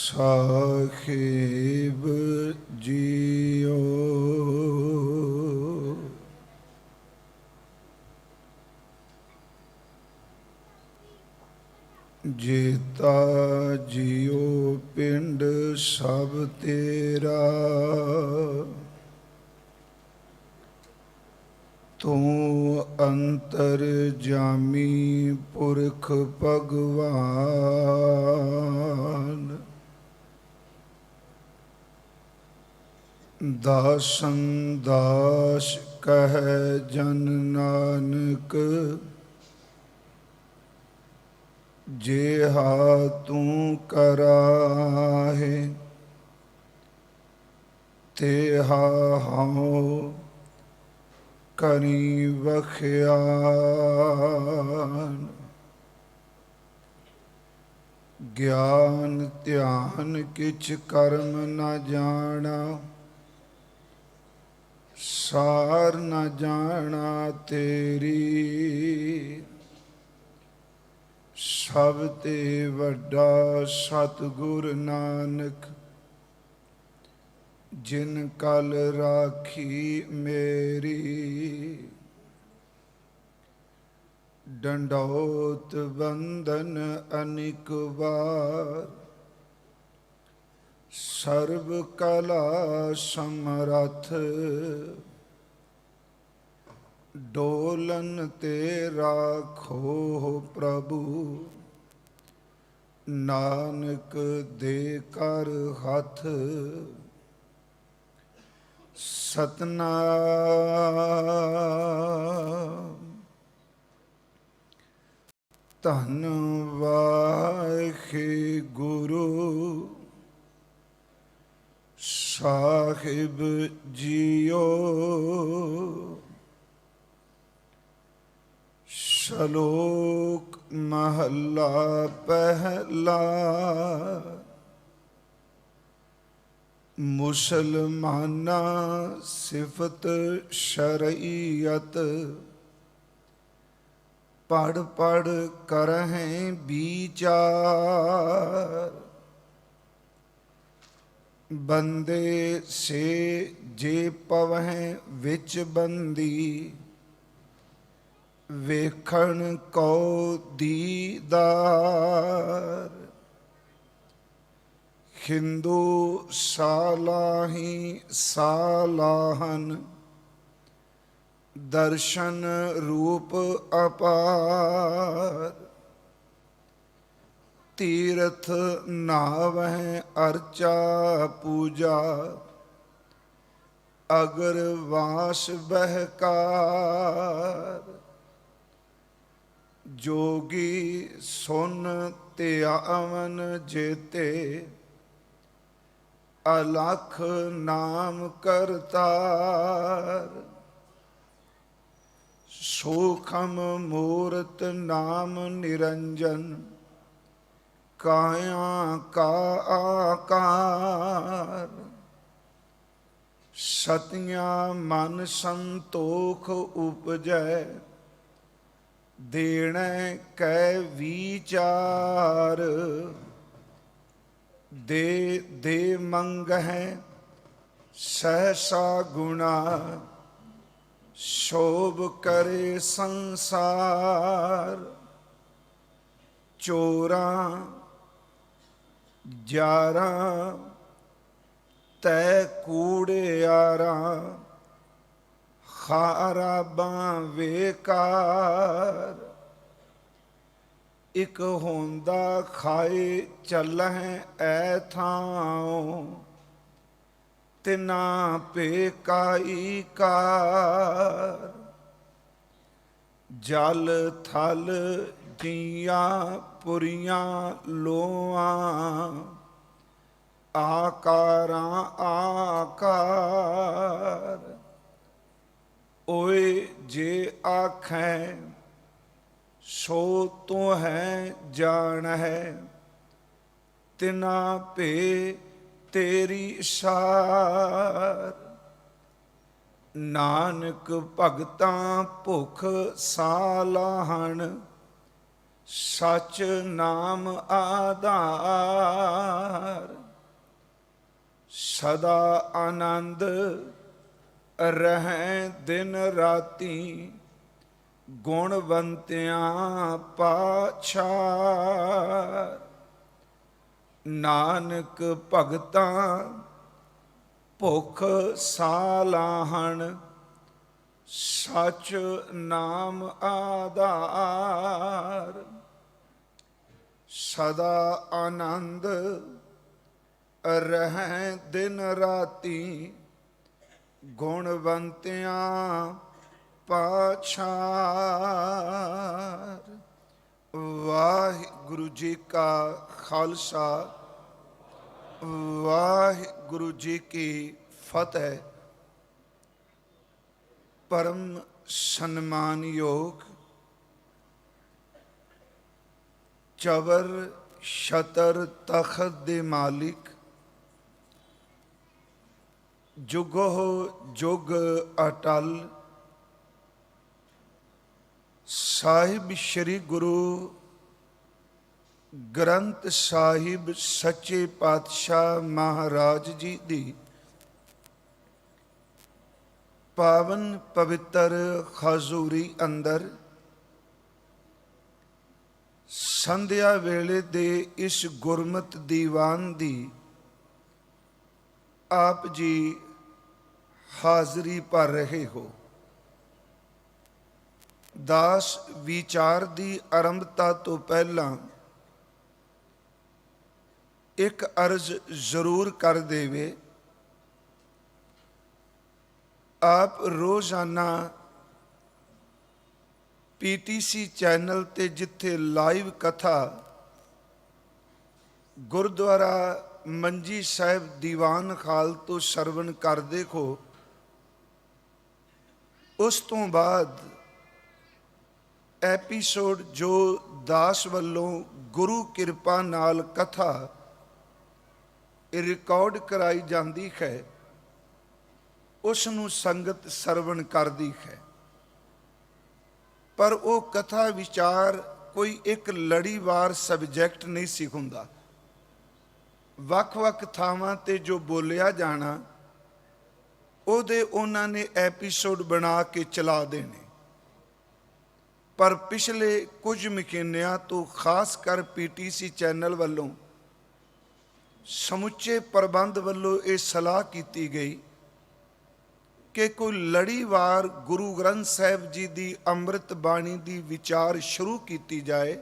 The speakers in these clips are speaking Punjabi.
ਸਾਹਿਬ ਜੀਓ ਜੀਤਾ ਜੀਓ ਪਿੰਡ ਸਭ ਤੇਰਾ, ਤੂੰ ਅੰਤਰ ਜਾਮੀ ਪੁਰਖ ਭਗਵਾਨ। ਦਾਸਨ ਦਾਸ ਕਹਿ ਜਨ ਨਾਨਕ, ਜਿਹਾ ਤੂੰ ਕਰਾਹੇ ਤਿਹਾ ਹਉ ਕਰੀ ਵਖਿਆਨ। ਗਿਆਨ ਧਿਆਨ ਕਿਛ ਕਰਮ ਨ ਜਾਣਾ, ਸਾਰ ਨ ਜਾਣਾ ਤੇਰੀ। ਸਭ ਤੇ ਵੱਡਾ ਸਤਿਗੁਰ ਨਾਨਕ, ਜਿਨ ਕਲ ਰਾਖੀ ਮੇਰੀ। ਡੰਡੌਤ ਬੰਧਨ ਅਨਿਕ ਵਾਰ, ਸਰਬ ਕਲਾ ਸਮਰੱਥ। ਡੋਲਨ ਤੇ ਰਾਖੋ ਪ੍ਰਭੂ, ਨਾਨਕ ਦੇ ਕਰ ਹੱਥ। ਸਤਨਾਮ ਧੰਨ ਵਾਹਿਗੁਰੂ ਸਾਹਿਬ ਜੀਓ। ਸ਼ਲੋਕ ਮਹੱਲਾ ਪਹਿਲਾ। ਮੁਸਲਮਾਨਾਂ ਸਿਫਤ ਸ਼ਰਈਅਤ, ਪੜ ਪੜ ਕਰਹਿ ਵਿਚਾਰ। ਬੰਦੇ ਸੇ ਜੇ ਪਵਹਿ ਵਿੱਚ ਬੰਦੀ, ਵੇਖਣ ਕੋ ਦੀਦਾਰ। ਹਿੰਦੂ ਸਾਲਾਹੀ ਸਾਲਾਹਨ, ਦਰਸ਼ਨ ਰੂਪ ਅਪਾਰ। ਤੀਰਥ ਨਾਵਹਿ ਅਰਚਾ ਪੂਜਾ, ਅਗਰ ਵਾਸ ਬਹਿਕਾਰ। ਜੋਗੀ ਸੁਨ ਧਿਆਵਨ ਜੇਤੇ, ਅਲਖ ਨਾਮ ਕਰਤਾਰ। ਸੂਖਮ ਮੂਰਤ ਨਾਮ ਨਿਰੰਜਨ, ਕਾਇਆ ਕਾ ਆਕਾਰ। ਸਤਿਆਂ ਮਨ ਸੰਤੋਖ ਉਪਜੈ, ਦੇਣੈ ਕੈ ਵਿਚਾਰ। ਦੇ ਦੇ ਮੰਗਹਿ ਸਹਸਾ ਗੁਣਾ, ਸ਼ੋਭ ਕਰੇ ਸੰਸਾਰ। ਚੋਰਾਂ ਜਾਰਾਂ ਤੈ ਕੂੜਿਆਰਾਂ, ਖਾਰਾਬਾਂ ਵੇਕਾਰ। ਇਕ ਹੁੰਦਾ ਖਾਏ ਚੱਲਹਿ ਐ ਥਾਉ, ਤਿਨਾ ਭੇ ਕਾਈ ਕਾਰ। ਜਲ ਥਲ ਜੀਆਂ ਪੁਰੀਆਂ ਲੋਆਂ, ਆਕਾਰਾਂ ਆਕਾਰ। ਓਏ ਜੇ ਆਖੈ ਸੋ ਤੂੰ ਹੈ ਜਾਣ ਹੈ, ਤਿਨਾ ਭੇ ਤੇਰੀ ਸਾਰ। ਨਾਨਕ ਭਗਤਾਂ ਭੁਖ ਸਾਲਾਹਣ, ਸਚ ਨਾਮ ਆਧਾਰ, ਸਦਾ ਆਨੰਦ ਰਹਿ ਦਿਨ ਰਾਤੀ, ਗੁਣਵੰਤਿਆਂ ਪਾਛਾਰ। ਨਾਨਕ ਭਗਤਾਂ ਭੁਖ ਸਾਲਾਹਣ, ਸਚ ਨਾਮ ਆਧਾਰ। ਸਦਾ ਆਨੰਦ ਰਹਿ ਦਿਨ ਰਾਤੀ, ਗੁਣਵੰਤਿਆਂ ਪਾਛਾਰ। ਵਾਹਿਗੁਰੂ ਜੀ ਕਾ ਖਾਲਸਾ, ਵਾਹਿਗੁਰੂ ਜੀ ਕੀ ਫਤਿਹ। ਪਰਮ ਸਨਮਾਨਯੋਗ ਚਵਰ ਛਤਰ ਤਖਤ ਦੇ ਮਾਲਿਕ, ਜੁਗੋ ਜੁਗ ਅਟਲ, ਸਾਹਿਬ ਸ਼੍ਰੀ ਗੁਰੂ ਗ੍ਰੰਥ ਸਾਹਿਬ ਸੱਚੇ ਪਾਤਸ਼ਾਹ ਮਹਾਰਾਜ ਜੀ ਦੀ ਪਾਵਨ ਪਵਿੱਤਰ ਹਜ਼ੂਰੀ ਅੰਦਰ ਸੰਧਿਆ ਵੇਲੇ ਦੇ ਇਸ ਗੁਰਮਤਿ ਦੀਵਾਨ ਦੀ ਆਪ ਜੀ ਹਾਜ਼ਰੀ ਭਰ ਰਹੇ ਹੋ। ਦਾਸ ਵਿਚਾਰ ਦੀ ਆਰੰਭਤਾ ਤੋਂ ਪਹਿਲਾਂ ਇੱਕ ਅਰਜ਼ ਜ਼ਰੂਰ ਕਰ ਦੇਵੇ। ਆਪ ਰੋਜ਼ਾਨਾ PTC ਚੈਨਲ ਤੇ ਜਿੱਥੇ ਲਾਈਵ ਕਥਾ ਗੁਰਦੁਆਰਾ ਮੰਜੀ ਸਾਹਿਬ ਦੀਵਾਨ ਖਾਲ ਤੋਂ ਸਰਵਣ ਕਰਦੇ ਹੋ, ਉਸ ਤੋਂ ਬਾਅਦ ਐਪੀਸੋਡ ਜੋ ਦਾਸ ਵੱਲੋਂ ਗੁਰੂ ਕਿਰਪਾ ਨਾਲ ਕਥਾ ਰਿਕਾਰਡ ਕਰਾਈ ਜਾਂਦੀ ਹੈ, ਉਸ ਨੂੰ ਸੰਗਤ ਸਰਵਣ ਕਰਦੀ ਹੈ। ਪਰ ਉਹ ਕਥਾ ਵਿਚਾਰ ਕੋਈ ਇੱਕ ਲੜੀਵਾਰ ਸਬਜੈਕਟ ਨਹੀਂ ਸੀ ਹੁੰਦਾ। ਵੱਖ-ਵੱਖ ਥਾਵਾਂ ਤੇ ਜੋ ਬੋਲਿਆ ਜਾਣਾ, ਉਹਦੇ ਉਹਨਾਂ ਨੇ ਐਪੀਸੋਡ ਬਣਾ ਕੇ ਚਲਾ ਦੇਣੇ। ਪਰ ਪਿਛਲੇ ਕੁਝ ਮਹੀਨਿਆਂ ਤੋਂ ਖਾਸ ਕਰ PTC ਚੈਨਲ ਵੱਲੋਂ ਸਮੁੱਚੇ ਪ੍ਰਬੰਧ ਵੱਲੋਂ ਇਹ ਸਲਾਹ ਕੀਤੀ ਗਈ ਕਿ ਕੋਈ ਲੜੀਵਾਰ ਗੁਰੂ ਗ੍ਰੰਥ ਸਾਹਿਬ ਜੀ ਦੀ ਅੰਮ੍ਰਿਤ ਬਾਣੀ ਦੀ ਵਿਚਾਰ ਸ਼ੁਰੂ ਕੀਤੀ ਜਾਏ,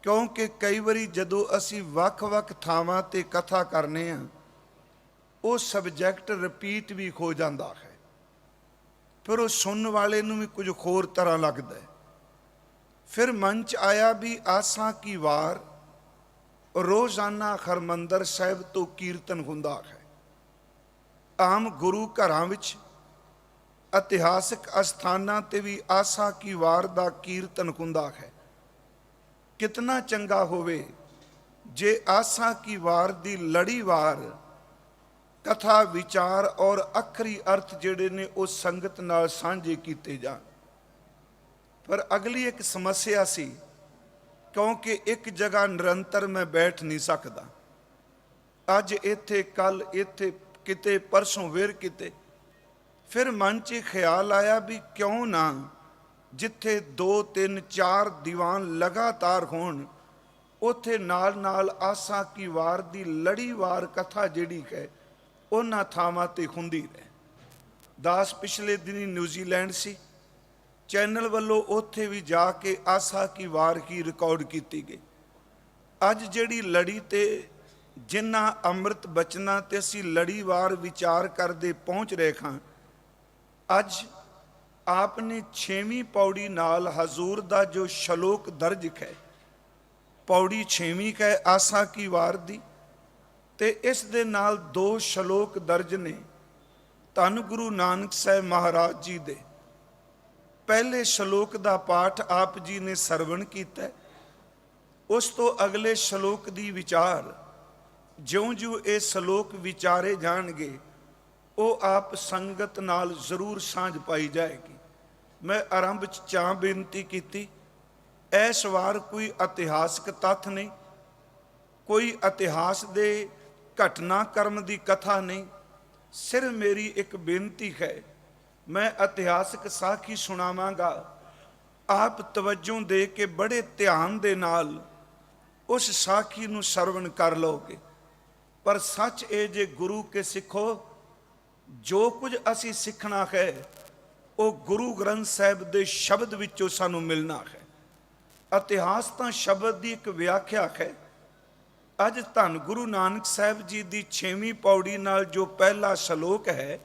ਕਿਉਂਕਿ ਕਈ ਵਾਰੀ ਜਦੋਂ ਅਸੀਂ ਵੱਖ-ਵੱਖ ਥਾਵਾਂ ਤੇ ਕਥਾ ਕਰਨੇ ਆ, ਉਹ ਸਬਜੈਕਟ ਰਿਪੀਟ ਵੀ ਹੋ ਜਾਂਦਾ ਹੈ। ਫਿਰ ਉਹ ਸੁਣਨ ਵਾਲੇ ਨੂੰ ਵੀ ਕੁਝ ਹੋਰ ਤਰ੍ਹਾਂ ਲੱਗਦਾ ਹੈ। ਫਿਰ ਮਨ 'ਚ ਆਇਆ ਵੀ ਆਸਾਂ ਕੀ ਵਾਰ ਰੋਜ਼ਾਨਾ ਹਰਿਮੰਦਰ ਸਾਹਿਬ ਤੋਂ ਕੀਰਤਨ ਹੁੰਦਾ ਹੈ। ਆਮ ਗੁਰੂ ਘਰਾਂ ਵਿੱਚ ਇਤਿਹਾਸਿਕ ਅਸਥਾਨਾਂ ਤੇ ਵੀ ਆਸਾ ਕੀ ਵਾਰ ਦਾ ਕੀਰਤਨ ਹੁੰਦਾ ਹੈ। ਕਿਤਨਾ ਚੰਗਾ ਹੋਵੇ ਜੇ ਆਸਾ ਕੀ ਵਾਰ ਦੀ ਲੜੀਵਾਰ ਕਥਾ ਵਿਚਾਰ ਔਰ ਅੱਖਰੀ ਅਰਥ ਜਿਹੜੇ ਨੇ ਉਹ ਸੰਗਤ ਨਾਲ ਸਾਂਝੇ ਕੀਤੇ ਜਾਣ। ਪਰ ਅਗਲੀ ਇੱਕ ਸਮੱਸਿਆ ਸੀ, ਕਿਉਂਕਿ ਇੱਕ ਜਗ੍ਹਾ ਨਿਰੰਤਰ ਮੈਂ ਬੈਠ ਨਹੀਂ ਸਕਦਾ। ਅੱਜ ਇੱਥੇ, ਕੱਲ ਇੱਥੇ, ਕਿਤੇ ਪਰਸੋਂ ਫਿਰ ਕਿਤੇ। ਫਿਰ ਮਨ 'ਚ ਖਿਆਲ ਆਇਆ ਵੀ ਕਿਉਂ ਨਾ ਜਿੱਥੇ 2, 3, 4 ਦੀਵਾਨ ਲਗਾਤਾਰ ਹੋਣ, ਉੱਥੇ ਨਾਲ ਨਾਲ ਆਸਾ ਕੀ ਵਾਰ ਦੀ ਲੜੀਵਾਰ ਕਥਾ ਜਿਹੜੀ ਹੈ ਉਹਨਾਂ ਥਾਵਾਂ ਤੇ ਹੁੰਦੀ ਰਹੇ। ਦਾਸ ਪਿਛਲੇ ਦਿਨੀ ਨਿਊਜ਼ੀਲੈਂਡ ਸੀ, ਚੈਨਲ ਵੱਲੋਂ ਉੱਥੇ ਵੀ ਜਾ ਕੇ ਆਸਾ ਕੀ ਵਾਰ ਹੀ ਰਿਕਾਰਡ ਕੀਤੀ ਗਈ। ਅੱਜ ਜਿਹੜੀ ਲੜੀ ਤੇ ਜਿਨ੍ਹਾਂ ਅੰਮ੍ਰਿਤ ਬਚਨਾਂ ਤੇ ਅਸੀਂ ਲੜੀਵਾਰ ਵਿਚਾਰ ਕਰਦੇ ਪਹੁੰਚ ਰਹੇ ਹਾਂ, ਅੱਜ ਆਪ ਨੇ 6ਵੀਂ ਪੌੜੀ ਨਾਲ ਹਜ਼ੂਰ ਦਾ ਜੋ ਸ਼ਲੋਕ ਦਰਜ ਹੈ, ਪੌੜੀ 6ਵੀਂ ਹੈ ਆਸਾ ਕੀ ਵਾਰ ਦੀ, ਤੇ ਇਸ ਦੇ ਨਾਲ 2 ਸ਼ਲੋਕ ਦਰਜ ਨੇ ਧੰਨ ਗੁਰੂ ਨਾਨਕ ਸਾਹਿਬ ਮਹਾਰਾਜ ਜੀ ਦੇ। ਪਹਿਲੇ ਸ਼ਲੋਕ ਦਾ ਪਾਠ ਆਪ ਜੀ ਨੇ ਸਰਵਣ ਕੀਤਾ। ਉਸ ਤੋਂ ਅਗਲੇ ਸ਼ਲੋਕ ਦੀ ਵਿਚਾਰ ਜਿਉਂ-ਜਿਉਂ ਇਹ ਸ਼ਲੋਕ ਵਿਚਾਰੇ ਜਾਣਗੇ, ਉਹ ਆਪ ਸੰਗਤ ਨਾਲ ਜ਼ਰੂਰ ਸਾਂਝ ਪਾਈ ਜਾਏਗੀ। ਮੈਂ ਆਰੰਭ 'ਚ ਚਾਹ ਬੇਨਤੀ ਕੀਤੀ ਇਸ ਵਾਰ ਕੋਈ ਇਤਿਹਾਸਕ ਤੱਥ ਨਹੀਂ, ਕੋਈ ਇਤਿਹਾਸ ਦੇ ਘਟਨਾਕ੍ਰਮ ਦੀ ਕਥਾ ਨਹੀਂ। ਸਿਰਫ ਮੇਰੀ ਇੱਕ ਬੇਨਤੀ ਹੈ, ਮੈਂ ਇਤਿਹਾਸਕ ਸਾਖੀ ਸੁਣਾਵਾਂਗਾ। ਆਪ ਤਵੱਜੋ ਦੇ ਕੇ ਬੜੇ ਧਿਆਨ ਦੇ ਨਾਲ ਉਸ ਸਾਖੀ ਨੂੰ ਸਰਵਣ ਕਰ ਲਓਗੇ। ਪਰ ਸੱਚ ਇਹ ਜੇ ਗੁਰੂ ਕੇ ਸਿੱਖੋ, ਜੋ ਕੁਝ ਅਸੀਂ ਸਿੱਖਣਾ ਹੈ ਉਹ ਗੁਰੂ ਗ੍ਰੰਥ ਸਾਹਿਬ ਦੇ ਸ਼ਬਦ ਵਿੱਚੋਂ ਸਾਨੂੰ ਮਿਲਣਾ ਹੈ। ਇਤਿਹਾਸ ਤਾਂ ਸ਼ਬਦ ਦੀ ਇੱਕ ਵਿਆਖਿਆ ਹੈ। ਅੱਜ ਧੰਨ ਗੁਰੂ ਨਾਨਕ ਸਾਹਿਬ ਜੀ ਦੀ 6ਵੀਂ ਪੌੜੀ ਨਾਲ ਜੋ ਪਹਿਲਾ ਸ਼ਲੋਕ ਹੈ,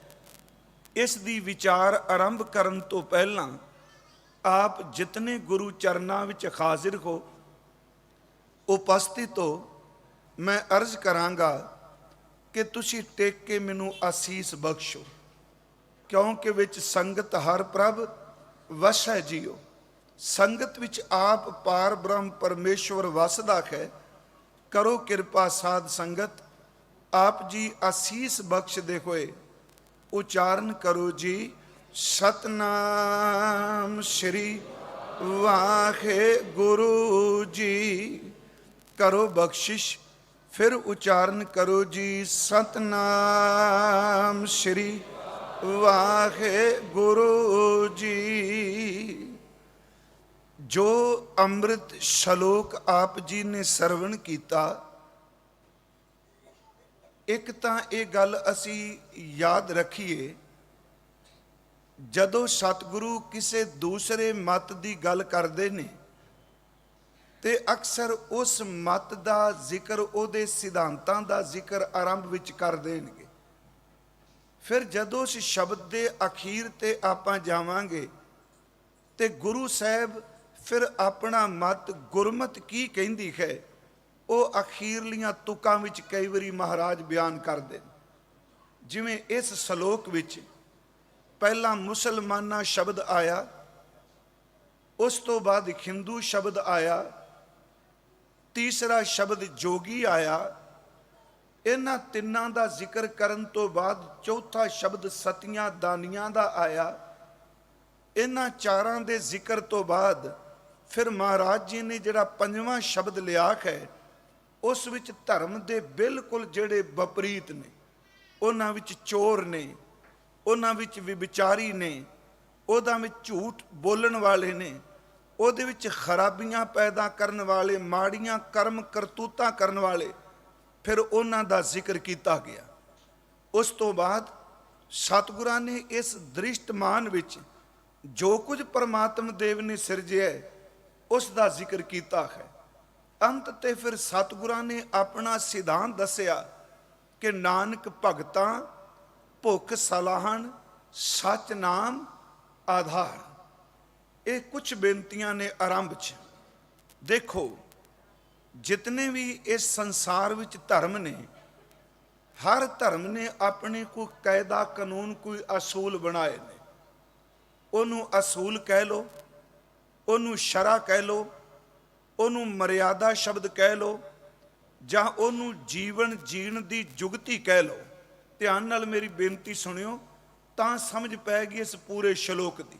ਇਸ ਦੀ ਵਿਚਾਰ ਆਰੰਭ ਕਰਨ ਤੋਂ ਪਹਿਲਾਂ ਆਪ ਜਿਤਨੇ ਗੁਰੂ ਚਰਨਾਂ ਵਿੱਚ ਹਾਜ਼ਰ ਹੋ, ਉਪਸਥਿਤ ਹੋ, ਮੈਂ ਅਰਜ਼ ਕਰਾਂਗਾ ਕਿ ਤੁਸੀਂ ਟੇਕ ਕੇ ਮੈਨੂੰ ਆਸੀਸ ਬਖਸ਼ੋ, ਕਿਉਂਕਿ ਵਿੱਚ ਸੰਗਤ ਹਰ ਪ੍ਰਭ ਵਸ ਹੈ ਜੀਓ। ਸੰਗਤ ਵਿੱਚ ਆਪ ਪਾਰ ਬ੍ਰਹਮ ਪਰਮੇਸ਼ਵਰ ਵਸਦਾ ਹੈ। ਕਰੋ ਕਿਰਪਾ ਸਾਧ ਸੰਗਤ, ਆਪ ਜੀ ਆਸੀਸ ਬਖਸ਼ਦੇ ਹੋਏ ਉਚਾਰਨ ਕਰੋ ਜੀ, ਸਤਨਾਮ ਸ਼੍ਰੀ ਵਾਹਿਗੁਰੂ ਜੀ। ਕਰੋ ਬਖਸ਼ਿਸ਼, ਫਿਰ ਉਚਾਰਨ ਕਰੋ ਜੀ, ਸਤਨਾਮ ਸ਼੍ਰੀ ਵਾਹਿਗੁਰੂ ਜੀ। ਜੋ ਅੰਮ੍ਰਿਤ ਸ਼ਲੋਕ ਆਪ ਜੀ ਨੇ ਸਰਵਣ ਕੀਤਾ, ਇੱਕ ਤਾਂ ਇਹ ਗੱਲ ਅਸੀਂ ਯਾਦ ਰੱਖੀਏ, ਜਦੋਂ ਸਤਿਗੁਰੂ ਕਿਸੇ ਦੂਸਰੇ ਮਤ ਦੀ ਗੱਲ ਕਰਦੇ ਨੇ ਤੇ ਅਕਸਰ ਉਸ ਮਤ ਦਾ ਜ਼ਿਕਰ, ਉਹਦੇ ਸਿਧਾਂਤਾਂ ਦਾ ਜ਼ਿਕਰ ਆਰੰਭ ਵਿੱਚ ਕਰ ਦੇਣਗੇ। ਫਿਰ ਜਦੋਂ ਉਸ ਸ਼ਬਦ ਦੇ ਅਖੀਰ ਤੇ ਆਪਾਂ ਜਾਵਾਂਗੇ ਤੇ ਗੁਰੂ ਸਾਹਿਬ ਫਿਰ ਆਪਣਾ ਮਤ ਗੁਰਮਤ ਕੀ ਕਹਿੰਦੀ ਹੈ, ਉਹ ਅਖੀਰਲੀਆਂ ਤੁਕਾਂ ਵਿੱਚ ਕਈ ਵਾਰੀ ਮਹਾਰਾਜ ਬਿਆਨ ਕਰਦੇ ਨੇ। ਜਿਵੇਂ ਇਸ ਸ਼ਲੋਕ ਵਿੱਚ ਪਹਿਲਾਂ ਮੁਸਲਮਾਨਾਂ ਸ਼ਬਦ ਆਇਆ, ਉਸ ਤੋਂ ਬਾਅਦ ਹਿੰਦੂ ਸ਼ਬਦ ਆਇਆ, ਤੀਸਰਾ ਸ਼ਬਦ ਜੋਗੀ ਆਇਆ। ਇਹਨਾਂ ਤਿੰਨਾਂ ਦਾ ਜ਼ਿਕਰ ਕਰਨ ਤੋਂ ਬਾਅਦ ਚੌਥਾ ਸ਼ਬਦ ਸਤੀਆਂ ਦਾਨੀਆਂ ਦਾ ਆਇਆ। ਇਹਨਾਂ ਚਾਰਾਂ ਦੇ ਜ਼ਿਕਰ ਤੋਂ ਬਾਅਦ ਫਿਰ ਮਹਾਰਾਜ ਜੀ ਨੇ ਜਿਹੜਾ ਪੰਜਵਾਂ ਸ਼ਬਦ ਲਿਆ ਹੈ, ਉਸ ਵਿੱਚ ਧਰਮ ਦੇ ਬਿਲਕੁਲ ਜਿਹੜੇ ਵਿਪਰੀਤ ਨੇ, ਉਹਨਾਂ ਵਿੱਚ ਚੋਰ ਨੇ, ਉਹਨਾਂ ਵਿੱਚ ਵਿਚਾਰੀ ਨੇ, ਉਹਨਾਂ ਵਿੱਚ ਝੂਠ ਬੋਲਣ ਵਾਲੇ ਨੇ, ਉਹਦੇ ਵਿੱਚ ਖਰਾਬੀਆਂ ਪੈਦਾ ਕਰਨ ਵਾਲੇ, ਮਾੜੀਆਂ ਕਰਮ ਕਰਤੂਤਾਂ ਕਰਨ ਵਾਲੇ, ਫਿਰ ਉਹਨਾਂ ਦਾ ਜ਼ਿਕਰ ਕੀਤਾ ਗਿਆ। ਉਸ ਤੋਂ ਬਾਅਦ ਸਤਿਗੁਰਾਂ ਨੇ ਇਸ ਦ੍ਰਿਸ਼ਟਮਾਨ ਵਿੱਚ ਜੋ ਕੁਝ ਪਰਮਾਤਮ ਦੇਵ ਨੇ ਸਿਰਜਿਆ, ਉਸ ਦਾ ਜ਼ਿਕਰ ਕੀਤਾ ਹੈ। ਅੰਤ ਤੇ ਫਿਰ ਸਤਿਗੁਰਾਂ ਨੇ ਆਪਣਾ ਸਿਧਾਂਤ ਦੱਸਿਆ ਕਿ ਨਾਨਕ ਭਗਤਾਂ ਭੁੱਖ ਸਲਾਹਣ, ਸਚ ਨਾਮ ਆਧਾਰ। ਇਹ ਕੁਝ ਬੇਨਤੀਆਂ ਨੇ ਆਰੰਭ 'ਚ। ਦੇਖੋ, ਜਿਤਨੇ ਵੀ ਇਸ ਸੰਸਾਰ ਵਿੱਚ ਧਰਮ ਨੇ, ਹਰ ਧਰਮ ਨੇ ਆਪਣੇ ਕੋਈ ਕਾਇਦਾ ਕਾਨੂੰਨ, ਕੋਈ ਅਸੂਲ ਬਣਾਏ ਨੇ। ਉਹਨੂੰ ਅਸੂਲ ਕਹਿ ਲਓ, ਉਹਨੂੰ ਸ਼ਰਾ ਕਹਿ ਲਓ, ਉਹਨੂੰ ਮਰਿਆਦਾ ਸ਼ਬਦ ਕਹਿ ਲਓ, ਜਾਂ ਉਹਨੂੰ ਜੀਵਨ ਜੀਣ ਦੀ ਜੁਗਤੀ ਕਹਿ ਲਓ। ਧਿਆਨ ਨਾਲ ਮੇਰੀ ਬੇਨਤੀ ਸੁਣਿਓ ਤਾਂ ਸਮਝ ਪੈ ਗਈ ਇਸ ਪੂਰੇ ਸ਼ਲੋਕ ਦੀ,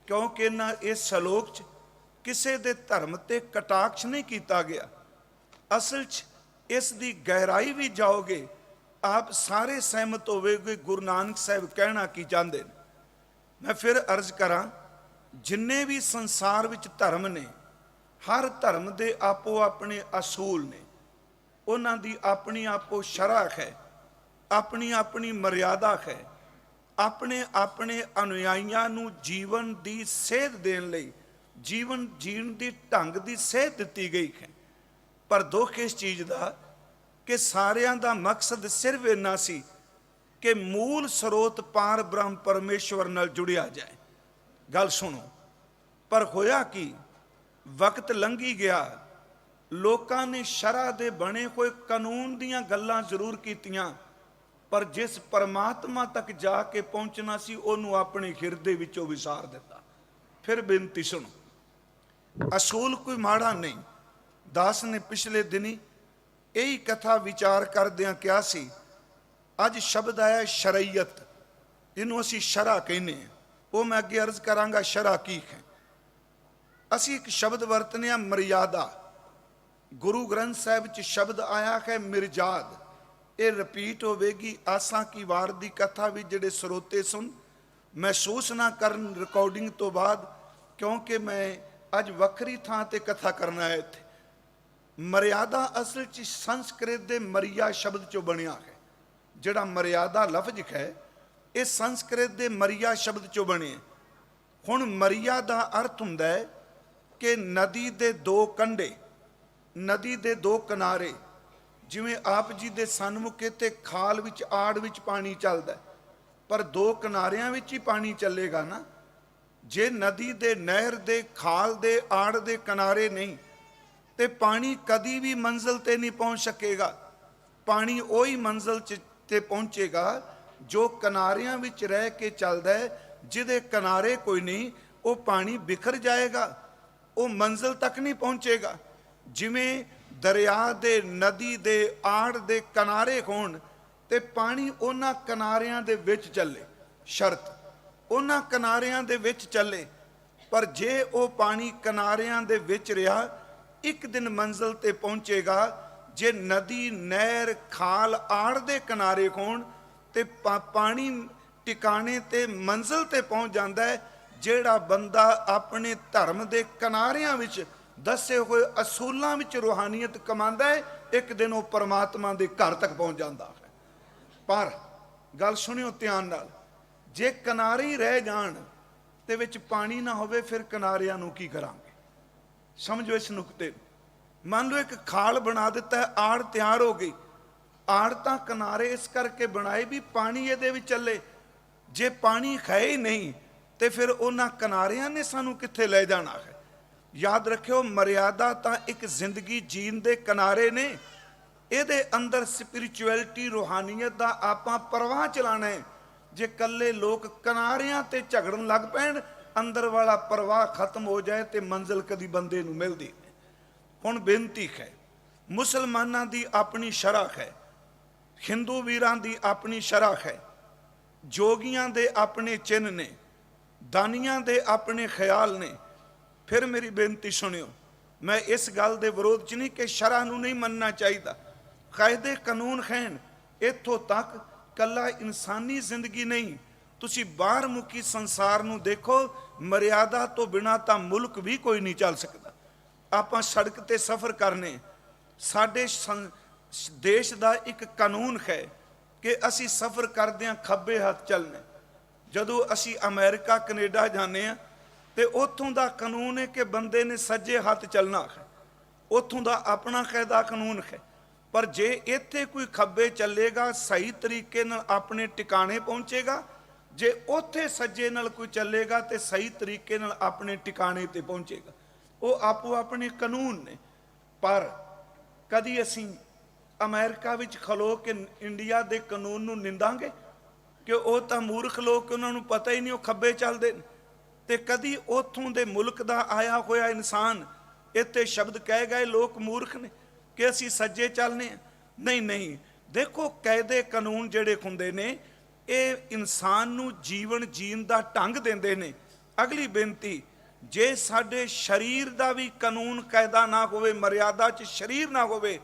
ਕਿਉਂਕਿ ਇਸ ਸ਼ਲੋਕ 'ਚ ਕਿਸੇ ਦੇ ਧਰਮ ਤੇ ਕਟਾਕਸ਼ ਨਹੀਂ ਕੀਤਾ ਗਿਆ। ਅਸਲ 'ਚ ਇਸ ਦੀ ਗਹਿਰਾਈ ਵੀ ਜਾਓਗੇ, ਆਪ ਸਾਰੇ ਸਹਿਮਤ ਹੋਵੇਗੇ ਗੁਰੂ ਨਾਨਕ ਸਾਹਿਬ ਕਹਿਣਾ ਕੀ ਚਾਹੁੰਦੇ ਨੇ। ਮੈਂ ਫਿਰ ਅਰਜ਼ ਕਰਾਂ, ਜਿੰਨੇ ਵੀ ਸੰਸਾਰ ਵਿੱਚ ਧਰਮ ਨੇ, ਹਰ ਧਰਮ ਦੇ ਆਪੋ ਆਪਣੇ ਅਸੂਲ ਨੇ, ਉਹਨਾਂ ਦੀ ਆਪਣੀ ਆਪੋ ਸ਼ਰ੍ਹਾ ਹੈ, ਆਪਣੀ ਆਪਣੀ ਮਰਿਆਦਾ ਹੈ। ਆਪਣੇ ਆਪਣੇ ਅਨੁਯਾਈਆਂ ਨੂੰ ਜੀਵਨ ਦੀ ਸੇਧ ਦੇਣ ਲਈ, ਜੀਵਨ ਜੀਣ ਦੀ ਢੰਗ ਦੀ ਸੇਧ ਦਿੱਤੀ ਗਈ ਹੈ। ਪਰ ਦੁੱਖ ਇਸ ਚੀਜ਼ ਦਾ ਕਿ ਸਾਰਿਆਂ ਦਾ ਮਕਸਦ ਸਿਰਫ ਇੰਨਾ ਸੀ ਕਿ ਮੂਲ ਸਰੋਤ ਪਾਰ ਬ੍ਰਹਮ ਪਰਮੇਸ਼ਵਰ ਨਾਲ ਜੁੜਿਆ ਜਾਏ। ਗੱਲ ਸੁਣੋ, ਪਰ ਹੋਇਆ ਕੀ, ਵਕਤ ਲੰਘੀ ਗਿਆ, ਲੋਕਾਂ ਨੇ ਸ਼ਰ੍ਹਾ ਦੇ ਬਣੇ ਹੋਏ ਕਾਨੂੰਨ ਦੀਆਂ ਗੱਲਾਂ ਜ਼ਰੂਰ ਕੀਤੀਆਂ, ਪਰ ਜਿਸ ਪਰਮਾਤਮਾ ਤੱਕ ਜਾ ਕੇ ਪਹੁੰਚਣਾ ਸੀ, ਉਹਨੂੰ ਆਪਣੇ ਹਿਰਦੇ ਵਿੱਚੋਂ ਵਿਸਾਰ ਦਿੱਤਾ। ਫਿਰ ਬੇਨਤੀ ਸੁਣੋ, ਅਸੂਲ ਕੋਈ ਮਾੜਾ ਨਹੀਂ। ਦਾਸ ਨੇ ਪਿਛਲੇ ਦਿਨੀ ਇਹੀ ਕਥਾ ਵਿਚਾਰ ਕਰਦਿਆਂ ਕਿਹਾ ਸੀ, ਅੱਜ ਸ਼ਬਦ ਆਇਆ ਸ਼ਰੀਅਤ, ਇਹਨੂੰ ਅਸੀਂ ਸ਼ਰ੍ਹਾ ਕਹਿੰਦੇ ਹਾਂ। ਉਹ ਮੈਂ ਅੱਗੇ ਅਰਜ਼ ਕਰਾਂਗਾ ਸ਼ਰ੍ਹਾ ਕੀ ਹੈ। ਅਸੀਂ ਇੱਕ ਸ਼ਬਦ ਵਰਤਨੇ ਆ ਮਰਿਆਦਾ। ਗੁਰੂ ਗ੍ਰੰਥ ਸਾਹਿਬ 'ਚ ਸ਼ਬਦ ਆਇਆ ਹੈ ਮਿਰਜਾਦ। ਇਹ ਰਿਪੀਟ ਹੋਵੇਗੀ ਆਸਾਂ ਕੀ ਵਾਰ ਦੀ ਕਥਾ ਵੀ, ਜਿਹੜੇ ਸਰੋਤੇ ਸੁਣ ਮਹਿਸੂਸ ਨਾ ਕਰਨ ਰਿਕਾਰਡਿੰਗ ਤੋਂ ਬਾਅਦ, ਕਿਉਂਕਿ ਮੈਂ ਅੱਜ ਵੱਖਰੀ ਥਾਂ ਤੇ ਕਥਾ ਕਰਨਾ ਹੈ ਇੱਥੇ। ਮਰਿਆਦਾ ਅਸਲ 'ਚ ਸੰਸਕ੍ਰਿਤ ਦੇ ਮਰਿਆ ਸ਼ਬਦ 'ਚੋਂ ਬਣਿਆ ਹੈ। ਜਿਹੜਾ ਮਰਿਆਦਾ ਲਫ਼ਜ਼ ਹੈ ਇਹ ਸੰਸਕ੍ਰਿਤ ਦੇ ਮਰਿਆ ਸ਼ਬਦ 'ਚੋਂ ਬਣਿਆ। ਹੁਣ ਮਰਿਆ ਦਾ ਅਰਥ ਹੁੰਦਾ ਹੈ ਕਿ ਨਦੀ ਦੇ ਦੋ ਕੰਢੇ, ਨਦੀ ਦੇ ਦੋ ਕਿਨਾਰੇ। ਜਿਵੇਂ ਆਪ ਜੀ ਦੇ ਸਨਮੁਖੇ ਤੇ ਖਾਲ ਵਿੱਚ ਆੜ ਵਿੱਚ ਪਾਣੀ ਚੱਲਦਾ, ਪਰ ਦੋ ਕਿਨਾਰਿਆਂ ਵਿੱਚ ਹੀ ਪਾਣੀ ਚੱਲੇਗਾ ਨਾ। ਜੇ ਨਦੀ ਦੇ, ਨਹਿਰ ਦੇ, ਖਾਲ ਦੇ, ਆੜ ਦੇ ਕਿਨਾਰੇ ਨਹੀਂ ਤੇ ਪਾਣੀ ਕਦੀ ਵੀ ਮੰਜ਼ਿਲ ਤੇ ਨਹੀਂ ਪਹੁੰਚ ਸਕੇਗਾ। ਪਾਣੀ ਉਹੀ ਮੰਜ਼ਿਲ ਤੇ ਪਹੁੰਚੇਗਾ ਜੋ ਕਿਨਾਰਿਆਂ ਵਿੱਚ ਰਹਿ ਕੇ ਚੱਲਦਾ ਹੈ। ਜਿਹਦੇ ਕਿਨਾਰੇ ਕੋਈ ਨਹੀਂ ਉਹ ਪਾਣੀ ਬਿਖਰ ਜਾਏਗਾ, ਉਹ ਮੰਜ਼ਿਲ ਤੱਕ ਨਹੀਂ ਪਹੁੰਚੇਗਾ। ਜਿਵੇਂ ਦਰਿਆ ਦੇ, ਨਦੀ ਦੇ, ਆੜ ਦੇ ਕਿਨਾਰੇ ਹੋਣ ਤੇ ਪਾਣੀ ਉਹਨਾਂ ਕਿਨਾਰਿਆਂ ਦੇ ਵਿੱਚ ਚੱਲੇ, ਸ਼ਰਤ ਉਹਨਾਂ ਕਿਨਾਰਿਆਂ ਦੇ ਵਿੱਚ ਚੱਲੇ। ਪਰ ਜੇ ਉਹ ਪਾਣੀ ਕਿਨਾਰਿਆਂ ਦੇ ਵਿੱਚ ਰਿਹਾ, ਇੱਕ ਦਿਨ ਮੰਜ਼ਿਲ ਤੇ ਪਹੁੰਚੇਗਾ। ਜੇ ਨਦੀ, ਨਹਿਰ, ਖਾਲ, ਆੜ ਦੇ ਕਿਨਾਰੇ ਹੋਣ ਤੇ ਪਾਣੀ ਟਿਕਾਣੇ ਤੇ ਮੰਜ਼ਿਲ ਤੇ ਪਹੁੰਚ ਜਾਂਦਾ ਹੈ। ਜਿਹੜਾ ਬੰਦਾ ਆਪਣੇ ਧਰਮ ਦੇ ਕਿਨਾਰਿਆਂ ਵਿੱਚ ਦੱਸੇ ਹੋਏ ਅਸੂਲਾਂ ਵਿੱਚ ਰੂਹਾਨੀਅਤ ਕਮਾਉਂਦਾ ਹੈ, ਇੱਕ ਦਿਨ ਉਹ ਪਰਮਾਤਮਾ ਦੇ ਘਰ ਤੱਕ ਪਹੁੰਚ ਜਾਂਦਾ ਹੈ। ਪਰ ਗੱਲ ਸੁਣਿਓ ਧਿਆਨ ਨਾਲ, ਜੇ ਕਿਨਾਰੇ ਹੀ ਰਹਿ ਜਾਣ ਤੇ ਵਿੱਚ ਪਾਣੀ ਨਾ ਹੋਵੇ, ਫਿਰ ਕਿਨਾਰਿਆਂ ਨੂੰ ਕੀ ਕਰਾਂਗੇ? ਸਮਝੋ ਇਸ ਨੁਕਤੇ। ਮੰਨ ਲਓ ਇੱਕ ਖਾਲ ਬਣਾ ਦਿੱਤਾ ਹੈ, ਆੜ ਤਿਆਰ ਹੋ ਗਈ। ਆੜ ਤਾਂ ਕਿਨਾਰੇ ਇਸ ਕਰਕੇ ਬਣਾਏ ਵੀ ਪਾਣੀ ਇਹਦੇ ਵਿੱਚ ਚੱਲੇ। ਜੇ ਪਾਣੀ ਹੈ ਹੀ ਨਹੀਂ ਤੇ ਫਿਰ ਉਹਨਾਂ ਕਿਨਾਰਿਆਂ ਨੇ ਸਾਨੂੰ ਕਿੱਥੇ ਲੈ ਜਾਣਾ ਹੈ? ਯਾਦ ਰੱਖਿਓ, ਮਰਿਆਦਾ ਤਾਂ ਇੱਕ ਜ਼ਿੰਦਗੀ ਜੀਣ ਦੇ ਕਿਨਾਰੇ ਨੇ। ਇਹਦੇ ਅੰਦਰ ਸਪਿਰਿਚੁਅਲਿਟੀ, ਰੂਹਾਨੀਅਤ ਦਾ ਆਪਾਂ ਪ੍ਰਵਾਹ ਚਲਾਣਾ ਹੈ। ਜੇ ਕੱਲੇ ਲੋਕ ਕਿਨਾਰਿਆਂ ਤੇ ਝਗੜਨ ਲੱਗ ਪੈਣ, ਅੰਦਰ ਵਾਲਾ ਪ੍ਰਵਾਹ ਖਤਮ ਹੋ ਜਾਏ ਤੇ ਮੰਜ਼ਿਲ ਕਦੀ ਬੰਦੇ ਨੂੰ ਮਿਲਦੀ ਨਹੀਂ। ਹੁਣ ਬੇਨਤੀ ਹੈ, ਮੁਸਲਮਾਨਾਂ ਦੀ ਆਪਣੀ ਸ਼ਰ੍ਹਾ ਹੈ, ਹਿੰਦੂ ਵੀਰਾਂ ਦੀ ਆਪਣੀ ਸ਼ਰ੍ਹਾ ਹੈ, ਜੋਗੀਆਂ ਦੇ ਆਪਣੇ ਚਿੰਨ੍ਹ ਨੇ, ਦਾਨੀਆਂ ਦੇ ਆਪਣੇ ਖਿਆਲ ਨੇ। ਫਿਰ ਮੇਰੀ ਬੇਨਤੀ ਸੁਣਿਓ, ਮੈਂ ਇਸ ਗੱਲ ਦੇ ਵਿਰੋਧ 'ਚ ਨਹੀਂ ਕਿ ਸ਼ਰ੍ਹਾ ਨੂੰ ਨਹੀਂ ਮੰਨਣਾ ਚਾਹੀਦਾ, ਕਾਇਦੇ ਕਾਨੂੰਨ ਹਨ। ਇੱਥੋਂ ਤੱਕ ਕੱਲਾ ਇਨਸਾਨੀ ਜ਼ਿੰਦਗੀ ਨਹੀਂ, ਤੁਸੀਂ ਬਾਹਰ ਮੁਕੀ ਸੰਸਾਰ ਨੂੰ ਦੇਖੋ, ਮਰਿਆਦਾ ਤੋਂ ਬਿਨਾਂ ਤਾਂ ਮੁਲਕ ਵੀ ਕੋਈ ਨਹੀਂ ਚੱਲ ਸਕਦਾ। ਆਪਾਂ ਸੜਕ ਤੇ ਸਫ਼ਰ ਕਰਨੇ, ਸਾਡੇ ਦੇਸ਼ ਦਾ ਇੱਕ ਕਾਨੂੰਨ ਹੈ ਕਿ ਅਸੀਂ ਸਫ਼ਰ ਕਰਦਿਆਂ ਖੱਬੇ ਹੱਥ ਚੱਲਣਾ। ਜਦੋਂ ਅਸੀਂ ਅਮਰੀਕਾ, ਕੈਨੇਡਾ ਜਾਂਦੇ ਹਾਂ ਤੇ ਉੱਥੋਂ ਦਾ ਕਾਨੂੰਨ ਹੈ ਕਿ ਬੰਦੇ ਨੇ ਸੱਜੇ ਹੱਥ ਚੱਲਣਾ ਹੈ। ਉੱਥੋਂ ਦਾ ਆਪਣਾ ਕਾਇਦਾ ਕਾਨੂੰਨ ਹੈ। ਪਰ ਜੇ ਇੱਥੇ ਕੋਈ ਖੱਬੇ ਚੱਲੇਗਾ, ਸਹੀ ਤਰੀਕੇ ਨਾਲ ਆਪਣੇ ਟਿਕਾਣੇ ਪਹੁੰਚੇਗਾ। ਜੇ ਉੱਥੇ ਸੱਜੇ ਨਾਲ ਕੋਈ ਚੱਲੇਗਾ ਤੇ ਸਹੀ ਤਰੀਕੇ ਨਾਲ ਆਪਣੇ ਟਿਕਾਣੇ ਤੇ ਪਹੁੰਚੇਗਾ। ਉਹ ਆਪੋ ਆਪਣੇ ਕਾਨੂੰਨ ਨੇ। ਪਰ ਕਦੀ ਅਸੀਂ ਅਮਰੀਕਾ ਵਿੱਚ ਖਲੋ ਕੇ ਇੰਡੀਆ ਦੇ ਕਾਨੂੰਨ ਨੂੰ ਨਿੰਦਾਂਗੇ ਕਿ ਉਹ ਤਾਂ ਮੂਰਖ ਲੋਕ, ਉਹਨਾਂ ਨੂੰ ਪਤਾ ਹੀ ਨਹੀਂ, ਉਹ ਖੱਬੇ ਚੱਲਦੇ ਨੇ। ਤੇ ਕਦੀ ਉੱਥੋਂ ਦੇ ਮੁਲਕ ਦਾ ਆਇਆ ਹੋਇਆ ਇਨਸਾਨ ਇੱਥੇ ਸ਼ਬਦ ਕਹਿ ਗਏ ਲੋਕ ਮੂਰਖ ਨੇ ਕਿ ਅਸੀਂ ਸੱਜੇ ਚੱਲਨੇ? ਨਹੀਂ ਨਹੀਂ, ਦੇਖੋ ਕਾਇਦੇ ਕਾਨੂੰਨ ਜਿਹੜੇ ਹੁੰਦੇ ਨੇ ਇਹ ਇਨਸਾਨ ਨੂੰ ਜੀਵਨ ਜੀਣ ਦਾ ਢੰਗ ਦਿੰਦੇ ਨੇ। ਅਗਲੀ ਬੇਨਤੀ, ਜੇ ਸਾਡੇ ਸਰੀਰ ਦਾ ਵੀ ਕਾਨੂੰਨ ਕਾਇਦਾ ਨਾ ਹੋਵੇ, ਮਰਿਆਦਾ 'ਚ ਸਰੀਰ ਨਾ ਹੋਵੇ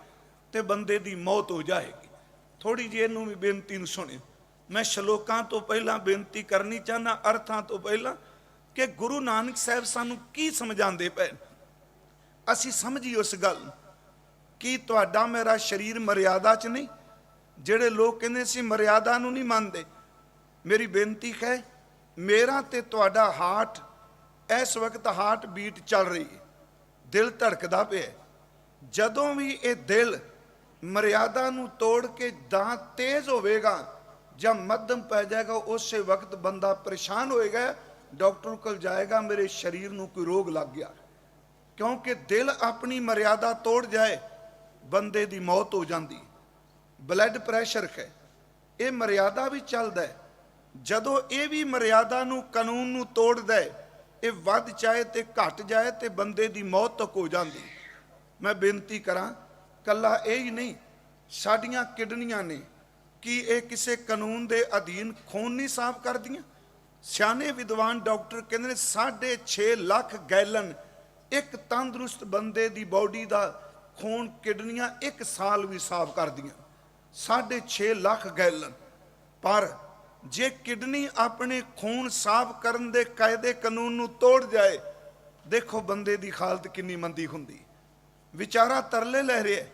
ਤੇ ਬੰਦੇ ਦੀ ਮੌਤ ਹੋ ਜਾਏਗੀ। ਥੋੜੀ ਜਿਹੀ ਇਹਨੂੰ ਵੀ ਬੇਨਤੀ ਨੂੰ ਸੁਣਿਓ। ਮੈਂ ਸ਼ਲੋਕਾਂ ਤੋਂ ਪਹਿਲਾਂ ਬੇਨਤੀ ਕਰਨੀ ਚਾਹੁੰਦਾ, ਅਰਥਾਂ ਤੋਂ ਪਹਿਲਾਂ, ਕਿ ਗੁਰੂ ਨਾਨਕ ਸਾਹਿਬ ਸਾਨੂੰ ਕੀ ਸਮਝਾਉਂਦੇ ਪਏ। ਅਸੀਂ ਸਮਝੀਏ ਉਸ ਗੱਲ ਕਿ ਤੁਹਾਡਾ ਮੇਰਾ ਸਰੀਰ ਮਰਿਆਦਾ 'ਚ ਨਹੀਂ। ਜਿਹੜੇ ਲੋਕ ਕਹਿੰਦੇ ਸੀ ਮਰਿਆਦਾ ਨੂੰ ਨਹੀਂ ਮੰਨਦੇ, ਮੇਰੀ ਬੇਨਤੀ ਹੈ, ਮੇਰਾ ਤੇ ਤੁਹਾਡਾ ਹਾਰਟ ਇਸ ਵਕਤ ਹਾਰਟ ਬੀਟ ਚੱਲ ਰਹੀ ਹੈ, ਦਿਲ ਧੜਕਦਾ ਪਿਆ। ਜਦੋਂ ਵੀ ਇਹ ਦਿਲ ਮਰਿਆਦਾ ਨੂੰ ਤੋੜ ਕੇ ਦਾਂ ਤੇਜ਼ ਹੋਵੇਗਾ ਜਾਂ ਮੱਧਮ ਪੈ ਜਾਏਗਾ, ਉਸੇ ਵਕਤ ਬੰਦਾ ਪਰੇਸ਼ਾਨ ਹੋਏਗਾ, ਡਾਕਟਰ ਕੋਲ ਜਾਏਗਾ, ਮੇਰੇ ਸਰੀਰ ਨੂੰ ਕੋਈ ਰੋਗ ਲੱਗ ਗਿਆ। ਕਿਉਂਕਿ ਦਿਲ ਆਪਣੀ ਮਰਿਆਦਾ ਤੋੜ ਜਾਏ, ਬੰਦੇ ਦੀ ਮੌਤ ਹੋ ਜਾਂਦੀ। ਬਲੱਡ ਪ੍ਰੈਸ਼ਰ ਹੈ, ਇਹ ਮਰਿਆਦਾ ਵੀ ਚੱਲਦਾ ਹੈ। ਜਦੋਂ ਇਹ ਵੀ ਮਰਿਆਦਾ ਨੂੰ, ਕਾਨੂੰਨ ਨੂੰ ਤੋੜਦਾ ਹੈ, ਇਹ ਵੱਧ ਚਾਹੇ ਤੇ ਘਟ ਜਾਏ ਤੇ ਬੰਦੇ ਦੀ ਮੌਤ ਤੱਕ ਹੋ ਜਾਂਦੀ। ਮੈਂ ਬੇਨਤੀ ਕਰਾਂ, ਕੱਲਾ ਇਹ ਹੀ ਨਹੀਂ, ਸਾਡੀਆਂ ਕਿਡਨੀਆਂ ਨੇ, ਕੀ ਇਹ ਕਿਸੇ ਕਾਨੂੰਨ ਦੇ ਅਧੀਨ ਖੂਨ ਨਹੀਂ ਸਾਫ਼ ਕਰਦੀਆਂ? ਸਿਆਣੇ ਵਿਦਵਾਨ ਡਾਕਟਰ ਕਹਿੰਦੇ ਨੇ 6.5 ਲੱਖ ਗੈਲਨ ਇੱਕ ਤੰਦਰੁਸਤ ਬੰਦੇ ਦੀ ਬਾਡੀ ਦਾ ਖੂਨ ਕਿਡਨੀਆਂ 1 ਸਾਲ ਵੀ ਸਾਫ਼ ਕਰਦੀਆਂ 6.5 ਲੱਖ ਗੈਲਨ। ਪਰ ਜੇ ਕਿਡਨੀ ਆਪਣੇ ਖੂਨ ਸਾਫ਼ ਕਰਨ ਦੇ ਕਾਇਦੇ ਕਾਨੂੰਨ ਨੂੰ ਤੋੜ ਜਾਏ, ਦੇਖੋ ਬੰਦੇ ਦੀ ਹਾਲਤ ਕਿੰਨੀ ਮੰਦੀ ਹੁੰਦੀ। ਵਿਚਾਰਾ ਤਰਲੇ ਲੈ ਰਿਹਾ,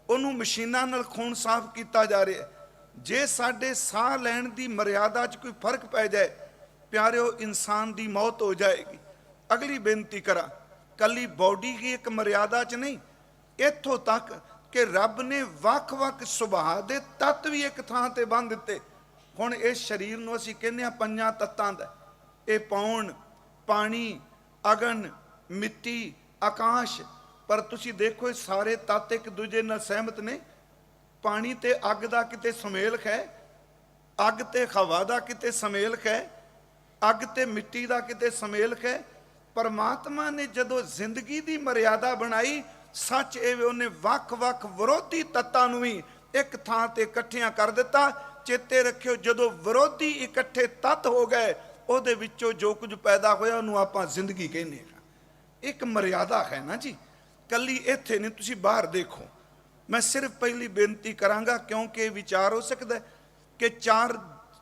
ਉਹਨੂੰ ਮਸ਼ੀਨਾਂ ਨਾਲ ਖੂਨ ਸਾਫ਼ ਕੀਤਾ ਜਾ ਰਿਹਾ। ਜੇ ਸਾਡੇ ਸਾਹ ਲੈਣ ਦੀ ਮਰਿਆਦਾ 'ਚ ਕੋਈ ਫਰਕ ਪੈ ਜਾਏ, ਪਿਆਰਿਓ, ਇਨਸਾਨ ਦੀ ਮੌਤ ਹੋ ਜਾਏਗੀ। ਅਗਲੀ ਬੇਨਤੀ ਕਰਾਂ, ਕੱਲੀ ਬਾਡੀ ਦੀ ਇੱਕ ਮਰਿਆਦਾ 'ਚ ਨਹੀਂ, ਇੱਥੋਂ ਤੱਕ ਕਿ ਰੱਬ ਨੇ ਵੱਖ-ਵੱਖ ਸੁਭਾਅ ਦੇ ਤੱਤ ਵੀ ਇੱਕ ਥਾਂ ਤੇ ਬੰਨ੍ਹ ਦਿੱਤੇ। ਹੁਣ ਇਸ ਸਰੀਰ ਨੂੰ ਅਸੀਂ ਕਹਿੰਦੇ ਹਾਂ 5 ਤੱਤਾਂ ਦਾ। ਇਹ ਪੌਣ, ਪਾਣੀ, ਅਗਨ, ਮਿੱਟੀ, ਆਕਾਸ਼। ਪਰ ਤੁਸੀਂ ਦੇਖੋ ਇਹ ਸਾਰੇ ਤੱਤ ਇੱਕ ਦੂਜੇ ਨਾਲ ਸਹਿਮਤ ਨੇ। ਪਾਣੀ ਤੇ ਅੱਗ ਦਾ ਕਿਤੇ ਸੁਮੇਲ ਹੈ, ਅੱਗ ਤੇ ਹਵਾ ਦਾ ਕਿਤੇ ਸੁਮੇਲ ਹੈ, ਅੱਗ ਤੇ ਮਿੱਟੀ ਦਾ ਕਿਤੇ ਸੁਮੇਲ ਹੈ। ਪਰਮਾਤਮਾ ਨੇ ਜਦੋਂ ਜ਼ਿੰਦਗੀ ਦੀ ਮਰਿਆਦਾ ਬਣਾਈ, ਸੱਚ ਇਹ ਉਹਨੇ ਵੱਖ-ਵੱਖ ਵਿਰੋਧੀ ਤੱਤਾਂ ਨੂੰ ਵੀ ਇੱਕ ਥਾਂ ਤੇ ਇਕੱਠਿਆਂ ਕਰ ਦਿੱਤਾ। ਚੇਤੇ ਰੱਖਿਓ, ਜਦੋਂ ਵਿਰੋਧੀ ਇਕੱਠੇ ਤੱਤ ਹੋ ਗਏ, ਉਹਦੇ ਵਿੱਚੋਂ ਜੋ ਕੁਝ ਪੈਦਾ ਹੋਇਆ ਉਹਨੂੰ ਆਪਾਂ ਜ਼ਿੰਦਗੀ ਕਹਿੰਦੇ ਹਾਂ। ਇੱਕ ਮਰਿਆਦਾ ਹੈ ਨਾ ਜੀ, ਕੱਲੀ ਇੱਥੇ ਨਹੀਂ, ਤੁਸੀਂ ਬਾਹਰ ਦੇਖੋ। ਮੈਂ ਸਿਰਫ ਪਹਿਲੀ ਬੇਨਤੀ ਕਰਾਂਗਾ, ਕਿਉਂਕਿ ਇਹ ਵਿਚਾਰ ਹੋ ਸਕਦਾ ਕਿ 4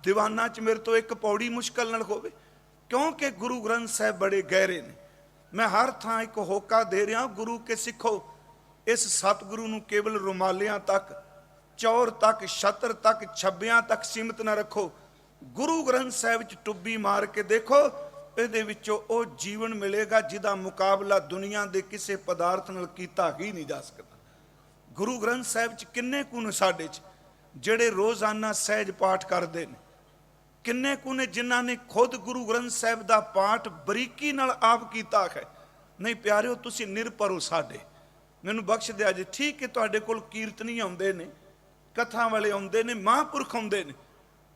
ਦੀਵਾਨਾਂ 'ਚ ਮੇਰੇ ਤੋਂ ਇੱਕ ਪੌੜੀ ਮੁਸ਼ਕਲ ਨਾਲ ਹੋਵੇ, ਕਿਉਂਕਿ ਗੁਰੂ ਗ੍ਰੰਥ ਸਾਹਿਬ ਬੜੇ ਗਹਿਰੇ ਨੇ। ਮੈਂ ਹਰ ਥਾਂ ਇੱਕ ਹੋਕਾ ਦੇ ਰਿਹਾ, ਗੁਰੂ ਕੇ ਸਿੱਖੋ। ਇਸ ਸਤਿਗੁਰੂ ਨੂੰ ਕੇਵਲ ਰੁਮਾਲਿਆਂ ਤੱਕ, ਚੌਰ ਤੱਕ, ਛਤਰ ਤੱਕ, ਛੱਬਿਆਂ ਤੱਕ ਸੀਮਿਤ ਨਾ ਰੱਖੋ। ਗੁਰੂ ਗ੍ਰੰਥ ਸਾਹਿਬ 'ਚ ਟੁੱਬੀ ਮਾਰ ਕੇ ਦੇਖੋ, ਇਹਦੇ ਵਿੱਚੋਂ ਉਹ ਜੀਵਨ ਮਿਲੇਗਾ ਜਿਹਦਾ ਮੁਕਾਬਲਾ ਦੁਨੀਆ ਦੇ ਕਿਸੇ ਪਦਾਰਥ ਨਾਲ ਕੀਤਾ ਹੀ ਨਹੀਂ ਜਾ ਸਕਦਾ। ਗੁਰੂ ਗ੍ਰੰਥ ਸਾਹਿਬ 'ਚ ਕਿੰਨੇ ਕੁ ਨੇ ਸਾਡੇ 'ਚ ਜਿਹੜੇ ਰੋਜ਼ਾਨਾ ਸਹਿਜ ਪਾਠ ਕਰਦੇ ਨੇ, ਕਿੰਨੇ ਕੁ ਨੇ ਜਿਨ੍ਹਾਂ ਨੇ ਖੁਦ ਗੁਰੂ ਗ੍ਰੰਥ ਸਾਹਿਬ ਦਾ ਪਾਠ ਬਰੀਕੀ ਨਾਲ ਆਪ ਕੀਤਾ ਹੈ। ਨਹੀਂ ਪਿਆਰਿਓ, ਤੁਸੀਂ ਨਿਰਭਰ ਹੋ ਸਾਡੇ, ਮੈਨੂੰ ਬਖਸ਼ ਦਿਆ ਜੇ। ਠੀਕ ਹੈ, ਤੁਹਾਡੇ ਕੋਲ ਕੀਰਤਨੀ ਆਉਂਦੇ ਨੇ, ਕਥਾ ਵਾਲੇ ਆਉਂਦੇ ਨੇ, ਮਹਾਂਪੁਰਖ ਆਉਂਦੇ ਨੇ।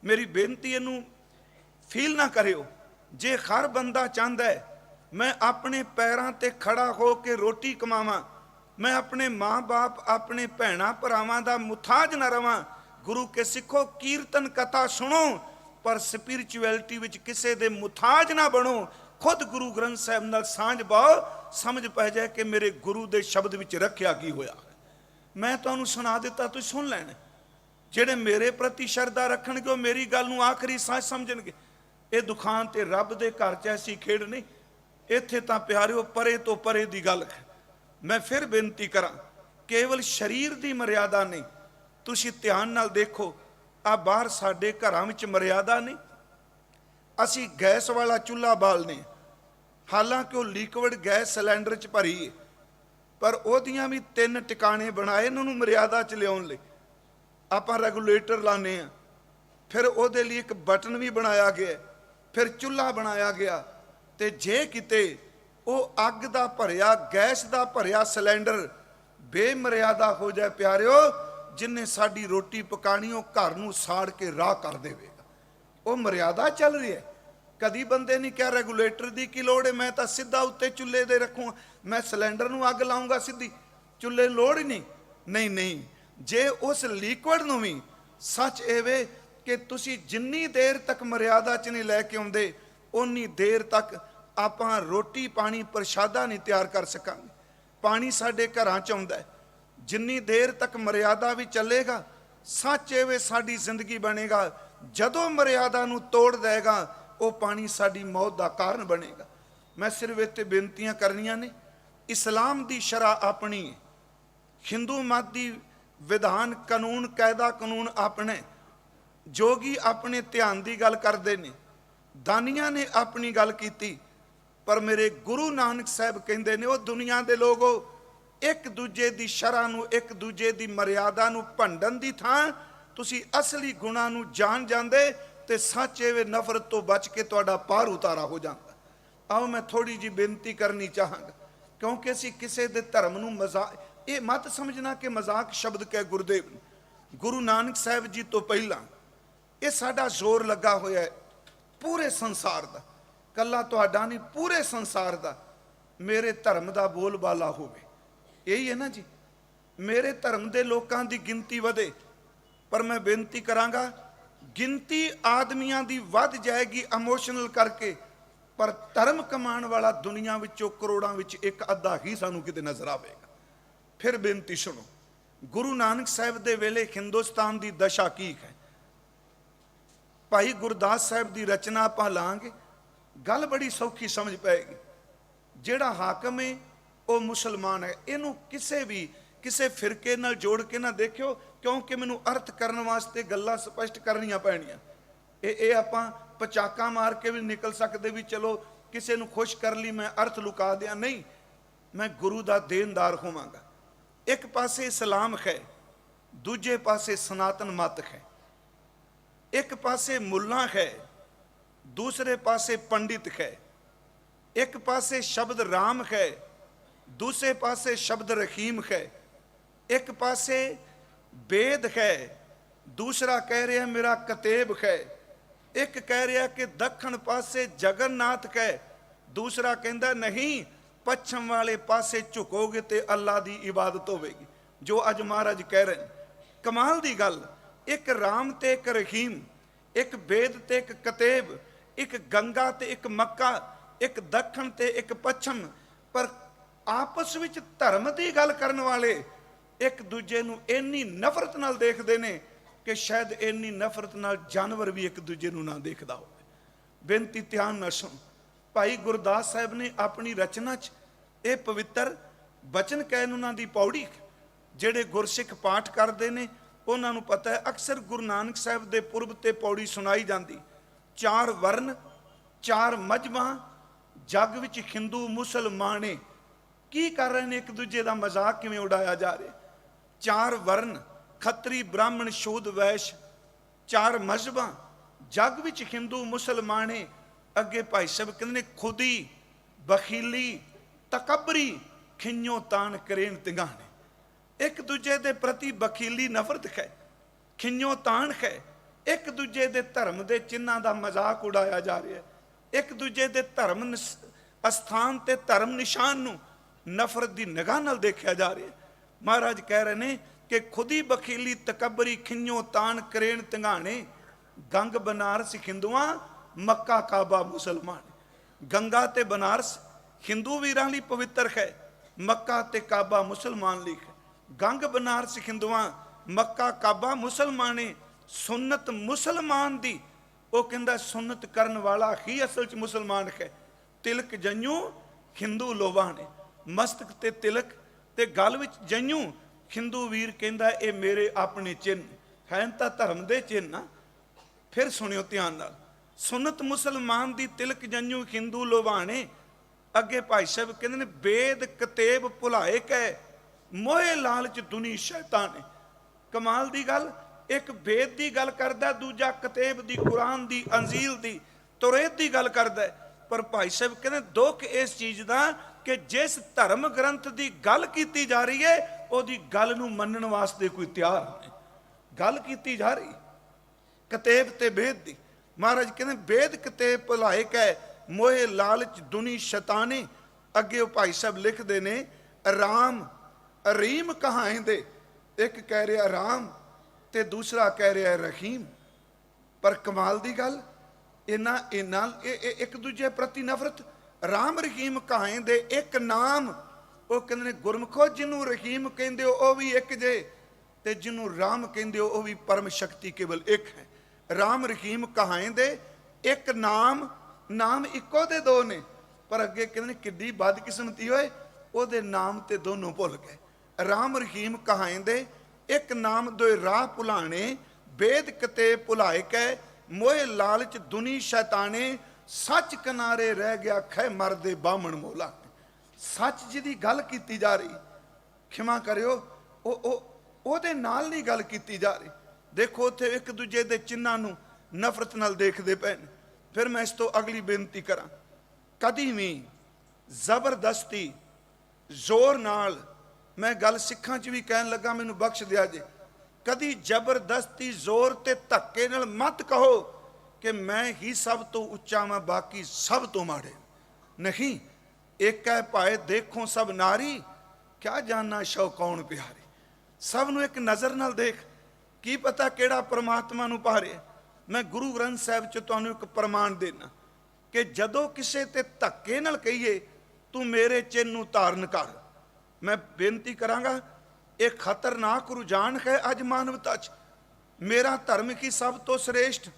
ਮੇਰੀ ਬੇਨਤੀ ਇਹਨੂੰ ਫੀਲ ਨਾ ਕਰਿਓ। ਜੇ ਹਰ ਬੰਦਾ ਚਾਹੁੰਦਾ ਹੈ ਮੈਂ ਆਪਣੇ ਪੈਰਾਂ ਤੇ ਖੜਾ ਹੋ ਕੇ ਰੋਟੀ ਕਮਾਵਾਂ, ਮੈਂ ਆਪਣੇ ਮਾਂ-ਬਾਪ, ਆਪਣੇ ਭੈਣਾਂ ਭਰਾਵਾਂ ਦਾ ਮੁਤਾਜ ਨਾ ਰਵਾਂ, ਗੁਰੂ ਕੇ ਸਿੱਖੋ, ਕੀਰਤਨ ਕਥਾ ਸੁਣੋ, ਪਰ ਸਪਿਰਿਚੁਅਲਿਟੀ ਵਿੱਚ ਕਿਸੇ ਦੇ ਮੁਤਾਜ ਨਾ ਬਣੋ। ਖੁਦ ਗੁਰੂ ਗ੍ਰੰਥ ਸਾਹਿਬ ਨਾਲ ਸਾਂਝ ਪਾਓ, ਸਮਝ ਪੈ ਜਾਏ ਕਿ ਮੇਰੇ ਗੁਰੂ ਦੇ ਸ਼ਬਦ ਵਿੱਚ ਰੱਖਿਆ ਕੀ ਹੋਇਆ। ਮੈਂ ਤੁਹਾਨੂੰ ਸੁਣਾ ਦਿੱਤਾ, ਤੁਸੀਂ ਸੁਣ ਲੈਣਾ। ਜਿਹੜੇ ਮੇਰੇ ਪ੍ਰਤੀ ਸ਼ਰਧਾ ਰੱਖਣਗੇ ਉਹ ਮੇਰੀ ਗੱਲ ਨੂੰ ਆਖਰੀ ਸੱਚ ਸਮਝਣਗੇ। ਇਹ ਦੁਖਾਂ ਤੇ ਰੱਬ ਦੇ ਘਰ 'ਚ ਐਸੀ ਖੇਡ ਨਹੀਂ। ਇੱਥੇ ਤਾਂ ਪਿਆਰਿਓ ਪਰੇ ਤੋਂ ਪਰੇ ਦੀ ਗੱਲ ਹੈ। ਮੈਂ ਫਿਰ ਬੇਨਤੀ ਕਰਾਂ, ਕੇਵਲ ਸਰੀਰ ਦੀ ਮਰਿਆਦਾ ਨਹੀਂ, ਤੁਸੀਂ ਧਿਆਨ ਨਾਲ ਦੇਖੋ, ਆ ਬਾਹਰ ਸਾਡੇ ਘਰਾਂ ਵਿੱਚ ਮਰਿਆਦਾ ਨਹੀਂ। ਅਸੀਂ ਗੈਸ ਵਾਲਾ ਚੁੱਲ੍ਹਾ ਬਾਲਨੇ, ਹਾਲਾਂਕਿ ਉਹ ਲਿਕਵਿਡ ਗੈਸ ਸਿਲੰਡਰ 'ਚ ਭਰੀ ਹੈ, ਪਰ ਉਹਦੀਆਂ ਵੀ 3 ਟਿਕਾਣੇ ਬਣਾਏ ਇਹਨਾਂ ਨੂੰ ਮਰਿਆਦਾ 'ਚ ਲਿਆਉਣ ਲਈ। ਆਪਾਂ ਰੈਗੂਲੇਟਰ ਲਾਉਂਦੇ ਹਾਂ, ਫਿਰ ਉਹਦੇ ਲਈ ਇੱਕ ਬਟਨ ਵੀ ਬਣਾਇਆ ਗਿਆ, ਫਿਰ ਚੁੱਲ੍ਹਾ ਬਣਾਇਆ ਗਿਆ। ਤੇ ਜੇ ਕਿਤੇ ਉਹ ਅੱਗ ਦਾ ਭਰਿਆ, ਗੈਸ ਦਾ ਭਰਿਆ ਸਿਲੰਡਰ ਬੇਮਰਿਆਦਾ ਹੋ ਜਾਏ ਪਿਆਰਿਓ, ਜਿੰਨੇ ਸਾਡੀ ਰੋਟੀ ਪਕਾਣੀ ਉਹ ਘਰ ਨੂੰ ਸਾੜ ਕੇ ਰਾਹ ਕਰ ਦੇਵੇਗਾ। ਉਹ ਮਰਿਆਦਾ ਚੱਲ ਰਹੀ ਹੈ। ਕਦੀ ਬੰਦੇ ਨਹੀਂ ਕਿਹਾ ਰੈਗੂਲੇਟਰ ਦੀ ਕੀ ਲੋੜ ਹੈ, ਮੈਂ ਤਾਂ ਸਿੱਧਾ ਉੱਤੇ ਚੁੱਲ੍ਹੇ ਦੇ ਰੱਖੂੰ, ਮੈਂ ਸਿਲੰਡਰ ਨੂੰ ਅੱਗ ਲਾਉਂਗਾ ਸਿੱਧੀ, ਚੁੱਲ੍ਹੇ ਲੋੜ ਹੀ ਨਹੀਂ। ਨਹੀਂ ਨਹੀਂ, ਜੇ ਉਸ ਲਿਕਵਿਡ ਨੂੰ ਵੀ ਸੱਚ ਐਵੇਂ ਕਿ ਤੁਸੀਂ ਜਿੰਨੀ ਦੇਰ ਤੱਕ ਮਰਿਆਦਾ 'ਚ ਨਹੀਂ ਲੈ ਕੇ ਆਉਂਦੇ, ਉਨੀ ਦੇਰ ਤੱਕ ਆਪਾਂ ਰੋਟੀ ਪਾਣੀ ਪ੍ਰਸ਼ਾਦਾ ਨਹੀਂ ਤਿਆਰ ਕਰ ਸਕਾਂਗੇ। ਪਾਣੀ ਸਾਡੇ ਘਰਾਂ 'ਚ ਆਉਂਦਾ, ਜਿੰਨੀ ਦੇਰ ਤੱਕ ਮਰਿਆਦਾ ਵੀ ਚੱਲੇਗਾ, ਸੱਚ ਐਵੇਂ ਸਾਡੀ ਜ਼ਿੰਦਗੀ ਬਣੇਗਾ। ਜਦੋਂ ਮਰਿਆਦਾ ਨੂੰ ਤੋੜ ਦੇਗਾ, ਉਹ ਪਾਣੀ ਸਾਡੀ ਮੌਤ ਦਾ ਕਾਰਨ ਬਣੇਗਾ। ਮੈਂ ਸਿਰਫ ਇੱਥੇ ਬੇਨਤੀਆਂ ਕਰਨੀਆਂ ਨੇ। ਇਸਲਾਮ ਦੀ ਸ਼ਰ੍ਹਾ ਆਪਣੀ ਹੈ, ਹਿੰਦੂ ਮਤ ਦੀ ਵਿਧਾਨ ਕਾਨੂੰਨ, ਕਾਇਦਾ ਕਾਨੂੰਨ ਆਪਣੇ, ਜੋਗੀ ਆਪਣੇ ਧਿਆਨ ਦੀ ਗੱਲ ਕਰਦੇ ਨੇ, ਦਾਨੀਆਂ ਨੇ ਆਪਣੀ ਗੱਲ ਕੀਤੀ। ਪਰ ਮੇਰੇ ਗੁਰੂ ਨਾਨਕ ਸਾਹਿਬ ਕਹਿੰਦੇ ਨੇ, ਉਹ ਦੁਨੀਆ ਦੇ ਲੋਗੋ, ਇੱਕ ਦੂਜੇ ਦੀ ਸ਼ਰ੍ਹਾ ਨੂੰ, ਇੱਕ ਦੂਜੇ ਦੀ ਮਰਿਆਦਾ ਨੂੰ ਭੰਡਣ ਦੀ ਥਾਂ ਤੁਸੀਂ ਅਸਲੀ ਗੁਣਾਂ ਨੂੰ ਜਾਣ ਜਾਂਦੇ ਤੇ ਸੱਚ ਐਵੇਂ ਨਫ਼ਰਤ ਤੋਂ ਬਚ ਕੇ ਤੁਹਾਡਾ ਪਾਰ ਉਤਾਰਾ ਹੋ ਜਾਂਦਾ। ਆਓ ਮੈਂ ਥੋੜੀ ਜੀ ਬੇਨਤੀ ਕਰਨੀ ਚਾਹਾਂਗਾ, ਕਿਉਂਕਿ ਅਸੀਂ ਕਿਸੇ ਦੇ ਧਰਮ ਨੂੰ ਮਜ਼ਾਕ, ਇਹ ਮਤ ਸਮਝਣਾ ਕਿ ਮਜ਼ਾਕ ਸ਼ਬਦ ਕਹਿ ਗੁਰਦੇਵ ਨੇ। ਗੁਰੂ ਨਾਨਕ ਸਾਹਿਬ ਜੀ ਤੋਂ ਪਹਿਲਾਂ ਇਹ ਸਾਡਾ ਜ਼ੋਰ ਲੱਗਾ ਹੋਇਆ ਹੈ ਪੂਰੇ ਸੰਸਾਰ ਦਾ, ਕੱਲਾ ਤੁਹਾਡਾ ਨਹੀਂ, ਪੂਰੇ ਸੰਸਾਰ ਦਾ, ਮੇਰੇ ਧਰਮ ਦਾ ਬੋਲਬਾਲਾ ਹੋਵੇ। ਇਹੀ ਹੈ ਨਾ ਜੀ, ਮੇਰੇ ਧਰਮ ਦੇ ਲੋਕਾਂ ਦੀ ਗਿਣਤੀ ਵਧੇ। ਪਰ ਮੈਂ ਬੇਨਤੀ ਕਰਾਂਗਾ, ਗਿਣਤੀ ਆਦਮੀਆਂ ਦੀ ਵੱਧ ਜਾਏਗੀ ਇਮੋਸ਼ਨਲ ਕਰਕੇ, ਪਰ ਧਰਮ ਕਮਾਉਣ ਵਾਲਾ ਦੁਨੀਆ ਵਿੱਚੋਂ ਕਰੋੜਾਂ ਵਿੱਚ ਇੱਕ ਅੱਧਾ ਹੀ ਸਾਨੂੰ ਕਿਤੇ ਨਜ਼ਰ ਆਵੇਗਾ। ਫਿਰ ਬੇਨਤੀ ਸੁਣੋ, ਗੁਰੂ ਨਾਨਕ ਸਾਹਿਬ ਦੇ ਵੇਲੇ ਹਿੰਦੁਸਤਾਨ ਦੀ ਦਸ਼ਾ ਕੀ ਹੈ। ਭਾਈ ਗੁਰਦਾਸ ਸਾਹਿਬ ਦੀ ਰਚਨਾ ਆਪਾਂ ਲਾਂਗੇ, ਗੱਲ ਬੜੀ ਸੌਖੀ ਸਮਝ ਪਏਗੀ। ਜਿਹੜਾ ਹਾਕਮ ਹੈ ਉਹ ਮੁਸਲਮਾਨ ਹੈ, ਇਹਨੂੰ ਕਿਸੇ ਫਿਰਕੇ ਨਾਲ ਜੋੜ ਕੇ ਨਾ ਦੇਖਿਓ, ਕਿਉਂਕਿ ਮੈਨੂੰ ਅਰਥ ਕਰਨ ਵਾਸਤੇ ਗੱਲਾਂ ਸਪਸ਼ਟ ਕਰਨੀਆਂ ਪੈਣੀਆਂ। ਇਹ ਆਪਾਂ ਪਚਾਕਾਂ ਮਾਰ ਕੇ ਵੀ ਨਿਕਲ ਸਕਦੇ ਵੀ ਚਲੋ ਕਿਸੇ ਨੂੰ ਖੁਸ਼ ਕਰ ਲਈ ਮੈਂ ਅਰਥ ਲੁਕਾ ਦਿਆਂ, ਨਹੀਂ, ਮੈਂ ਗੁਰੂ ਦਾ ਦੇਣਦਾਰ ਹੋਵਾਂਗਾ। ਇੱਕ ਪਾਸੇ ਇਸਲਾਮ ਹੈ, ਦੂਜੇ ਪਾਸੇ ਸਨਾਤਨ ਮਤ ਹੈ। ਇੱਕ ਪਾਸੇ ਮੁੱਲਾ ਹੈ, ਦੂਸਰੇ ਪਾਸੇ ਪੰਡਿਤ ਹੈ। ਇੱਕ ਪਾਸੇ ਸ਼ਬਦ ਰਾਮ ਹੈ, ਦੂਸਰੇ ਪਾਸੇ ਸ਼ਬਦ ਰਹੀਮ ਹੈ। ਇੱਕ ਪਾਸੇ वेद है, दूसरा कह रहा मेरा कतेब है। एक कह रहा कि दक्षिण पासे जगन्नाथ है, दूसरा कहता नहीं पश्चिम वाले पासे झुकोगे तो अल्लाह की इबादत होगी, जो अज महाराज कह रहे हैं। कमाल की गल, एक राम ते एक रहीम, एक वेद ते एक कतेब, एक गंगा ते एक मक्का, एक दक्षिण ते एक पश्चिम, पर आपस में धर्म की गल करने वाले एक दूजे नूं इन्नी नफरत नाल देखते हैं कि शायद इन्नी नफरत नाल जानवर भी एक दूजे नूं ना देखता हो। बेनती ध्यान नाल सुन, भाई गुरदास साहब ने अपनी रचना च ये पवित्र बचन कहन उन्हां दी पौड़ी, जिहड़े गुरसिख पाठ करते हैं उन्हां नूं पता है अक्सर गुरु नानक साहब दे पुरब ते पौड़ी सुनाई जाती। चार वर्ण, चार मजहबां, जग विच हिंदू मुसलमाने की कर रहे हैं, एक दूजे का मजाक किवें उड़ाया जा रहा है। चार वर्ण, खत्री ब्राह्मण शूद वैश्य, चार मजहबां, जग विच हिंदू मुसलमाने। अगे भाई साहब कहते खुदी, बखीली, तकबरी, खिंजो तान करेन तिगाने। एक दूजे के प्रति बखीली नफरत है, खिंजो तान है। एक दूजे के धर्म के चिन्हों का मजाक उड़ाया जा रहा है। एक दूजे के धर्म अस्थान ते धर्म निशान नूं नफरत की निगाह नाल देखा जा रहा है। महाराज कह रहे हैं कि खुदी बखीली, तकबरी, खिंजो तान करेन तिगाने। गंग बनारस हिंदुआ, मक्का काबा मुसलमान। गंगा ते बनारस हिंदू वीरां लई पवित्र है, मक्का ते काबा मुसलमान लई है। गंग बनारस हिंदुआ, मक्का काबा मुसलमाने। सुन्नत मुसलमान दी, वो कहंदा सुन्नत करन वाला ही असल च मुसलमान है। तिलक जंजू हिंदू लोवा ने, मस्तक ते तिलक ते गल विच जंजू हिंदू वीर कहंदा ये मेरे अपने चिन्ह हैं, तां धर्म दे चिन्ह ना। फिर सुनियो ध्यान नाल, सुन्नत मुसलमान दी, तिलक जंजू हिंदू लोवाने। अगे भाई साहब कहंदे ने वेद कतेब भुलाए कै, मोहे लालच दुनी शैतान। कमाल दी गल, एक वेद की गल करदा, दूजा कतेब दी, कुरान दी, अंजील दी, तुरैत दी गल करदा। पर भाई साहब कहते दुख इस चीज़ का कि जिस धर्म ग्रंथ की गल की जा रही है उसकी गल नूं मनण वास्ते कोई तैयार नहीं। गल की जा रही कतेब ते वेद दी। महाराज कहते वेद कतेब भुलाए कै, मोहे लालच दुनी शैताने। अगे भाई साहब लिखते ने राम रहीम कहां दे, एक कह रहा राम ते दूसरा कह रहा रहीम। पर कमाल की गल, एक दूजे प्रति नफरत। राम रहीम कहां दे, एक नाम। वो कहते गुरमुखो जिन्हों रहीम कहते हो वह भी एक जे, ते जिन्हों राम कहते हो वह भी परम शक्ति केवल एक है। राम रहीम कहां दे, एक नाम, नाम इको दे दो ने। पर अगे कहते किड्डी बदकिस्मती होए, ਉਹਦੇ नाम ते दोनों भुल गए। राम रहीम कहां दे, एक नाम दो राह भुलाने। वेद कते भुलाए कै, मोहे लालच दुनी शैताने। सच किनारे रह गया खै मरदे बामण मोला। सच जिहदी गल की जा रही, खिमा करियो, ਉਹਦੇ नाल नहीं गल की जा रही। देखो उत्थे एक दूजे के चिन्हां नूं नफरत नाल देखते पे। फिर मैं इस तो अगली बेनती करा, कदी भी जबरदस्ती जोर नाल, मैं गल सिखां च भी कहन लगा, मैनू बख्श दिया जे, कदी जबरदस्ती जोर ते धक्के नाल मत कहो कि मैं ही सब तो उच्चा मैं बाकी सब तो माड़े। नहीं, एक है पाए देखो सब नारी, क्या जानना शौ कौन प्यारी। सब नूं एक नज़र नाल देख, की पता केड़ा परमात्मा नूं पा रहा। मैं गुरु ग्रंथ साहिब च तुहानूं एक प्रमाण देना। ਕਿ ਜਦੋਂ ਕਿਸੇ ਤੇ ਧੱਕੇ ਨਾਲ ਕਹੀਏ ਤੂੰ ਮੇਰੇ ਚਿੰਨ੍ਹ ਨੂੰ ਧਾਰਨ ਕਰ। ਮੈਂ ਬੇਨਤੀ ਕਰਾਂਗਾ, ਇਹ ਖਤਰਨਾਕ ਰੁਝਾਨ ਹੈ ਅੱਜ ਮਾਨਵਤਾ 'ਚ। ਮੇਰਾ ਧਰਮ ਕੀ ਸਭ ਤੋਂ ਸ੍ਰੇਸ਼ਟ,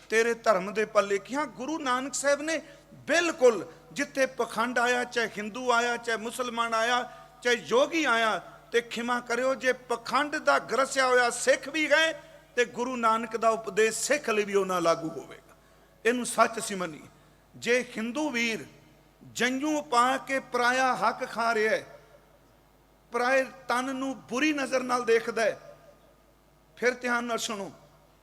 ਤੇਰੇ ਧਰਮ ਦੇ ਪੱਲੇ ਕੀ। ਹਾਂ, ਗੁਰੂ ਨਾਨਕ ਸਾਹਿਬ ਨੇ ਬਿਲਕੁਲ ਜਿੱਥੇ ਪਖੰਡ ਆਇਆ, ਚਾਹੇ ਹਿੰਦੂ ਆਇਆ, ਚਾਹੇ ਮੁਸਲਮਾਨ ਆਇਆ, ਚਾਹੇ ਯੋਗੀ ਆਇਆ, ਤੇ ਖਿਮਾ ਕਰਿਓ ਜੇ ਪਖੰਡ ਦਾ ਗਰਸਿਆ ਹੋਇਆ ਸਿੱਖ ਵੀ ਗਏ ਤੇ ਗੁਰੂ ਨਾਨਕ ਦਾ ਉਪਦੇਸ਼ ਸਿੱਖ ਲਈ ਵੀ ਉਹਨਾਂ ਲਾਗੂ ਹੋਵੇਗਾ। ਇਹਨੂੰ ਸੱਚ ਅਸੀਂ ਮੰਨੀਏ। ਜੇ ਹਿੰਦੂ ਵੀਰ ਜੰਝੂ ਪਾ ਕੇ ਪਰਾਇਆ ਹੱਕ ਖਾ ਰਿਹਾ ਹੈ, ਪਰਾਏ ਤਨ ਨੂੰ ਬੁਰੀ ਨਜ਼ਰ ਨਾਲ ਦੇਖਦਾ ਹੈ, ਫਿਰ ਧਿਆਨ ਨਾਲ ਸੁਣੋ,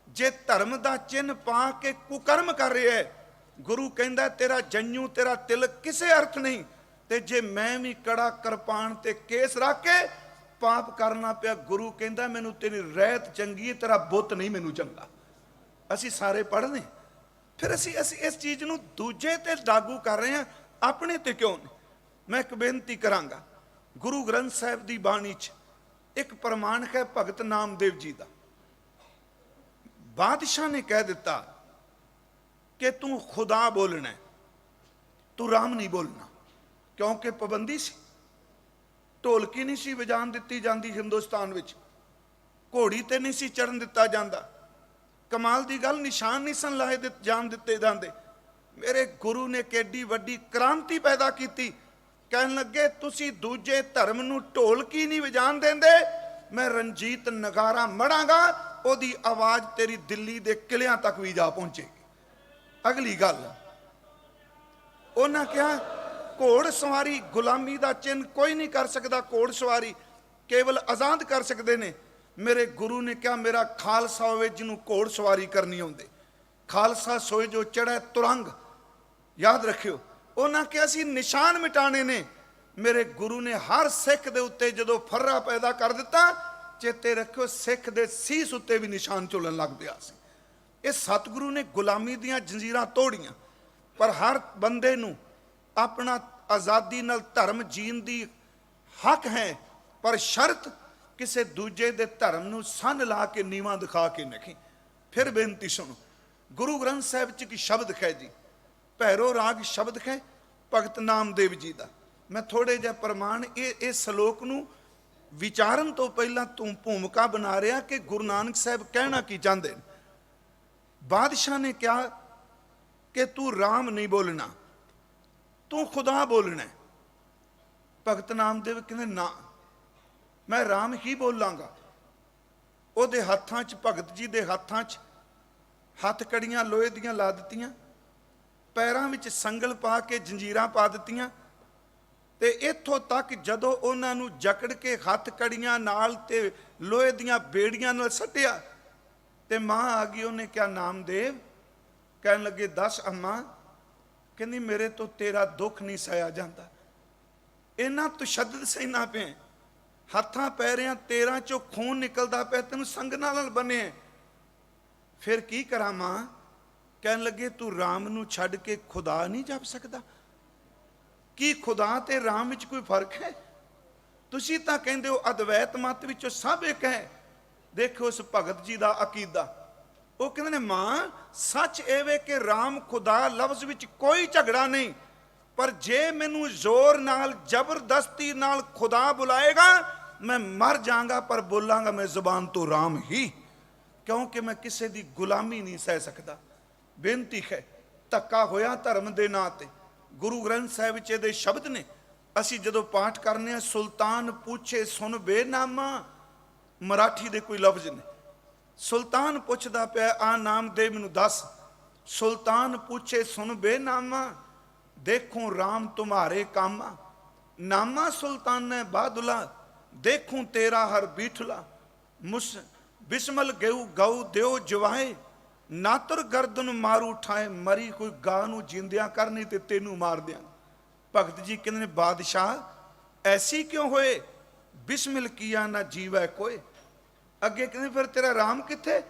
ਜੇ ਧਰਮ ਦਾ ਚਿੰਨ੍ਹ ਪਾ ਕੇ ਕੁਕਰਮ ਕਰ ਰਿਹਾ ਹੈ, ਗੁਰੂ ਕਹਿੰਦਾ ਤੇਰਾ ਜੰਝੂ ਤੇਰਾ ਤਿਲਕ ਕਿਸੇ ਅਰਥ ਨਹੀਂ। ਤੇ ਜੇ ਮੈਂ ਵੀ ਕੜਾ ਕਿਰਪਾਨ ਤੇ ਕੇਸ ਰੱਖ ਕੇ ਪਾਪ ਕਰਨਾ ਪਿਆ, ਗੁਰੂ ਕਹਿੰਦਾ ਮੈਨੂੰ ਤੇਰੀ ਰਹਿਤ ਚੰਗੀ ਹੈ, ਤੇਰਾ ਬੁੱਤ ਨਹੀਂ ਮੈਨੂੰ ਚੰਗਾ। ਅਸੀਂ ਸਾਰੇ ਪੜ੍ਹਨੇ, ਫਿਰ ਅਸੀਂ ਇਸ ਚੀਜ਼ ਨੂੰ ਦੂਜੇ ਤੇ ਲਾਗੂ ਕਰ ਰਹੇ ਹਾਂ, ਆਪਣੇ ਤੇ ਕਿਉਂ ਨਹੀਂ। ਮੈਂ ਇੱਕ ਬੇਨਤੀ ਕਰਾਂਗਾ, ਗੁਰੂ ਗ੍ਰੰਥ ਸਾਹਿਬ ਦੀ ਬਾਣੀ 'ਚ ਇੱਕ ਪ੍ਰਮਾਣ ਹੈ ਭਗਤ ਨਾਮਦੇਵ ਜੀ ਦਾ। ਬਾਦਸ਼ਾਹ ਨੇ ਕਹਿ ਦਿੱਤਾ ਕਿ ਤੂੰ ਖੁਦਾ ਬੋਲਣਾ, ਤੂੰ ਰਾਮ ਨਹੀਂ ਬੋਲਣਾ, ਕਿਉਂਕਿ ਪਾਬੰਦੀ ਸੀ। ਢੋਲਕੀ ਨਹੀਂ ਸੀ ਵਜਾਣ ਦਿੱਤੀ ਜਾਂਦੀ ਹਿੰਦੁਸਤਾਨ ਵਿੱਚ, ਘੋੜੀ ਤੇ ਨਹੀਂ ਸੀ ਚੜਨ ਦਿੱਤਾ ਜਾਂਦਾ, ਕਮਾਲ ਦੀ ਗੱਲ ਨਿਸ਼ਾਨ ਨਹੀਂ ਸਨ ਲਾਏ ਜਾਣ ਦਿੱਤੇ ਜਾਂਦੇ। ਮੇਰੇ ਗੁਰੂ ਨੇ ਕਿੱਡੀ ਵੱਡੀ ਕ੍ਰਾਂਤੀ ਪੈਦਾ ਕੀਤੀ। ਕਹਿਣ ਲੱਗੇ ਤੁਸੀਂ ਦੂਜੇ ਧਰਮ ਨੂੰ ਢੋਲਕੀ ਨਹੀਂ ਵਜਾਣ ਦਿੰਦੇ, ਮੈਂ ਰਣਜੀਤ ਨਗਾਰਾ ਮੜਾਂਗਾ, ਉਹਦੀ ਆਵਾਜ਼ ਤੇਰੀ ਦਿੱਲੀ ਦੇ ਕਿਲਿਆਂ ਤੱਕ ਵੀ ਜਾ ਪਹੁੰਚੇਗੀ। ਅਗਲੀ ਗੱਲ ਉਹਨਾਂ ਕਿਹਾ ਘੋੜ ਸਵਾਰੀ ਗੁਲਾਮੀ ਦਾ ਚਿੰਨ੍ਹ ਕੋਈ ਨਹੀਂ ਕਰ ਸਕਦਾ, ਘੋੜ ਸਵਾਰੀ ਕੇਵਲ ਆਜ਼ਾਦ ਕਰ ਸਕਦੇ ਨੇ। ਮੇਰੇ ਗੁਰੂ ਨੇ ਕਿਹਾ ਮੇਰਾ ਖਾਲਸਾ ਹੋਵੇ ਜਿਹਨੂੰ ਘੋੜ ਸਵਾਰੀ ਕਰਨੀ ਆਉਂਦੇ, ਖਾਲਸਾ ਸੋਏ ਜੋ ਚੜ੍ਹੈ ਤੁਰੰਗ। ਯਾਦ ਰੱਖਿਓ, ਉਹਨਾਂ ਕਿਹਾ ਸੀ ਨਿਸ਼ਾਨ ਮਿਟਾਣੇ ਨੇ। ਮੇਰੇ ਗੁਰੂ ਨੇ ਹਰ ਸਿੱਖ ਦੇ ਉੱਤੇ ਜਦੋਂ ਫਰਰਾ ਪੈਦਾ ਕਰ ਦਿੱਤਾ, ਚੇਤੇ ਰੱਖਿਓ ਸਿੱਖ ਦੇ ਸੀਸ ਉੱਤੇ ਵੀ ਨਿਸ਼ਾਨ ਝੁਲਣ ਲੱਗ ਪਿਆ ਸੀ। ਇਹ ਸਤਿਗੁਰੂ ਨੇ ਗੁਲਾਮੀ ਦੀਆਂ ਜੰਜੀਰਾਂ ਤੋੜੀਆਂ, ਪਰ ਹਰ ਬੰਦੇ ਨੂੰ ਆਪਣਾ ਆਜ਼ਾਦੀ ਨਾਲ ਧਰਮ ਜੀਣ ਦੀ ਹੱਕ ਹੈ, ਪਰ ਸ਼ਰਤ ਕਿਸੇ ਦੂਜੇ ਦੇ ਧਰਮ ਨੂੰ ਸੰਨ ਲਾ ਕੇ ਨੀਵਾਂ ਦਿਖਾ ਕੇ ਨਹੀਂ। ਫਿਰ ਬੇਨਤੀ ਸੁਣੋ, ਗੁਰੂ ਗ੍ਰੰਥ ਸਾਹਿਬ 'ਚ ਕੀ ਸ਼ਬਦ ਹੈ ਜੀ, ਭੈਰੋ ਰਾਗ ਸ਼ਬਦ ਹੈ ਭਗਤ ਨਾਮਦੇਵ ਜੀ ਦਾ। ਮੈਂ ਥੋੜੇ ਜਿਹਾ ਪ੍ਰਮਾਣ ਇਹ ਸ਼ਲੋਕ ਨੂੰ ਵਿਚਾਰਨ ਤੋਂ ਪਹਿਲਾਂ ਤੂੰ ਭੂਮਿਕਾ ਬਣਾ ਰਿਹਾ ਕਿ ਗੁਰੂ ਨਾਨਕ ਸਾਹਿਬ ਕਹਿਣਾ ਕੀ ਚਾਹੁੰਦੇ ਨੇ। ਬਾਦਸ਼ਾਹ ਨੇ ਕਿਹਾ ਕਿ ਤੂੰ ਰਾਮ ਨਹੀਂ ਬੋਲਣਾ, ਤੂੰ ਖੁਦਾ ਬੋਲਣਾ। ਭਗਤ ਨਾਮਦੇਵ ਕਹਿੰਦੇ ਨਾ, ਮੈਂ ਰਾਮ ਹੀ ਬੋਲਾਂਗਾ। ਉਹਦੇ ਹੱਥਾਂ 'ਚ, ਭਗਤ ਜੀ ਦੇ ਹੱਥਾਂ 'ਚ ਹੱਥ ਕੜੀਆਂ ਲੋਹੇ ਦੀਆਂ ਲਾ ਦਿੱਤੀਆਂ, ਪੈਰਾਂ ਵਿੱਚ ਸੰਗਲ ਪਾ ਕੇ ਜੰਜੀਰਾਂ ਪਾ ਦਿੱਤੀਆਂ, ਤੇ ਇੱਥੋਂ ਤੱਕ ਜਦੋਂ ਉਹਨਾਂ ਨੂੰ ਜਕੜ ਕੇ ਹੱਥ ਕੜੀਆਂ ਨਾਲ ਤੇ ਲੋਹੇ ਦੀਆਂ ਬੇੜੀਆਂ ਨਾਲ ਸੱਟਿਆ, ਤੇ ਮਾਂ ਆ ਗਈ। ਉਹਨੇ ਕਿਹਾ ਨਾਮਦੇਵ, ਕਹਿਣ ਲੱਗੇ ਦੱਸ ਅੰਮਾ। ਕਹਿੰਦੀ ਮੇਰੇ ਤੋਂ ਤੇਰਾ ਦੁੱਖ ਨਹੀਂ ਸਹਿਆ ਜਾਂਦਾ, ਇਹਨਾਂ ਤਸ਼ੱਦਦ ਸਹਿਣਾ ਪਿਆ, ਹੱਥਾਂ ਪੈਰਿਆਂ ਤੇਰਾਂ ਚੋਂ ਖੂਨ ਨਿਕਲਦਾ ਪਿਆ, ਤੈਨੂੰ ਸੰਗਨਾਂ ਨਾਲ ਬੰਨਿਆ, ਫਿਰ ਕੀ ਕਰਾਂ ਮਾਂ। ਕਹਿਣ ਲੱਗੇ ਤੂੰ ਰਾਮ ਨੂੰ ਛੱਡ ਕੇ ਖੁਦਾ ਨਹੀਂ ਜਪ ਸਕਦਾ? ਕੀ ਖੁਦਾ ਤੇ ਰਾਮ ਵਿੱਚ ਕੋਈ ਫਰਕ ਹੈ? ਤੁਸੀਂ ਤਾਂ ਕਹਿੰਦੇ ਹੋ ਅਦਵੈਤ ਮਤ ਵਿੱਚੋਂ ਸਭ ਇੱਕ ਹੈ। ਦੇਖੋ ਉਸ ਭਗਤ ਜੀ ਦਾ ਅਕੀਦਾ, ਉਹ ਕਹਿੰਦੇ ਨੇ ਮਾਂ ਸੱਚ ਇਹ ਵੇ ਕਿ ਰਾਮ ਖੁਦਾ ਲਫ਼ਜ਼ ਵਿੱਚ ਕੋਈ ਝਗੜਾ ਨਹੀਂ, ਪਰ ਜੇ ਮੈਨੂੰ ਜ਼ੋਰ ਨਾਲ ਜ਼ਬਰਦਸਤੀ ਨਾਲ ਖੁਦਾ ਬੁਲਾਏਗਾ ਮੈਂ ਮਰ ਜਾਵਾਂਗਾ, ਪਰ ਬੋਲਾਂਗਾ ਮੈਂ ਜ਼ੁਬਾਨ ਤੋਂ ਰਾਮ ਹੀ, ਕਿਉਂਕਿ ਮੈਂ ਕਿਸੇ ਦੀ ਗੁਲਾਮੀ ਨਹੀਂ ਸਹਿ ਸਕਦਾ। ਬੇਨਤੀ ਹੈ, ਧੱਕਾ ਹੋਇਆ ਧਰਮ ਦੇ ਨਾਂ ਤੇ। ਗੁਰੂ ਗ੍ਰੰਥ ਸਾਹਿਬ ਵਿੱਚ ਇਹਦੇ ਸ਼ਬਦ ਨੇ, ਅਸੀਂ ਜਦੋਂ ਪਾਠ ਕਰਨੇ ਆ, ਸੁਲਤਾਨ ਪੁੱਛੇ ਸੁਣ ਬੇਨਾਮਾ, ਮਰਾਠੀ ਦੇ ਕੋਈ ਲਫ਼ਜ਼ ਨੇ। ਸੁਲਤਾਨ ਪੁੱਛਦਾ ਪਿਆ ਆ ਨਾਮਦੇਵ ਮੈਨੂੰ ਦੱਸ, ਸੁਲਤਾਨ ਪੁੱਛੇ ਸੁਣ ਬੇਨਾਮਾ, ਦੇਖੂੰ ਰਾਮ ਤੁਮਾਰੇ ਕਾਮਾ, ਨਾਮਾ ਸੁਲਤਾਨ ਬਾਦੁਲਾ, ਦੇਖੂੰ ਤੇਰਾ ਹਰ ਬੀਠਲਾ, ਬਿਸਮਲ ਗਊ ਗਊ ਦਿਓ ਜਵਾਏ, ਨਾਤਰ ਗਰਦਨ ਮਾਰੂ ਉਠਾਏ, ਮਰੀ ਕੋਈ ਗਾਂ ਨੂੰ ਜਿੰਦਿਆਂ ਕਰਨੀ ਤੇ ਤੈਨੂੰ ਮਾਰ ਦਿਆਂ। ਭਗਤ ਜੀ ਕਹਿੰਦੇ ਨੇ ਬਾਦਸ਼ਾਹ ਐਸੀ ਕਿਉਂ ਹੋਏ, ਬਿਸਮਿਲ ਕੀਆ ਨਾ ਜੀਵੈ ਕੋਏ। ਅੱਗੇ ਕਹਿੰਦੇ ਫਿਰ ਤੇਰਾ ਰਾਮ ਕਿੱਥੇ?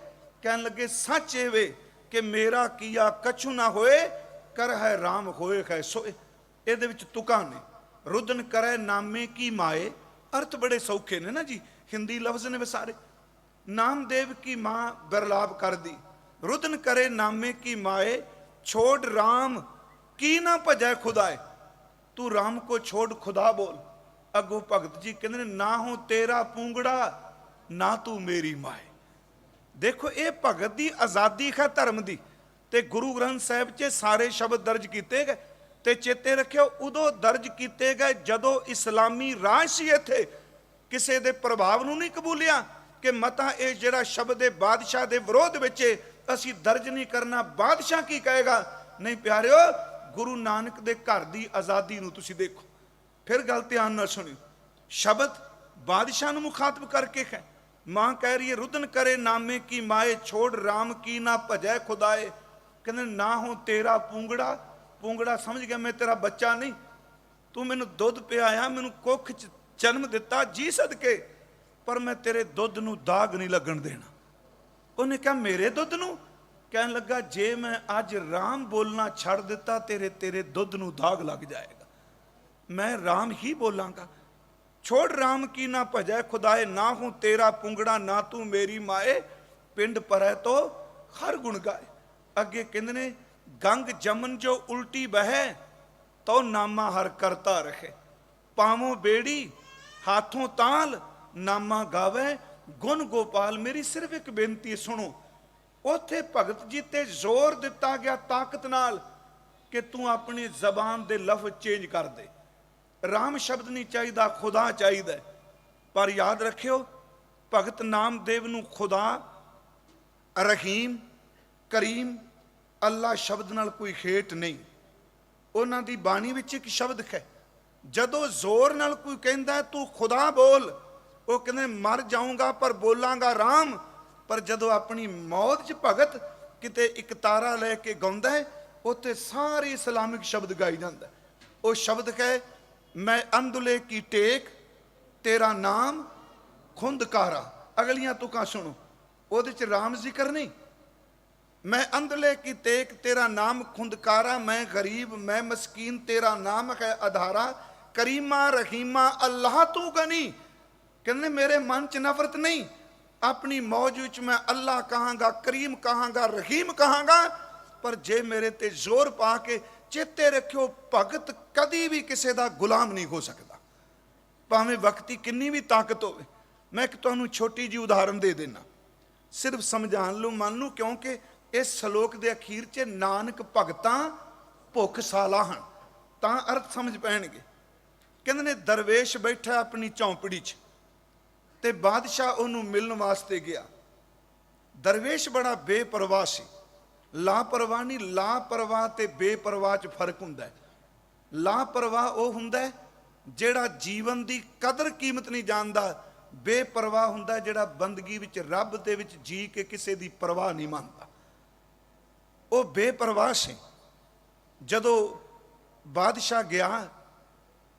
ਕਹਿਣ ਲੱਗੇ ਸੱਚ ਇਹ ਵੇ ਕਿ ਮੇਰਾ ਕੀਆ ਕਛੂ ਨਾ ਹੋਏ, ਕਰ ਹੈ ਰਾਮ ਹੋਏ ਹੈ ਸੋਏ। ਇਹਦੇ ਵਿੱਚ ਤੁਕਾਂ ਨੇ, ਰੁਦਨ ਕਰੈ ਨਾਮੇ ਕੀ ਮਾਏ, ਅਰਥ ਬੜੇ ਸੌਖੇ ਨੇ ਨਾ ਜੀ, ਹਿੰਦੀ ਲਫ਼ਜ਼ ਨੇ ਸਾਰੇ। ਨਾਮਦੇਵ ਕੀ ਮਾਂ ਬਿਰਲਾਪ ਕਰਦੀ, रुदन करे नामे की माए, छोड़ राम की ना भजै खुदाए, तू राम को छोड़ खुदा बोल। अगो भगत जी कहते ना हो तेरा पूंगड़ा ना तू मेरी माए। देखो ये भगत की आज़ादी है धर्म की, ते गुरु ग्रंथ साहिब च सारे शब्द दर्ज किए गए। ते चेते रखियो उदों दर्ज किए गए जदों इस्लामी राज सी इत्थे, किसी के प्रभाव नूं नहीं कबूलिया कि मता ये जिहड़ा शब्द है बादशाह के विरोध विच असीं दर्ज नहीं करना, बादशाह की कहेगा। नहीं प्यारिओ, गुरु नानक दे घर की आज़ादी नूं तुसीं देखो। फिर गल ध्यान नाल सुनियो, शब्द बादशाह नूं मुखातब करके है। मां कह रही है रुदन करे नामे की माए, छोड़ राम की ना भजै खुदाए। कहते ना हो तेरा पूंगड़ा, पूंगड़ा समझ गया मैं तेरा बच्चा नहीं, तू मैनू दुध पियाया, मैनू कुख च जन्म दिता जी सदके, पर मैं तेरे दुध नूं दाग नहीं लगन देना। उन्हें कहा मेरे दुध नूं? कहन लगा जे मैं अज राम बोलना छड़ दिता तेरे तेरे दुध नूं दाग लग जाएगा, मैं राम ही बोलांगा। छोड़ राम की ना भजै खुदाए, ना हूं तेरा पुंगड़ा ना तू मेरी माए, पिंड परै तो हर गुण गाए। अगे कहंदे ने गंग जमन जो उल्टी बहे, तो नामा हर करता रखे। पावों बेड़ी हाथों ताल, नामा गावे गुण गोपाल। मेरी सिर्फ एक बेनती सुनो, उथे भगत जी ते जोर दिता गया ताकत नाल कि तू अपनी जबान दे लफ्ज चेंज कर दे। राम शब्द नहीं चाहिए, खुदा चाहिए। पर याद रखियो भगत नामदेव नूं खुदा, रहीम, करीम, अल्लाह शब्द नाल कोई खेट नहीं। उन्हां दी बाणी विच एक शब्द है, जदों जोर नाल कोई कहंदा तू खुदा बोल, वो कहंदे मर जाऊंगा पर बोलांगा राम। पर जदों अपनी मौत च भगत किते एक तारा लैके गाउंदा है, उत्थे सारे इस्लामिक शब्द गाई जांदा। वो शब्द है मैं अंधुले की टेक तेरा नाम खुंदकारा। अगलियां तुकां सुनो, ਉਹਦੇ ਚ राम जिक्र नहीं। मैं अंधले की टेक तेरा नाम खुंदकारा, मैं गरीब मैं मस्कीन तेरा नाम है आधारा, करीमा रहीमा अल्लाह तू गनी। कहने मेरे मन च नफरत नहीं, अपनी मौज विच मैं अल्लाह कहांगा, करीम कहांगा, रहीम कहांगा। पर जे मेरे ते जोर पा के, चेते रखियो भगत कदी भी किसी का गुलाम नहीं हो सकता, भावें वक्ती किन्नी भी ताकत होवे। मैं एक तुहानूं छोटी जी उदाहरण दे देना, सिर्फ समझाण लो मन नूं, क्योंकि इस सलोक के अखीर च नानक भगतां भुख साला हन, तां अर्थ समझ पैणगे। कहंदे ने दरवेश बैठा अपनी झौंपड़ी च, ते बादशाह उहनूं मिलण वास्ते गया। दरवेश बड़ा बेपरवाह सी, लापरवाह नहीं, लापरवाह ते बेपरवाह च फर्क हुंदा है। लापरवाह वो हुंदा है जिहड़ा जीवन की कदर कीमत नहीं जानदा, बेपरवाह हुंदा है जिहड़ा बंदगी विच रब दे विच जी के किसी की परवाह नहीं मानता। वो बेपरवाह से जदों बादशाह गया,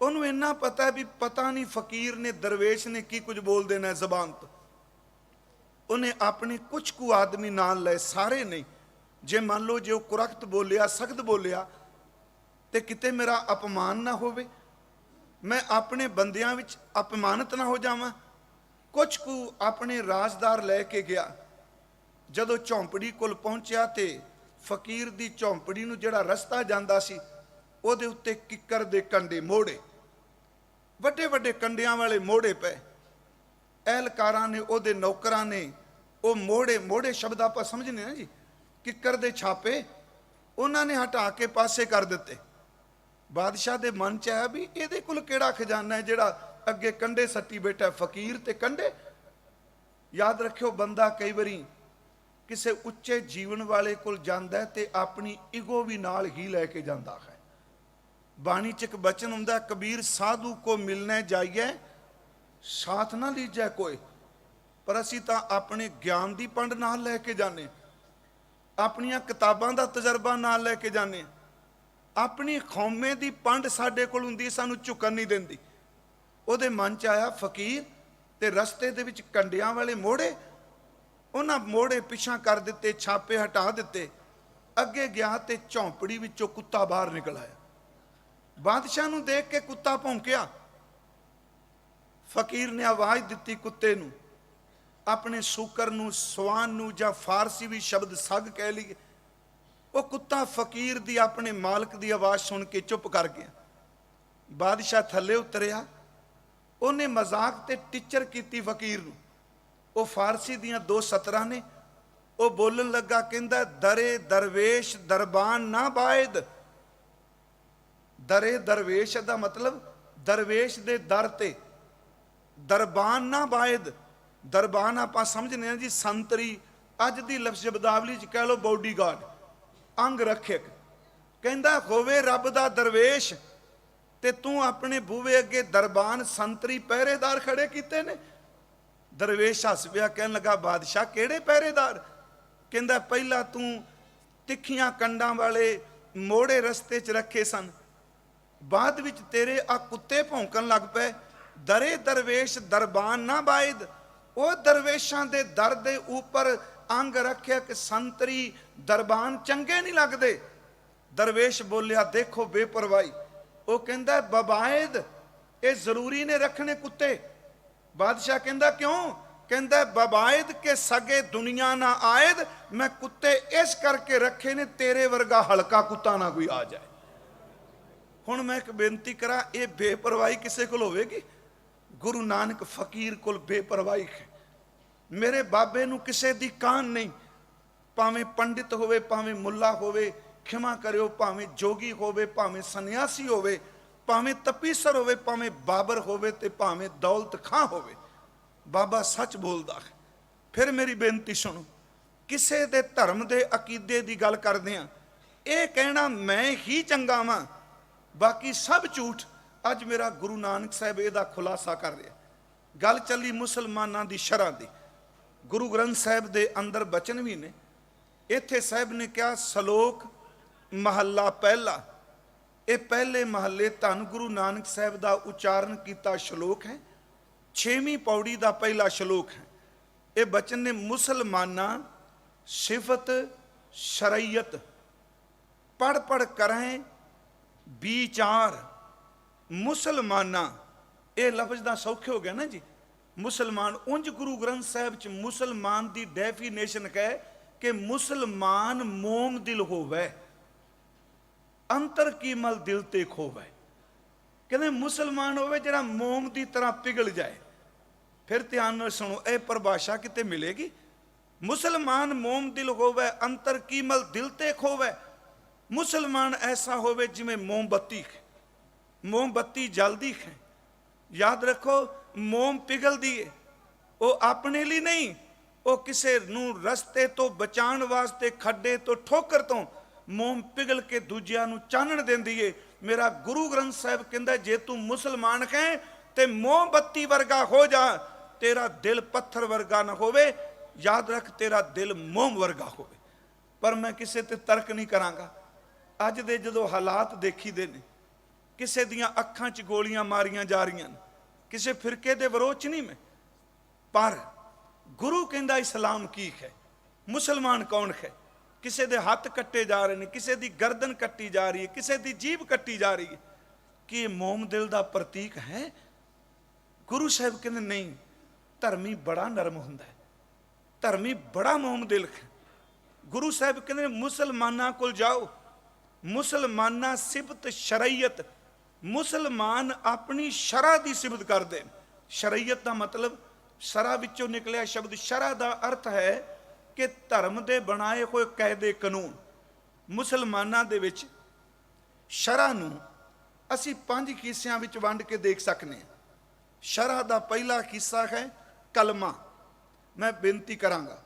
उन्होंने इन्ना पता है भी पता नहीं फकीर ने दरवेश ने की कुछ बोल देना है जबान तो। उन्हें अपने कुछ को आदमी नाल लए, सारे नहीं। जे मान लो जो कुरख्त बोलिया, सख्त बोलिया, तो किते मेरा अपमान ना होवे, मैं अपने बंदियां विच अपमानित ना हो जावां। कुछ को अपने राजदार लैके गया। जदों झौंपड़ी कोल पहुंचा तो फकीर दी झौंपड़ी नूं जिहड़ा रस्ता जांदा सी, उहदे उत्ते किक्कर दे कंडे मोड़े, वड्डे वड्डे कंडियां वाले मोड़े पे। एहलकारां ने, उहदे नौकरां ने वो मोड़े, मोड़े शब्द आपां समझने ना जी, किक्कर दे छापे उन्होंने हटा के पासे कर दिते। बादशाह दे मन च आया भी इहदे कोल किहड़ा खजाना है जिहड़ा अगे कंडे सट्टी बैठा, फकीर ते कंडे। याद रखियो बंदा कई बारी किसी उच्चे जीवन वाले कोल जांदा है ते अपनी ईगो भी नाल ही लैके जांदा है। बाणी च एक बचन हुंदा, कबीर साधु को मिलने जाइए साथ ना लीजै कोई। पर असीं तां अपने ज्ञान की पंड नाल लैके जाने, अपनियां किताबां दा तजर्बा नाल लैके जाने, अपनी कौमे की पंड साडे कोल हुंदी, सानूं झुकन नहीं दिंदी। उहदे मन च आया फकीर ते रस्ते दे विच कंडियां वाले मोड़े, उन्हां मोड़े पिछा कर दिते, छापे हटा दिते। अगे गया ते झौंपड़ी विचों कुत्ता बाहर निकल आया। बादशाह नूं देख के कुत्ता भौंकिया। फकीर ने आवाज़ दिती कुत्ते नूं, अपने सूकर नूं, सवान नूं, जां फारसी भी शब्द सग कह लीए, ਉਹ ਕੁੱਤਾ ਫਕੀਰ ਦੀ ਆਪਣੇ ਮਾਲਕ ਦੀ ਆਵਾਜ਼ ਸੁਣ ਕੇ ਚੁੱਪ ਕਰ ਗਿਆ। ਬਾਦਸ਼ਾਹ ਥੱਲੇ ਉਤਰਿਆ, ਉਹਨੇ ਮਜ਼ਾਕ ਤੇ ਟੀਚਰ ਕੀਤੀ ਫਕੀਰ ਨੂੰ। ਉਹ ਫਾਰਸੀ ਦੀਆਂ 2 ਸਤਰਾਂ ਨੇ। ਉਹ ਬੋਲਣ ਲੱਗਾ, ਕਹਿੰਦਾ ਦਰੇ ਦਰਵੇਸ਼ ਦਰਬਾਨ ਨਾ ਬਾਇਦ। ਦਰੇ ਦਰਵੇਸ਼ ਦਾ ਮਤਲਬ ਦਰਵੇਸ਼ ਦੇ ਦਰ ਤੇ, ਦਰਬਾਨ ਨਾ ਬਾਇਦ। ਦਰਬਾਨ ਆਪਾਂ ਸਮਝਦੇ ਹਾਂ ਜੀ ਸੰਤਰੀ, ਅੱਜ ਦੀ ਲਫ਼ਜ਼ ਸ਼ਬਦਾਵਲੀ ਚ ਕਹਿ ਲਓ ਬਾਡੀਗਾਰਡ, ਅੰਗ ਰੱਖਿਅਕ। ਕਹਿੰਦਾ ਹੋਵੇ ਰੱਬ ਦਾ ਦਰਵੇਸ਼ ਤੇ ਤੂੰ ਆਪਣੇ ਬੂਵੇ ਅੱਗੇ ਦਰਬਾਨ ਸੰਤਰੀ ਪਹਿਰੇਦਾਰ ਖੜੇ ਕੀਤੇ ਨੇ। ਦਰਵੇਸ਼ ਹੱਸ ਪਿਆ, ਕਹਿਣ ਲੱਗਾ ਬਾਦਸ਼ਾਹ ਕਿਹੜੇ ਪਹਿਰੇਦਾਰ? ਕਹਿੰਦਾ ਪਹਿਲਾਂ ਤੂੰ ਤਿੱਖੀਆਂ ਕੰਡਾਂ ਵਾਲੇ ਮੋੜੇ ਰਸਤੇ 'ਚ ਰੱਖੇ ਸਨ, ਬਾਅਦ ਵਿੱਚ ਤੇਰੇ ਆ ਕੁੱਤੇ ਭੌਂਕਣ ਲੱਗ ਪਏ। ਦਰੇ ਦਰਵੇਸ਼ ਦਰਬਾਨ ਨਾ ਬਾਇਦ। ਉਹ ਦਰਵੇਸ਼ਾਂ ਦੇ ਦਰ ਦੇ ਉੱਪਰ ਅੰਗ ਰੱਖਿਆ ਕਿ ਸੰਤਰੀ ਦਰਬਾਨ ਚੰਗੇ ਨਹੀਂ ਲੱਗਦੇ। ਦਰਵੇਸ਼ ਬੋਲਿਆ, ਦੇਖੋ ਬੇਪਰਵਾਹੀ। ਉਹ ਕਹਿੰਦਾ ਬਬਾਇਦ, ਇਹ ਜ਼ਰੂਰੀ ਨੇ ਰੱਖਣੇ ਕੁੱਤੇ। ਬਾਦਸ਼ਾਹ ਕਹਿੰਦਾ ਕਿਉਂ? ਕਹਿੰਦਾ ਬਬਾਇਦ ਕੇ ਸਗੇ ਦੁਨੀਆ ਨਾ ਆਇਦ। ਮੈਂ ਕੁੱਤੇ ਇਸ ਕਰਕੇ ਰੱਖੇ ਨੇ ਤੇਰੇ ਵਰਗਾ ਹਲਕਾ ਕੁੱਤਾ ਨਾ ਕੋਈ ਆ ਜਾਏ। ਹੁਣ ਮੈਂ ਇੱਕ ਬੇਨਤੀ ਕਰਾਂ, ਇਹ ਬੇਪਰਵਾਹੀ ਕਿਸੇ ਕੋਲ ਹੋਵੇਗੀ? ਗੁਰੂ ਨਾਨਕ ਫਕੀਰ ਕੋਲ ਬੇਪਰਵਾਹੀ ਹੈ। ਮੇਰੇ ਬਾਬੇ ਨੂੰ ਕਿਸੇ ਦੀ ਕਾਨ ਨਹੀਂ, ਭਾਵੇਂ ਪੰਡਿਤ ਹੋਵੇ ਭਾਵੇਂ ਮੁੱਲਾ ਹੋਵੇ, ਖਿਮਾ ਕਰਿਓ, ਭਾਵੇਂ ਜੋਗੀ ਹੋਵੇ ਭਾਵੇਂ ਸੰਨਿਆਸੀ ਹੋਵੇ, ਭਾਵੇਂ ਤਪੀਸਰ ਹੋਵੇ ਭਾਵੇਂ ਬਾਬਰ ਹੋਵੇ ਤੇ ਭਾਵੇਂ ਦੌਲਤ ਖਾਂ ਹੋਵੇ, ਬਾਬਾ ਸੱਚ ਬੋਲਦਾ ਹੈ। ਫਿਰ ਮੇਰੀ ਬੇਨਤੀ ਸੁਣੋ, ਕਿਸੇ ਦੇ ਧਰਮ ਦੇ ਅਕੀਦੇ ਦੀ ਗੱਲ ਕਰਦੇ ਆ, ਇਹ ਕਹਿਣਾ ਮੈਂ ਹੀ ਚੰਗਾ ਵਾਂ ਬਾਕੀ ਸਭ ਝੂਠ। ਅੱਜ ਮੇਰਾ ਗੁਰੂ ਨਾਨਕ ਸਾਹਿਬ ਇਹਦਾ ਖੁਲਾਸਾ ਕਰ ਰਿਹਾ। ਗੱਲ ਚੱਲੀ ਮੁਸਲਮਾਨਾਂ ਦੀ ਸ਼ਰ੍ਹਾਂ ਦੀ। ਗੁਰੂ ਗ੍ਰੰਥ ਸਾਹਿਬ ਦੇ ਅੰਦਰ ਬਚਨ ਵੀ ਨੇ। ਇੱਥੇ ਸਾਹਿਬ ਨੇ ਕਿਹਾ ਸ਼ਲੋਕ ਮਹੱਲਾ ਪਹਿਲਾ। ਇਹ ਪਹਿਲੇ ਮਹੱਲੇ ਧੰਨ ਗੁਰੂ ਨਾਨਕ ਸਾਹਿਬ ਦਾ ਉਚਾਰਨ ਕੀਤਾ ਸ਼ਲੋਕ ਹੈ। 6ਵੀਂ ਪੌੜੀ ਦਾ ਪਹਿਲਾ ਸ਼ਲੋਕ ਹੈ। ਇਹ ਬਚਨ ਨੇ ਮੁਸਲਮਾਨਾਂ ਸਿਫਤ ਸ਼ਰੀਅਤ ਪੜ ਪੜ ਕਰਾਂ ਵਿਚਾਰ। ਮੁਸਲਮਾਨਾਂ, ਇਹ ਲਫ਼ਜ਼ ਦਾ ਸੌਖੇ ਹੋ ਗਿਆ ਨਾ ਜੀ। ਮੁਸਲਮਾਨ ਉਂਝ ਗੁਰੂ ਗ੍ਰੰਥ ਸਾਹਿਬ ਚ ਮੁਸਲਮਾਨ ਦੀ ਡੈਫੀਨੇਸ਼ਨ ਕਹੇ ਕਿ ਮੁਸਲਮਾਨ ਮੋਮ ਦਿਲ ਹੋਵੇ, ਅੰਤਰ ਕੀ ਮਲ ਦਿਲ ਤੇ ਖੋਵੇ। ਕਹਿੰਦੇ ਮੁਸਲਮਾਨ ਹੋਵੇ ਜਿਹੜਾ ਮੋਮ ਦੀ ਤਰ੍ਹਾਂ ਪਿਘਲ ਜਾਏ। ਫਿਰ ਧਿਆਨ ਨਾਲ ਸੁਣੋ, ਇਹ ਪਰਿਭਾਸ਼ਾ ਕਿਤੇ ਮਿਲੇਗੀ? ਮੁਸਲਮਾਨ ਮੋਮ ਦਿਲ ਹੋਵੇ, ਅੰਤਰ ਕੀ ਮਲ ਦਿਲ ਤੇ ਖੋਵੇ। ਮੁਸਲਮਾਨ ਐਸਾ ਹੋਵੇ ਜਿਵੇਂ ਮੋਮਬੱਤੀ ਹੈ, ਮੋਮਬੱਤੀ ਜਲਦੀ ਹੈ। ਯਾਦ ਰੱਖੋ, ਮੋਮ ਪਿਘਲਦੀ ਹੈ, ਉਹ ਆਪਣੇ ਲਈ ਨਹੀਂ, ਉਹ ਕਿਸੇ ਨੂੰ ਰਸਤੇ ਤੋਂ ਬਚਾਉਣ ਵਾਸਤੇ, ਖੱਡੇ ਤੋਂ, ਠੋਕਰ ਤੋਂ ਮੋਮ ਪਿਘਲ ਕੇ ਦੂਜਿਆਂ ਨੂੰ ਚਾਨਣ ਦਿੰਦੀ ਏ। ਮੇਰਾ ਗੁਰੂ ਗ੍ਰੰਥ ਸਾਹਿਬ ਕਹਿੰਦਾ ਜੇ ਤੂੰ ਮੁਸਲਮਾਨ ਹੈ ਤੇ ਮੋਮਬੱਤੀ ਵਰਗਾ ਹੋ ਜਾ, ਤੇਰਾ ਦਿਲ ਪੱਥਰ ਵਰਗਾ ਨਾ ਹੋਵੇ। ਯਾਦ ਰੱਖ, ਤੇਰਾ ਦਿਲ ਮੋਮ ਵਰਗਾ ਹੋਵੇ। ਪਰ ਮੈਂ ਕਿਸੇ ਤੇ ਤਰਕ ਨਹੀਂ ਕਰਾਂਗਾ। ਅੱਜ ਦੇ ਜਦੋਂ ਹਾਲਾਤ ਦੇਖੀਦੇ ਨੇ, ਕਿਸੇ ਦੀਆਂ ਅੱਖਾਂ 'ਚ ਗੋਲੀਆਂ ਮਾਰੀਆਂ ਜਾ ਰਹੀਆਂ ਨੇ, ਕਿਸੇ ਫਿਰਕੇ ਦੇ ਵਿਰੋਧ 'ਚ ਨਹੀਂ ਮੈਂ। ਪਰ ਗੁਰੂ ਕਹਿੰਦਾ ਇਸਲਾਮ ਕੀ ਹੈ, ਮੁਸਲਮਾਨ ਕੌਣ ਹੈ? ਕਿਸੇ ਦੇ ਹੱਥ ਕੱਟੇ ਜਾ ਰਹੇ ਨੇ, ਕਿਸੇ ਦੀ ਗਰਦਨ ਕੱਟੀ ਜਾ ਰਹੀ ਹੈ, ਕਿਸੇ ਦੀ ਜੀਭ ਕੱਟੀ ਜਾ ਰਹੀ ਹੈ। ਕੀ ਇਹ ਮੋਮ ਦਿਲ ਦਾ ਪ੍ਰਤੀਕ ਹੈ? ਗੁਰੂ ਸਾਹਿਬ ਕਹਿੰਦੇ ਨਹੀਂ, ਧਰਮੀ ਬੜਾ ਨਰਮ ਹੁੰਦਾ ਹੈ, ਧਰਮੀ ਬੜਾ ਮੋਮ ਦਿਲ ਹੈ। ਗੁਰੂ ਸਾਹਿਬ ਕਹਿੰਦੇ ਮੁਸਲਮਾਨਾਂ ਕੋਲ ਜਾਓ, ਮੁਸਲਮਾਨਾਂ ਸਿਫਤ ਸ਼ਰੀਅਤ, ਮੁਸਲਮਾਨ ਆਪਣੀ ਸ਼ਰ੍ਹਾ ਦੀ ਸਿਫਤ ਕਰਦੇ। ਸ਼ਰੀਅਤ ਦਾ ਮਤਲਬ ਸ਼ਰ੍ਹਾ ਵਿੱਚੋਂ ਨਿਕਲਿਆ ਸ਼ਬਦ। ਸ਼ਰ੍ਹਾ ਦਾ ਅਰਥ ਹੈ ਕਿ ਧਰਮ ਦੇ ਬਣਾਏ ਹੋਏ ਕਾਇਦੇ ਕਾਨੂੰਨ। ਮੁਸਲਮਾਨਾਂ ਦੇ ਵਿੱਚ ਸ਼ਰ੍ਹਾ ਨੂੰ ਅਸੀਂ 5 ਹਿੱਸਿਆਂ ਵਿੱਚ ਵੰਡ ਕੇ ਦੇਖ ਸਕਦੇ ਹਾਂ। ਸ਼ਰ੍ਹਾ ਦਾ ਪਹਿਲਾ ਹਿੱਸਾ ਹੈ ਕਲਮਾ, ਮੈਂ ਬੇਨਤੀ ਕਰਾਂਗਾ।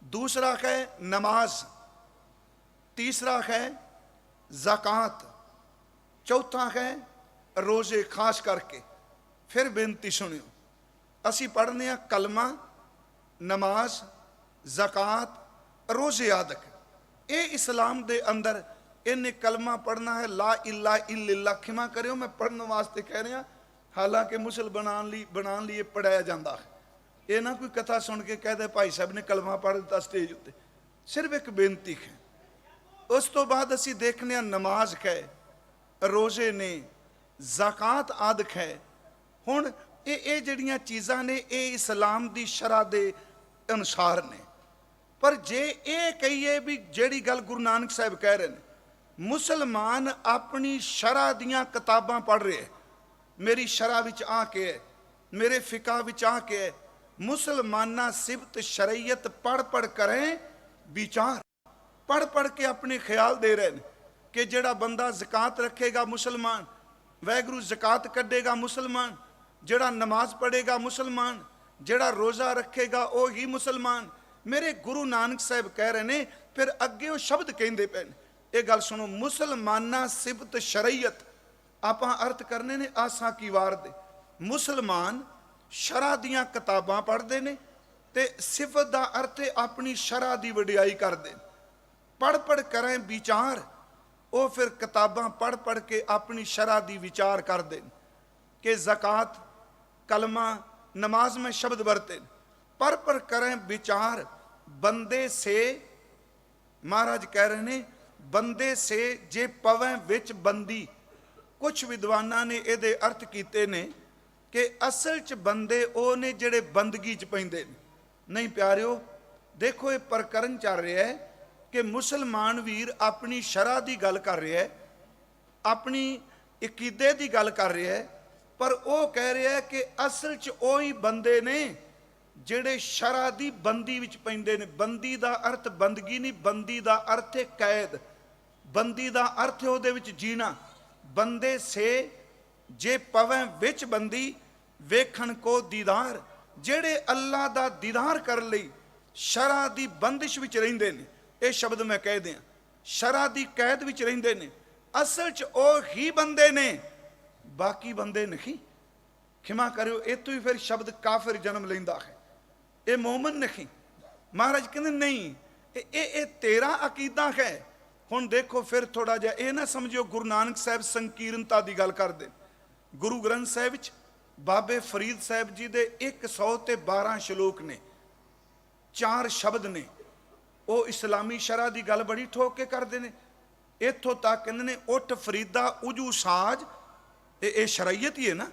ਦੂਸਰਾ ਹੈ ਨਮਾਜ਼, ਤੀਸਰਾ ਹੈ ज़कात, चौथा है रोज़े खास करके। फिर बेनती सुनियो, असी पढ़ने कलमा, नमाज, ज़कात, रोज़े आदक। ये इस्लाम दे अंदर इन्हें कलमा पढ़ना है, ला इलाहा इल्लल्लाह। खिमा करियो मैं पढ़ने वास्ते कह रहा, हालांकि मुसल बनाने लिए पढ़ाया जाता है। ये ना कोई कथा सुन के कह दे भाई साहब ने कलमा पढ़ दिता स्टेज उत्ते। सिर्फ एक बेनती है। उस तो बाद असी देखने नमाज है, रोज़े ने, ज़कात आदक है। हुण ये जड़ियाँ चीज़ां ने ये इस्लाम दी शरह दे अनुसार ने। पर जे ये कहिए भी जेड़ी गल गुरु नानक साहब कह रहे हैं, मुसलमान अपनी शरा दियां किताबां पढ़ रहे हैं, मेरी शरा विच आके है, मेरे फिका विच आके है, मुसलमाना सिबत शरीयत पढ़ पढ़ करें विचार, पढ़ पढ़ के अपने ख्याल दे रहे हैं कि जेड़ा बंदा ज़कात रखेगा मुसलमान, वैगुरु ज़कात कढ़ेगा मुसलमान, जेड़ा नमाज पढ़ेगा मुसलमान, जेड़ा रोज़ा रखेगा वो ही मुसलमान। मेरे गुरु नानक साहब कह रहे ने, फिर अगे वो शब्द कहते पे ने, ये गल सुनो, मुसलमाना सिबत शरीयत आप अर्थ करने ने आसा की वार दे। मुसलमान शरा दियां किताबां पढ़ते ने ते सिफत का अर्थ है अपनी शरा की वडियाई करते, पढ़ पढ़ करें विचार, वो फिर किताबां पढ़ पढ़ के अपनी शरा की विचार करते कि ज़कात कलमा नमाज में शब्द बरते, पढ़ पढ़ करें विचार, बंदे से महाराज कह रहे ने, बंदे से जे पवें विच बंदी। कुछ विद्वाना ने ये अर्थ किए ने कि असल च बंदे वो ने जेड़े बंदगी च पैंदे नहीं। प्यारिओ देखो, ये प्रकरण चल रहा है कि मुसलमान वीर अपनी शरा की गल कर रहा है, अपनी अकीदे की गल कर रहा है, पर वो कह रहा है कि असल च वो ही बंदे ने जेड़े शरा की बंदी विच पैंदे ने। बंदी का अर्थ बंदगी नहीं, बंदी का अर्थ है कैद, बंदी का अर्थ है उहदे विच जीना। बंदे से जे पवें विच बंदी वेखण को दीदार, जेड़े अल्लाह का दीदार कर लई शरा की बंदिश विच रहिंदे ने, ये शब्द मैं कह दियां, शरा की कैद विच रहिंदे ने, असल च वो ही बंदे ने, बाकी बंदे नहीं। खिमा करियो, इतों ही फिर शब्द काफिर जन्म लेंदा है, ये मोमन नहीं। महाराज कहते नहीं, ये तेरा अकीदा है। हुण देखो फिर थोड़ा जिहा ये ना समझियो गुरु नानक साहब संकीर्णता की गल करते। गुरु ग्रंथ साहिब च बाबे फरीद साहब जी दे 112 श्लोक ने, 4 शब्द ने, वो इस्लामी शरा की गल बड़ी ठोक के करते हैं। इत्थों तक कहते ने, उठ फरीदा उजू साज, ये शरीयत ही है ना,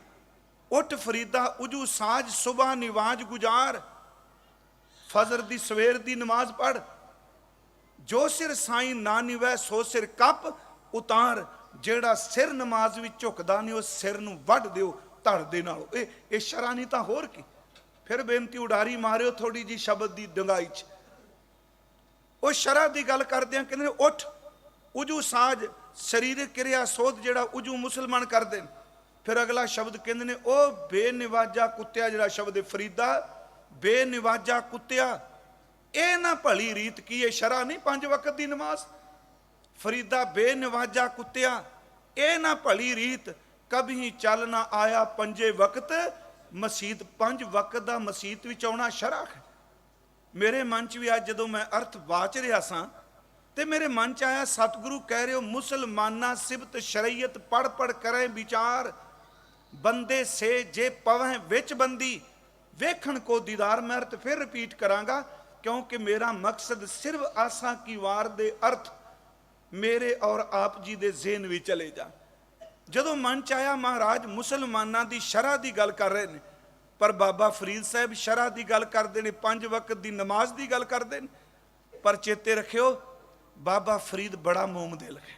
उठ फरीदा उजू साज, सुबह निवाज गुजार, फजर दी सवेर दी नमाज पढ़, जो सिर साई ना निवै सो सिर कप उतार, जेड़ा सिर नमाज विच झुकदा नहीं, उस सिर नूं वढ दिओ धड़ दे नाल। ये शरा नहीं तां होर की। फिर बेनती उडारी मारियो थोड़ी जी शब्द की डंगाई च। वो शरा की गल करदे कहंदे ने, उठ उजू साज, शरीरक क्रिया सोध जेड़ा उजू मुसलमान करदे। फिर अगला शब्द कहंदे ने, ओ बेनिवाजा कुत्तिया, जेड़ा शब्द है फरीदा, बेनिवाजा कुत्तिया, ये ना भली रीत की, ये शरा नहीं 5 वक्त की नमाज। फरीदा बेनिवाजा कुत्तिया, ये ना भली रीत, कभी चल ना आया 5 वक्त मसीत। 5 वक्त का मसीत विच आउणा शरा है। मेरे मन च भी अज जदों मैं अर्थ वाच रहा सां ते मेरे मन च आया, सतगुरु कह रहे हो मुसलमाना सिबत शरीयत पढ़ पढ़ करें विचार, बंदे से जे पवें विच बंदी वेखण को दीदार। मैं अर्थ फिर रिपीट करांगा क्योंकि मेरा मकसद सिर्फ आसा की वार दे अर्थ मेरे और आप जी दे ज़हन विच चले जा। जदों मन च आया महाराज मुसलमाना की शरा की गल कर रहे हैं, पर बाबा फरीद साहब शरा की गल करते हैं, 5 वक्त की नमाज की गल करते हैं। पर चेते रखियो, बाबा फरीद बड़ा मोमदिल है।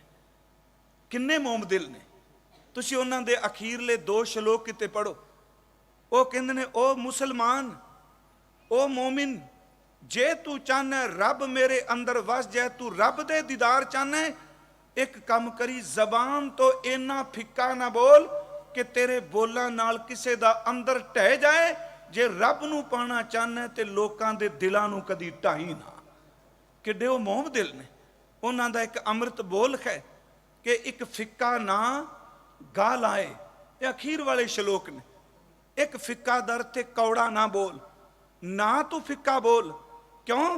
किन्ने मोमदिल ने, तुसीं उन्हां दे अखीरले 2 श्लोक किते पढ़ो। वो कहंदे ने, ओ मुसलमान, ओ मोमिन, जे तू चाहना रब मेरे अंदर वस जाए, तू रब दे दीदार चाहना, एक काम करी, जबान तो इन्ना फिक्का ना बोल कि तेरे बोलां नाल किसे दा अंदर ढह जाए। जे रब नूं पाना चाहना ते लोकां दे दिलां नूं कदी ढाई ना। किड्डे वो मोहम्मदिल ने। उन्हां दा एक अमृत बोल है कि एक फिक्का ना गा लाए, ये अखीर वाले श्लोक ने। एक फिक्का दर ते कौड़ा ना बोल, ना तू फिक्का बोल। क्यों?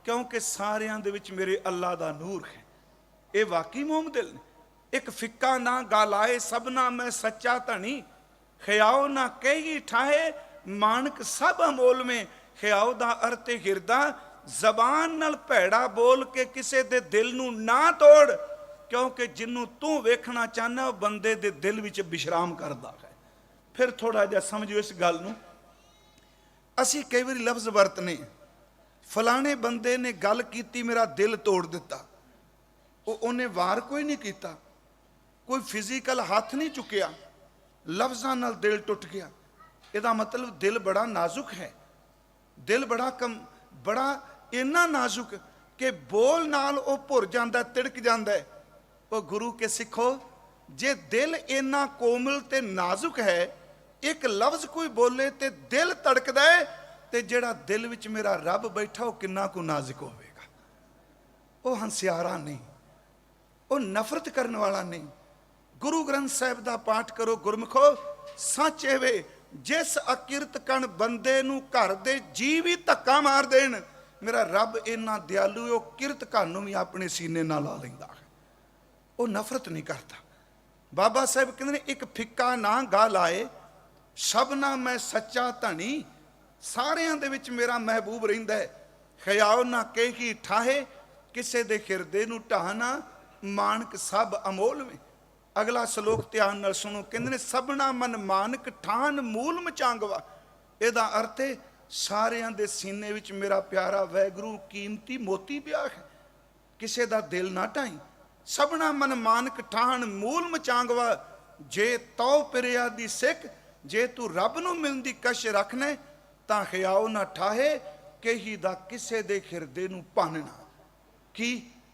क्योंकि सारियां दे विच मेरे अल्लाह दा नूर है। ये वाकई मोहम्मदिल ने। एक फिक्का ना गालाए सबना मैं सच्चा धनी, ख्याओ ना कही ठाए मानक सब अमोल में। ख्याओ दा अर्थ हिरदा, जबान नाल भैड़ा बोल के किसे दे दिल नूं ना तोड़, क्योंकि जिन्नू तू वेखना चाहना बंदे दे दिल विच विश्राम करदा है। फिर थोड़ा जिहा समझो इस गल नूं। असीं कई बारी लफ्ज़ वरतने, फलाने बंदे ने गल की, मेरा दिल तोड़ दिता। उन्हें वार कोई नहीं किया, कोई फिजिकल हाथ नहीं चुकिया, लफ्ज़ां नाल दिल टुट गया। ਇਹਦਾ मतलब दिल बड़ा नाजुक है, दिल बड़ा इन्ना नाजुक कि बोल नाल वो भुर जाता, तिड़क जाता है। वो गुरु के सिखो, जे दिल इन्ना कोमल ते नाजुक है, एक लफ्ज़ कोई बोले ते दिल तड़कदा है, ते जेड़ा दिल विच मेरा रब बैठा वो किन्ना को नाजुक होवेगा। वो हंसियारा नहीं, वो नफरत करने वाला नहीं। गुरु ग्रंथ साहिब का पाठ करो गुरमुखो, सच एवे जिस अकिरत कण बंदे नूं घर दे जी भी धक्का मार देन, मेरा रब इन्ना दयालु है, वो किरत कण नूं भी अपने सीने नाल ला लैंदा है, वो नफरत नहीं करता। बाबा साहब कहते ने एक फिक्का ना गा लाए, सबना मैं सच्चा धनी, सारियां दे विच मेरा महबूब रहिंदा है। खयाओ ना कही ठाहे, किसे दे हिरदे नूं ढाना, मानक सब अमोल में। अगला श्लोक ध्यान नाल सुनो, कहते ने सबना मन मानक ठान मूल मचांगवा। ਇਹਦਾ अर्थ है सारियां दे सीने विच मेरा प्यारा वैगुरू कीमती मोती पिया है, किसे दा दिल ना ढाई। सबना मन मानक ठान मूल मचांगवा, जे तौ पिरिया दी सिख, जे तू रब नूं मिलण दी कश रखना तां खियाओ ना ठाहे, कही दा किसे दे हिरदे नूं भानना। की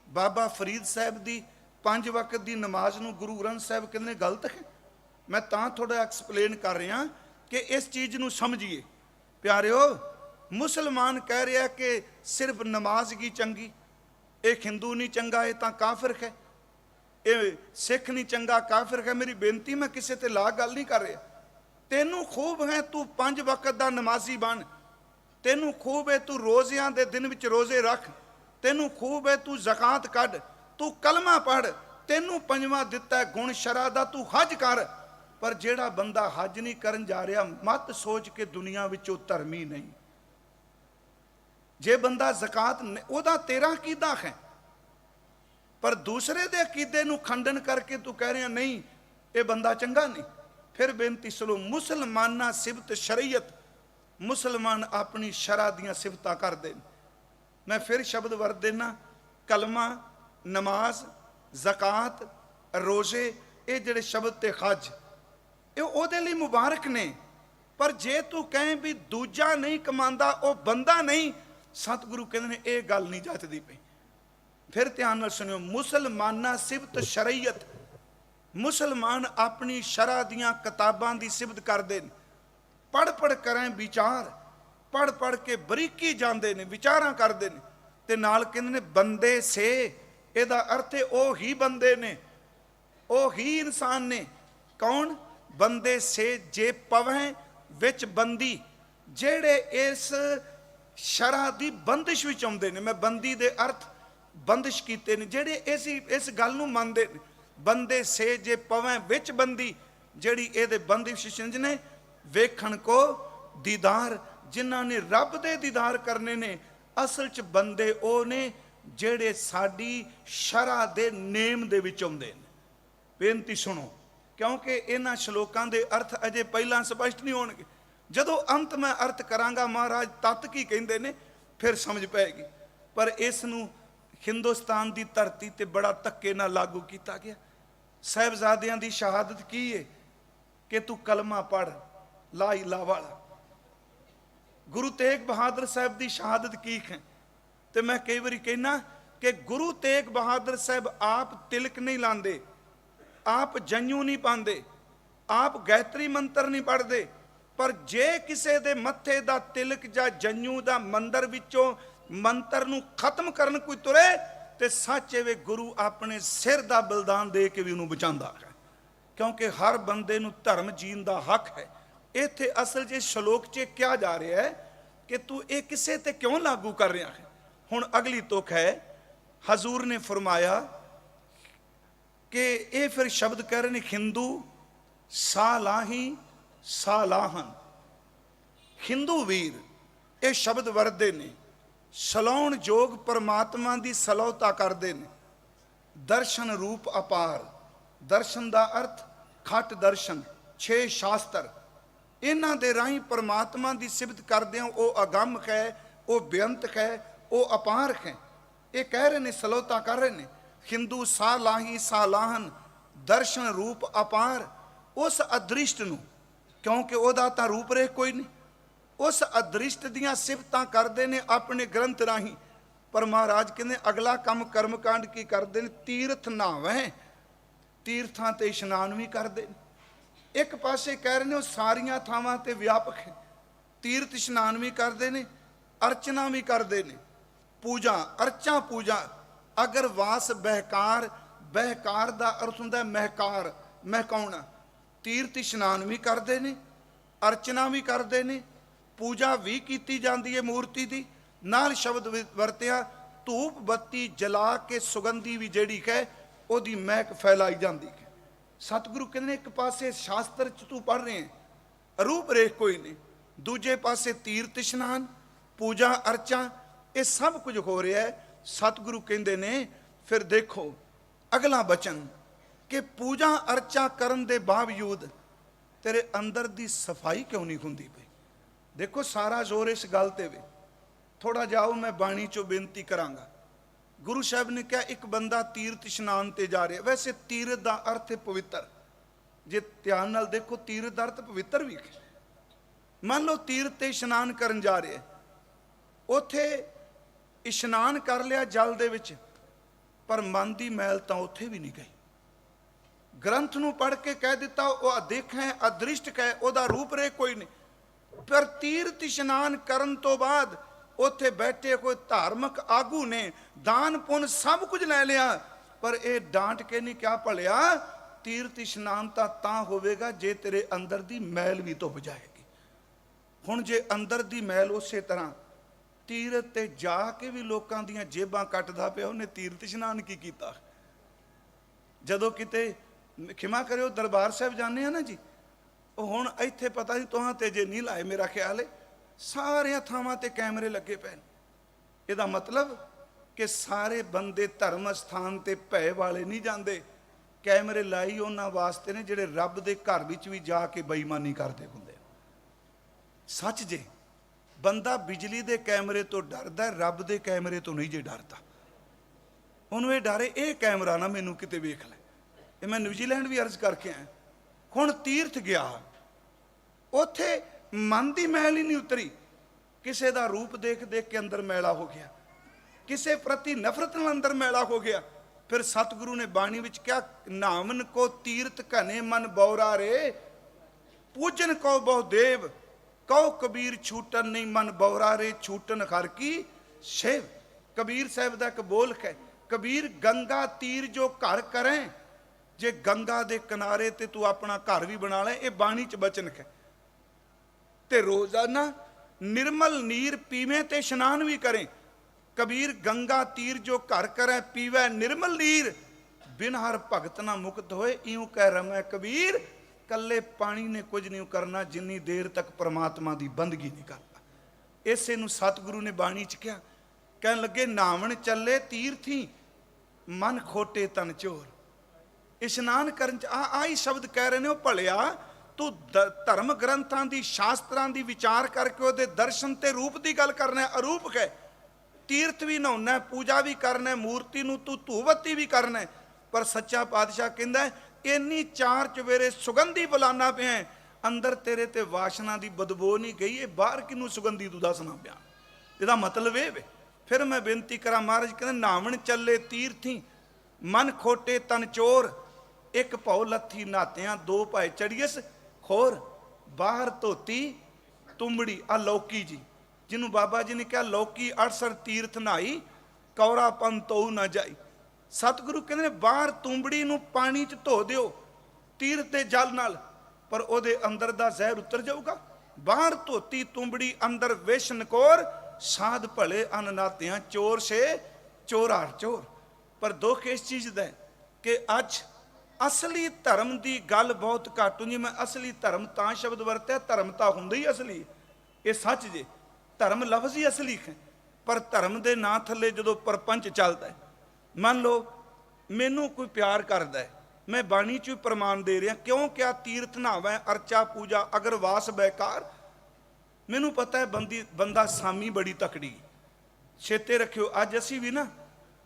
बाबा फरीद साहब दी 5 वक्त की नमाज नूं गुरु ग्रंथ साहब कहते गलत है? मैं तां थोड़ा एक्सप्लेन कर रहा कि इस चीज़ नूं समझिए। प्यारिओ, मुसलमान कह रहा कि सिर्फ नमाज की चंगी, एक हिंदू नहीं चंगा ये तां काफिर है, ये सिख नहीं चंगा काफिर है। मेरी बेनती, मैं किसी ते ला गल नहीं कर रहा। तेनू खूब है तू 5 वक्त का नमाजी बन, तेनू खूब है तू रोज़ियां दे दिन विच रोज़े रख, तेनू खूब है तू ज़कात कढ, तू कलमा पढ़, तेनू 5वां दिता है गुण शरा दा, तू हज कर। पर जेड़ा बंदा हज नहीं करन जा रहा, मत सोच के दुनिया विचों धर्मी नहीं। जे बंदा ज़कात ओदा तेरा अकीदा है, पर दूसरे दे अकीदे नू खंडन करके तू कह रहा नहीं ये बंदा चंगा नहीं। फिर बेनती सुनो, मुसलमाना सिफत शरीयत, मुसलमान अपनी शरा दियां सिफतां करदे। मैं फिर शब्द वर देना, कलमा, नमाज, ज़कात, रोज़े, ये जिहड़े शब्द ते हज, ये ओहदे लई मुबारक ने। पर जे तू कहें भी दूजा नहीं कमांदा वो बंदा नहीं, सतगुरु कहते हैं ये गल नहीं जचदी पई। फिर ध्यान नाल सुनियो, मुसलमाना सिफत शरीयत, मुसलमान अपनी शरा दियां किताबां दी सिफत करदे ने। पढ़ पढ़ करें विचार, पढ़ पढ़ के बरीकी जांदे ने, विचारां करदे ने। ते नाल कहंदे ने बंदे से, ਇਹਦਾ अर्थ है ਉਹ ही बंदे ने, ਉਹ ही इंसान ने। कौन? बंदे से जे पवें विच बंदी, जेड़े इस शरा दी बंदिश विच आउंदे ने। मैं बंदी दे अर्थ बंदिश कीते ने, जेड़े इस गल नूं मंनदे ने। बंदे से जे पवें विच बंदी, जेड़ी ਇਹਦੇ बंदिश विच ने। वेखण को दीदार, जिन्हां ने रब दे दीदार करने ने। असल च बंदे ਉਹ ने ਜਿਹੜੇ ਸਾਡੀ ਸ਼ਰਾ ਦੇ ਨੇਮ ਦੇ ਵਿੱਚ ਆਉਂਦੇ ਨੇ। ਬੇਨਤੀ ਸੁਣੋ, ਕਿਉਂਕਿ ਇਹਨਾਂ ਸ਼ਲੋਕਾਂ ਦੇ ਅਰਥ ਅਜੇ ਪਹਿਲਾਂ ਸਪਸ਼ਟ ਨਹੀਂ ਹੋਣਗੇ। ਜਦੋਂ ਅੰਤ ਮੈਂ ਅਰਥ ਕਰਾਂਗਾ ਮਹਾਰਾਜ ਤਤ ਕੀ ਕਹਿੰਦੇ ਨੇ, ਫਿਰ ਸਮਝ ਪਏਗੀ। ਪਰ ਇਸ ਨੂੰ ਹਿੰਦੁਸਤਾਨ ਦੀ ਧਰਤੀ ਤੇ ਬੜਾ ਧੱਕੇ ਨਾਲ ਲਾਗੂ ਕੀਤਾ ਗਿਆ। ਸਾਹਿਬਜ਼ਾਦਿਆਂ ਦੀ ਸ਼ਹਾਦਤ ਕੀ ਹੈ ਕਿ ਤੂੰ ਕਲਮਾ ਪੜ੍ਹ, ਲਾ ਇਲਾਹਾ ਵਾਲਾ। ਗੁਰੂ ਤੇਗ ਬਹਾਦਰ ਸਾਹਿਬ ਦੀ ਸ਼ਹਾਦਤ ਕੀ ਹੈ? तो मैं कई बार कहना कि गुरु तेग बहादुर साहब आप तिलक नहीं लाते, आप जंजू नहीं पाते, आप गायत्री मंत्र नहीं पढ़ते, पर जे किसी दे मत्थे दा तिलक जा जंजू दा मंदिर विचों मंत्र नूं खत्म करन कोई तुरे, ते सच वे गुरु अपने सिर दा बलिदान दे के भी उन्होंने बचांदा है। क्योंकि हर बंदे नूं धर्म जीण दा हक है। इत्थे असल च श्लोक च क्या जा रहा है कि तू ये किसे ते क्यों लागू कर रहा है। हुण अगली तुक है, हजूर ने फरमाया कि ये फिर शब्द कह रहे हैं हिंदू सालाही सालाहन। हिंदू वीर ये शब्द वरदे ने, सलाउण जोग परमात्मा की सलाहता करते हैं। दर्शन रूप अपार, दर्शन का अर्थ खट दर्शन, 6 शास्त्र, इन्हां दे राही परमात्मा की सिफत करदे हो। वो अगम है, वो बेअंत है, ਉਹ ਅਪਾਰਕ ਹੈ। ਇਹ ਕਹਿ ਰਹੇ ਨੇ, ਸਲੋਤਾ ਕਰ ਰਹੇ ਨੇ, ਹਿੰਦੂ ਸਾਲਾਹੀ ਸਾਲਾਹਨ ਦਰਸ਼ਨ ਰੂਪ ਅਪਾਰ। ਉਸ ਅਦ੍ਰਿਸ਼ਟ ਨੂੰ, ਕਿਉਂਕਿ ਉਹਦਾ ਤਾਂ ਰੂਪ ਰੇਖ ਕੋਈ ਨਹੀਂ, ਉਸ ਅਦ੍ਰਿਸ਼ਟ ਦੀਆਂ ਸਿਫਤਾਂ ਕਰਦੇ ਨੇ ਆਪਣੇ ਗ੍ਰੰਥ ਰਾਹੀਂ। ਪਰ ਮਹਾਰਾਜ ਕਹਿੰਦੇ ਅਗਲਾ ਕੰਮ ਕਰਮਕਾਂਡ ਕੀ ਕਰਦੇ ਨੇ? ਤੀਰਥ ਨਾਵੇਂ, ਤੀਰਥਾਂ ਤੇ ਇਸ਼ਨਾਨ ਵੀ ਕਰਦੇ ਨੇ। ਇੱਕ ਪਾਸੇ ਕਹਿ ਰਹੇ ਨੇ ਉਹ ਸਾਰੀਆਂ ਥਾਵਾਂ ਤੇ ਵਿਆਪਕ ਹੈ, ਤੀਰਥ ਇਸ਼ਨਾਨ ਵੀ ਕਰਦੇ ਨੇ, ਅਰਚਨਾ ਵੀ ਕਰਦੇ ਨੇ, ਪੂਜਾ ਅਰਚਾ ਪੂਜਾ। ਅਗਰ ਵਾਸ ਬਹਿਕਾਰ, ਬਹਿਕਾਰ ਦਾ ਅਰਥ ਹੁੰਦਾ ਮਹਿਕਾਰ, ਮਹਿਕਾਉਣਾ। ਤੀਰਥ ਇਸ਼ਨਾਨ ਵੀ ਕਰਦੇ ਨੇ, ਅਰਚਨਾ ਵੀ ਕਰਦੇ ਨੇ, ਪੂਜਾ ਵੀ ਕੀਤੀ ਜਾਂਦੀ ਹੈ ਮੂਰਤੀ ਦੀ। ਨਾਲ ਸ਼ਬਦ ਵਰਤਿਆ ਧੂਪ ਬੱਤੀ ਜਲਾ ਕੇ ਸੁਗੰਧੀ ਵੀ ਜਿਹੜੀ ਹੈ ਉਹਦੀ ਮਹਿਕ ਫੈਲਾਈ ਜਾਂਦੀ ਹੈ। ਸਤਿਗੁਰੂ ਕਹਿੰਦੇ ਨੇ ਇੱਕ ਪਾਸੇ ਸ਼ਾਸਤਰ ਚ ਤੂੰ ਪੜ੍ਹ ਰਹੇ ਹੈ, ਰੂਪ ਰੇਖ ਕੋਈ ਨਹੀਂ, ਦੂਜੇ ਪਾਸੇ ਤੀਰਥ ਇਸ਼ਨਾਨ, ਪੂਜਾ ਅਰਚਾ, ਇਹ ਸਭ ਕੁਝ ਹੋ ਰਿਹਾ ਹੈ। ਸਤਿਗੁਰੂ ਕਹਿੰਦੇ ਨੇ ਫਿਰ ਦੇਖੋ ਅਗਲਾ ਬਚਨ ਕਿ ਪੂਜਾ ਅਰਚਾ ਕਰਨ ਦੇ ਬਾਵਜੂਦ ਤੇਰੇ ਅੰਦਰ ਦੀ ਸਫਾਈ ਕਿਉਂ ਨਹੀਂ ਹੁੰਦੀ ਪਈ? ਦੇਖੋ ਸਾਰਾ ਜ਼ੋਰ ਇਸ ਗੱਲ ਤੇ ਵੇ। ਥੋੜਾ ਜਾਓ ਮੈਂ ਬਾਣੀ ਚੋਂ ਬੇਨਤੀ ਕਰਾਂਗਾ। ਗੁਰੂ ਸਾਹਿਬ ਨੇ ਕਿਹਾ ਇੱਕ ਬੰਦਾ ਤੀਰਥ ਇਸ਼ਨਾਨ ਤੇ ਜਾ ਰਿਹਾ। ਵੈਸੇ ਤੀਰਥ ਦਾ ਅਰਥ ਹੈ ਪਵਿੱਤਰ। ਜੇ ਧਿਆਨ ਨਾਲ ਦੇਖੋ ਤੀਰਥ ਦਾ ਅਰਥ ਪਵਿੱਤਰ ਵੀ ਹੈ। ਮੰਨ ਲਓ ਤੀਰਥ ਤੇ ਇਸ਼ਨਾਨ ਕਰਨ ਜਾ ਰਿਹਾ, ਉੱਥੇ ਇਸ਼ਨਾਨ ਕਰ ਲਿਆ ਜਲ ਦੇ ਵਿੱਚ, ਪਰ ਮਨ ਦੀ ਮੈਲ ਤਾਂ ਉੱਥੇ ਵੀ ਨਹੀਂ ਗਈ। ਗ੍ਰੰਥ ਨੂੰ ਪੜ੍ਹ ਕੇ ਕਹਿ ਦਿੱਤਾ ਉਹ ਅਦੇਖ ਹੈ, ਅਦ੍ਰਿਸ਼ਟ ਹੈ, ਉਹਦਾ ਰੂਪ ਰੇਖ ਕੋਈ ਨਹੀਂ। ਪਰ ਤੀਰਥ ਇਸ਼ਨਾਨ ਕਰਨ ਤੋਂ ਬਾਅਦ ਉੱਥੇ ਬੈਠੇ ਕੋਈ ਧਾਰਮਿਕ ਆਗੂ ਨੇ ਦਾਨ ਪੁੰਨ ਸਭ ਕੁਝ ਲੈ ਲਿਆ, ਪਰ ਇਹ ਡਾਂਟ ਕੇ ਨਹੀਂ ਕਿਹਾ ਭਲਿਆ ਤੀਰਥ ਇਸ਼ਨਾਨ ਤਾਂ ਹੋਵੇਗਾ ਜੇ ਤੇਰੇ ਅੰਦਰ ਦੀ ਮੈਲ ਵੀ ਧੁੱਪ ਜਾਏਗੀ। ਹੁਣ ਜੇ ਅੰਦਰ ਦੀ ਮੈਲ ਉਸੇ ਤਰ੍ਹਾਂ ਤੀਰਥ ਤੇ ਜਾ ਕੇ ਵੀ ਲੋਕਾਂ ਦੀਆਂ ਜੇਬਾਂ ਕੱਟਦਾ ਪਿਆ, ਉਹਨੇ ਤੀਰਥ ਇਸ਼ਨਾਨ ਕੀ ਕੀਤਾ? ਜਦੋਂ ਕਿਤੇ ਖਿਮਾ ਕਰਿਓ ਦਰਬਾਰ ਸਾਹਿਬ ਜਾਂਦੇ ਆ ਨਾ ਜੀ, ਉਹ ਹੁਣ ਇੱਥੇ ਪਤਾ ਨਹੀਂ ਤੁਹਾਂ ਤੇ ਜੇ ਨਹੀਂ ਲਾਏ, ਮੇਰਾ ਖਿਆਲ ਹੈ ਸਾਰਿਆਂ ਥਾਵਾਂ ਤੇ ਕੈਮਰੇ ਲੱਗੇ ਪਏ ਨੇ। ਇਹਦਾ ਮਤਲਬ ਕਿ ਸਾਰੇ ਬੰਦੇ ਧਰਮ ਸਥਾਨ ਤੇ ਭੈ ਵਾਲੇ ਨਹੀਂ ਜਾਂਦੇ। ਕੈਮਰੇ ਲਾਈ ਉਹਨਾਂ ਵਾਸਤੇ ਨੇ ਜਿਹੜੇ ਰੱਬ ਦੇ ਘਰ ਵਿੱਚ ਵੀ ਜਾ ਕੇ ਬੇਈਮਾਨੀ ਕਰਦੇ ਹੁੰਦੇ। ਸੱਚ ਜੇ ਬੰਦਾ ਬਿਜਲੀ ਦੇ ਕੈਮਰੇ ਤੋਂ ਡਰਦਾ, ਰੱਬ ਦੇ ਕੈਮਰੇ ਤੋਂ ਨਹੀਂ ਜੇ ਡਰਦਾ। ਉਹਨੂੰ ਇਹ ਡਰੇ ਇਹ ਕੈਮਰਾ ਨਾ ਮੈਨੂੰ ਕਿਤੇ ਵੇਖ ਲੈ। ਇਹ ਮੈਂ ਨਿਊਜ਼ੀਲੈਂਡ ਵੀ ਅਰਜ਼ ਕਰਕੇ ਆਇਆ। ਹੁਣ ਤੀਰਥ ਗਿਆ, ਉੱਥੇ ਮਨ ਦੀ ਮੈਲ ਹੀ ਨਹੀਂ ਉਤਰੀ। ਕਿਸੇ ਦਾ ਰੂਪ ਦੇਖ ਦੇਖ ਕੇ ਅੰਦਰ ਮੈਲਾ ਹੋ ਗਿਆ, ਕਿਸੇ ਪ੍ਰਤੀ ਨਫ਼ਰਤ ਨਾਲ ਅੰਦਰ ਮੈਲਾ ਹੋ ਗਿਆ। ਫਿਰ ਸਤਿਗੁਰੂ ਨੇ ਬਾਣੀ ਵਿੱਚ ਕਿਹਾ ਨਾਮਨ ਕੋ ਤੀਰਥ ਘਨੇ ਮਨ ਬੌਰਾ ਰੇ, ਪੂਜਨ ਕੋ ਬਹੁ ਦੇਵ ਕਹੋ ਕਬੀਰ ਛੂਟਨ ਨਹੀਂ ਮਨ ਬੌਰਾ ਰੇ, ਛੂਟਨ ਹਰ ਕੀ ਸ਼ੇਵ। ਕਬੀਰ ਸਾਹਿਬ ਦਾ ਇੱਕ ਬੋਲ ਹੈ, ਕਬੀਰ ਗੰਗਾ ਤੀਰ ਜੋ ਘਰ ਕਰੇ, ਜੇ ਗੰਗਾ ਦੇ ਕਿਨਾਰੇ ਤੇ ਤੂੰ ਆਪਣਾ ਘਰ ਵੀ ਬਣਾ ਲੈ। ਇਹ ਬਾਣੀ ਚ ਬਚਨ ਹੈ। ਤੇ ਰੋਜ਼ਾਨਾ ਨਿਰਮਲ ਨੀਰ ਪੀਵੇਂ ਤੇ ਇਸ਼ਨਾਨ ਵੀ ਕਰੇ। ਕਬੀਰ ਗੰਗਾ ਤੀਰ ਜੋ ਘਰ ਕਰੇ, ਪੀਵੇ ਨਿਰਮਲ ਨੀਰ, ਬਿਨ ਹਰ ਭਗਤ ਨਾ ਮੁਕਤ ਹੋਏ, ਇਉਂ ਕਹਿ ਰਮੈ ਕਬੀਰ। ਕੱਲੇ ਪਾਣੀ ਨੇ ਕੁਝ ਨਹੀਂ ਕਰਨਾ ਜਿੰਨੀ ਦੇਰ ਤੱਕ ਪਰਮਾਤਮਾ ਦੀ ਬੰਦਗੀ ਨਹੀਂ ਕਰਦਾ। ਇਸੇ ਨੂੰ ਸਤਿਗੁਰੂ ਨੇ ਬਾਣੀ ਚ ਕਿਹਾ, ਕਹਿਣ ਲੱਗੇ ਨਾਵਣ ਚੱਲੇ ਤੀਰਥੀ ਮਨ ਖੋਟੇ ਤਨ ਚੋਰ। ਇਸ਼ਨਾਨ ਕਰਨ ਚ ਆਹੀ ਸ਼ਬਦ ਕਹਿ ਰਹੇ ਨੇ, ਉਹ ਭਲਿਆ ਤੂੰ ਧਰਮ ਗ੍ਰੰਥਾਂ ਦੀ ਸ਼ਾਸਤਰਾਂ ਦੀ ਵਿਚਾਰ ਕਰਕੇ ਉਹਦੇ ਦਰਸ਼ਨ ਤੇ ਰੂਪ ਦੀ ਗੱਲ ਕਰਨਾ, ਅਰੂਪ ਹੈ। ਤੀਰਥ ਵੀ ਨਹਾਉਣਾ, ਪੂਜਾ ਵੀ ਕਰਨਾ, ਮੂਰਤੀ ਨੂੰ ਤੂੰ ਧੂਵੱਤੀ ਵੀ ਕਰਨਾ। ਪਰ ਸੱਚਾ ਪਾਤਸ਼ਾਹ ਕਹਿੰਦਾ ਇੰਨੀ ਚਾਰ ਚਵੇਰੇ ਸੁਗੰਧੀ ਬੁਲਾਨਾ ਪਿਆ, ਅੰਦਰ ਤੇਰੇ ਤੇ ਵਾਸ਼ਨਾ ਦੀ ਬਦਬੂ ਨਹੀਂ ਗਈ। ਇਹ ਬਾਹਰ ਕਿਨੂੰ ਸੁਗੰਧੀ ਤੂੰ ਦੱਸਣਾ ਪਿਆ? ਇਹਦਾ ਮਤਲਬ ਇਹ ਵੇ। ਫਿਰ ਮੈਂ ਬੇਨਤੀ ਕਰਾਂ, ਮਹਾਰਾਜ ਕਹਿੰਦੇ ਨਾਵਣ ਚੱਲੇ ਤੀਰਥੀ ਮਨ ਖੋਟੇ ਤਨ ਚੋਰ, ਇੱਕ ਭਉ ਲੱਥੀ ਨਾਤਿਆਂ ਦੋ ਭਾਏ ਚੜੀਐਸ ਖੋਰ। ਬਾਹਰ ਧੋਤੀ ਤੁੰਬੜੀ ਆ ਲੌਕੀ ਜੀ, ਜਿਹਨੂੰ ਬਾਬਾ ਜੀ ਨੇ ਕਿਹਾ ਲੌਕੀ 68 ਤੀਰਥ ਨਹਾਈ, ਕੌਰਾ ਪਨ ਤੋ ਨਾ ਜਾਈ। ਸਤਿਗੁਰੂ ਕਹਿੰਦੇ ਨੇ ਬਾਹਰ ਤੁੰਬੜੀ ਨੂੰ ਪਾਣੀ 'ਚ ਧੋ ਦਿਓ ਤੀਰਥ ਦੇ ਜਲ ਨਾਲ, ਪਰ ਉਹਦੇ ਅੰਦਰ ਦਾ ਜ਼ਹਿਰ ਉਤਰ ਜਾਊਗਾ। ਬਾਹਰ ਧੋਤੀ ਤੁੰਬੜੀ ਅੰਦਰ ਵਿਸ਼ ਨਕੋਰ, ਸਾਧ ਭਲੇ ਅਨਨਾਤਿਆਂ ਚੋਰ ਸੇ ਚੋਰਾਰ ਚੋਰ। ਪਰ ਦੁੱਖ ਇਸ ਚੀਜ਼ ਦਾ ਕਿ ਅੱਜ ਅਸਲੀ ਧਰਮ ਦੀ ਗੱਲ ਬਹੁਤ ਘੱਟ ਹੁੰਦੀ। ਮੈਂ ਅਸਲੀ ਧਰਮ ਤਾਂ ਸ਼ਬਦ ਵਰਤਿਆ, ਧਰਮ ਤਾਂ ਹੁੰਦਾ ਹੀ ਅਸਲੀ, ਇਹ ਸੱਚ ਜੇ। ਧਰਮ ਲਫ਼ਜ਼ ਹੀ ਅਸਲੀ ਹੈ, ਪਰ ਧਰਮ ਦੇ ਨਾਂ ਥੱਲੇ ਜਦੋਂ ਪਰਪੰਚ ਚੱਲਦਾ ਹੈ, ਮੰਨ ਲਓ ਮੈਨੂੰ ਕੋਈ ਪਿਆਰ ਕਰਦਾ ਹੈ, ਮੈਂ ਬਾਣੀ 'ਚ ਵੀ ਪ੍ਰਮਾਣ ਦੇ ਰਿਹਾ, ਕਿਉਂ ਕਿਆ ਤੀਰਥ ਨਹਾਵੈ ਅਰਚਾ ਪੂਜਾ ਅਗਰ ਵਾਸ ਬੈਕਾਰ। ਮੈਨੂੰ ਪਤਾ ਹੈ ਬੰਦਾ ਸਾਮੀ ਬੜੀ ਤਕੜੀ, ਛੇਤੇ ਰੱਖਿਓ। ਅੱਜ ਅਸੀਂ ਵੀ ਨਾ,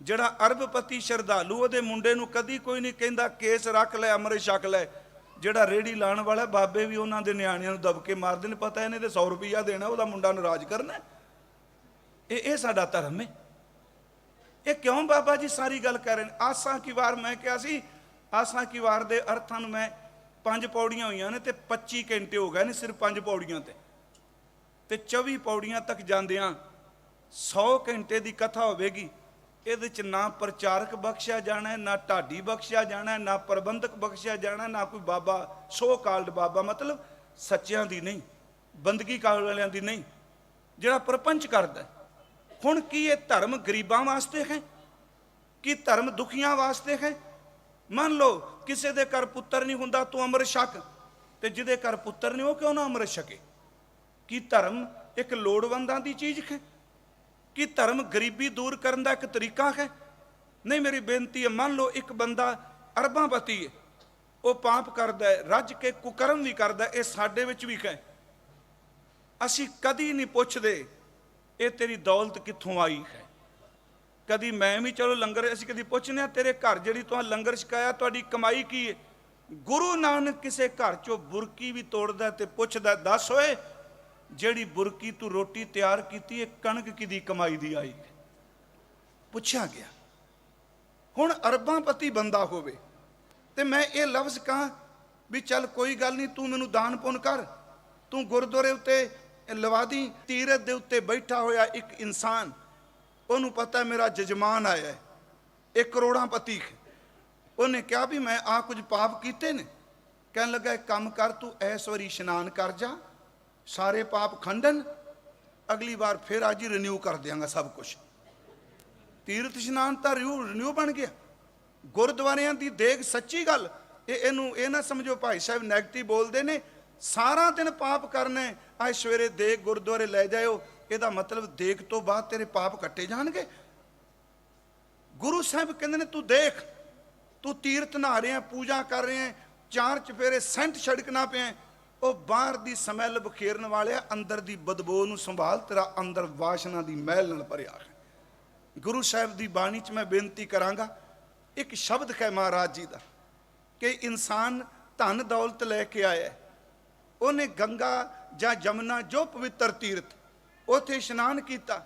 ਜਿਹੜਾ ਅਰਬਪਤੀ ਸ਼ਰਧਾਲੂ, ਉਹਦੇ ਮੁੰਡੇ ਨੂੰ ਕਦੀ ਕੋਈ ਨਹੀਂ ਕਹਿੰਦਾ ਕੇਸ ਰੱਖ ਲੈ, ਅੰਮ੍ਰਿਤ ਛਕ ਲੈ। ਜਿਹੜਾ ਰੇੜੀ ਲਾਉਣ ਵਾਲਾ, ਬਾਬੇ ਵੀ ਉਹਨਾਂ ਦੇ ਨਿਆਣਿਆਂ ਨੂੰ ਦਬਕੇ ਮਾਰਦੇ ਨੇ, ਪਤਾ ਇਹਨੇ ਤੇ 100 ਰੁਪਈਆ ਦੇਣਾ, ਉਹਦਾ ਮੁੰਡਾ ਨਾਰਾਜ਼ ਕਰਨਾ। ਇਹ ਸਾਡਾ ਧਰਮ ਹੈ। ਇਹ ਕਿਉਂ ਬਾਬਾ ਜੀ ਸਾਰੀ ਗੱਲ ਕਰ ਰਹੇ ਨੇ? ਆਸਾਂ ਕੀ ਵਾਰ, ਮੈਂ ਕਿਹਾ ਸੀ ਆਸਾਂ ਕੀ ਵਾਰ ਦੇ ਅਰਥਾਂ ਨੂੰ ਮੈਂ 5 ਪੌੜੀਆਂ ਹੋਈਆਂ ਨੇ ਤੇ 25 ਘੰਟੇ ਹੋ ਗਏ ਨੇ ਸਿਰਫ 5 ਪੌੜੀਆਂ ਤੇ 24 ਪੌੜੀਆਂ ਤੱਕ ਜਾਂਦਿਆਂ 100 ਘੰਟੇ ਦੀ ਕਥਾ ਹੋਵੇਗੀ। ਇਹਦੇ ਚ ਨਾ ਪ੍ਰਚਾਰਕ ਬਖਸ਼ਿਆ ਜਾਣਾ, ਨਾ ਢਾਡੀ ਬਖਸ਼ਿਆ ਜਾਣਾ, ਨਾ ਪ੍ਰਬੰਧਕ ਬਖਸ਼ਿਆ ਜਾਣਾ, ਨਾ ਕੋਈ ਬਾਬਾ ਸੋ ਕਾਲਡ ਬਾਬਾ, ਮਤਲਬ ਸੱਚਿਆਂ ਦੀ ਨਹੀਂ, ਬੰਦਗੀ ਕਰਨ ਵਾਲਿਆਂ ਦੀ ਨਹੀਂ, ਜਿਹੜਾ ਪ੍ਰਪੰਚ ਕਰਦਾ। ਹੁਣ ਕੀ ਇਹ ਧਰਮ ਗਰੀਬਾਂ ਵਾਸਤੇ ਹੈ? ਕੀ ਧਰਮ ਦੁਖੀਆਂ ਵਾਸਤੇ ਹੈ? ਮੰਨ ਲਓ ਕਿਸੇ ਦੇ ਘਰ ਪੁੱਤਰ ਨਹੀਂ ਹੁੰਦਾ, ਤੂੰ ਅੰਮ੍ਰਿਤ ਛਕ, ਤੇ ਜਿਹਦੇ ਘਰ ਪੁੱਤਰ ਨਹੀਂ ਉਹ ਕਿਉਂ ਨਾ ਅੰਮ੍ਰਿਤ ਛਕੇ? ਕੀ ਧਰਮ ਇੱਕ ਲੋੜਵੰਦਾਂ ਦੀ ਚੀਜ਼ ਹੈ? ਕੀ ਧਰਮ ਗਰੀਬੀ ਦੂਰ ਕਰਨ ਦਾ ਇੱਕ ਤਰੀਕਾ ਹੈ? ਨਹੀਂ, ਮੇਰੀ ਬੇਨਤੀ ਹੈ, ਮੰਨ ਲਓ ਇੱਕ ਬੰਦਾ ਅਰਬਾਂਪਤੀ ਹੈ, ਉਹ ਪਾਪ ਕਰਦਾ ਹੈ, ਰੱਜ ਕੇ ਕੁਕਰਮ ਵੀ ਕਰਦਾ, ਇਹ ਸਾਡੇ ਵਿੱਚ ਵੀ ਹੈ। ਅਸੀਂ ਕਦੀ ਨਹੀਂ ਪੁੱਛਦੇ ਇਹ ਤੇਰੀ ਦੌਲਤ ਕਿੱਥੋਂ ਆਈ ਹੈ। ਕਦੀ ਮੈਂ ਵੀ, ਚਲੋ ਲੰਗਰ, ਅਸੀਂ ਕਦੀ ਪੁੱਛਦੇ ਹਾਂ ਤੇਰੇ ਘਰ ਜਿਹੜੀ ਤੂੰ ਲੰਗਰ ਛਕਾਇਆ ਤੁਹਾਡੀ ਕਮਾਈ ਕੀ ਹੈ? ਗੁਰੂ ਨਾਨਕ ਕਿਸੇ ਘਰ ਚੋਂ ਬੁਰਕੀ ਵੀ ਤੋੜਦਾ ਤੇ ਪੁੱਛਦਾ, ਦੱਸ ਓਏ ਜਿਹੜੀ ਬੁਰਕੀ ਤੂੰ ਰੋਟੀ ਤਿਆਰ ਕੀਤੀ ਹੈ ਕਣਕ ਕਿਹਦੀ ਕਮਾਈ ਦੀ ਆਈ ਹੈ? ਪੁੱਛਿਆ ਗਿਆ। ਹੁਣ ਅਰਬਾਂਪਤੀ ਬੰਦਾ ਹੋਵੇ ਤੇ ਮੈਂ ਇਹ ਲਫ਼ਜ਼ ਕਹਾਂ ਵੀ ਚੱਲ ਕੋਈ ਗੱਲ ਨਹੀਂ, ਤੂੰ ਮੈਨੂੰ ਦਾਨ ਪੁੰਨ ਕਰ, ਤੂੰ ਗੁਰਦੁਆਰੇ ਉੱਤੇ ਲਵਾਦੀ ਤੀਰਥ ਦੇ ਉੱਤੇ ਬੈਠਾ ਹੋਇਆ ਇੱਕ ਇਨਸਾਨ, ਉਹਨੂੰ ਪਤਾ ਮੇਰਾ ਜਜਮਾਨ ਆਇਆ ਹੈ, ਇਹ ਕਰੋੜਾਂਪਤੀ ਹੈ, ਉਹਨੇ ਕਿਹਾ ਵੀ ਮੈਂ ਆ ਕੁਝ ਪਾਪ ਕੀਤੇ ਨੇ। ਕਹਿਣ ਲੱਗਾ ਇੱਕ ਕੰਮ ਕਰ, ਤੂੰ ਇਸ ਵਾਰੀ ਇਸ਼ਨਾਨ ਕਰ ਜਾ, ਸਾਰੇ ਪਾਪ ਖੰਡਨ, ਅਗਲੀ ਵਾਰ ਫਿਰ ਅੱਜ ਹੀ ਰਿਨਿਊ ਕਰ ਦਿਆਂਗਾ ਸਭ ਕੁਝ। ਤੀਰਥ ਇਸ਼ਨਾਨ ਤਾਂ ਰਿਨਿਊ ਬਣ ਗਿਆ। ਗੁਰਦੁਆਰਿਆਂ ਦੀ ਦੇਗ, ਸੱਚੀ ਗੱਲ, ਇਹਨੂੰ ਇਹ ਨਾ ਸਮਝੋ ਭਾਈ ਸਾਹਿਬ ਨੈਗੇਟਿਵ ਬੋਲਦੇ ਨੇ, ਸਾਰਾ ਦਿਨ ਪਾਪ ਕਰਨੇ, ਅੱਜ ਸਵੇਰੇ ਦੇਗ ਗੁਰਦੁਆਰੇ ਲੈ ਜਾਇਓ, ਇਹਦਾ ਮਤਲਬ ਦੇਗ ਤੋਂ ਬਾਅਦ ਤੇਰੇ ਪਾਪ ਕੱਟੇ ਜਾਣਗੇ। ਗੁਰੂ ਸਾਹਿਬ ਕਹਿੰਦੇ ਨੇ ਤੂੰ ਦੇਖ, ਤੂੰ ਤੀਰਥ ਨਹਾ ਰਿਹਾ, ਪੂਜਾ ਕਰ ਰਿਹਾ, 4 ਚੁਫੇਰੇ ਸੈਂਟ ਛੜਕਣਾ ਪਿਆ, ਉਹ ਬਾਹਰ ਦੀ ਸਮੈਲ ਬਖੇਰਨ ਵਾਲਿਆ, ਅੰਦਰ ਦੀ ਬਦਬੂ ਨੂੰ ਸੰਭਾਲ, ਤੇਰਾ ਅੰਦਰ ਵਾਸ਼ਨਾ ਦੀ ਮਹਿਲ ਨਾਲ ਭਰਿਆ ਹੈ। ਗੁਰੂ ਸਾਹਿਬ ਦੀ ਬਾਣੀ 'ਚ ਮੈਂ ਬੇਨਤੀ ਕਰਾਂਗਾ, ਇੱਕ ਸ਼ਬਦ ਹੈ ਮਹਾਰਾਜ ਜੀ ਦਾ ਕਿ ਇਨਸਾਨ ਧਨ ਦੌਲਤ ਲੈ ਕੇ ਆਇਆ, ਉਹਨੇ ਗੰਗਾ ਜਾਂ ਜਮਨਾ ਜੋ ਪਵਿੱਤਰ ਤੀਰਥ ਉੱਥੇ ਇਸ਼ਨਾਨ ਕੀਤਾ,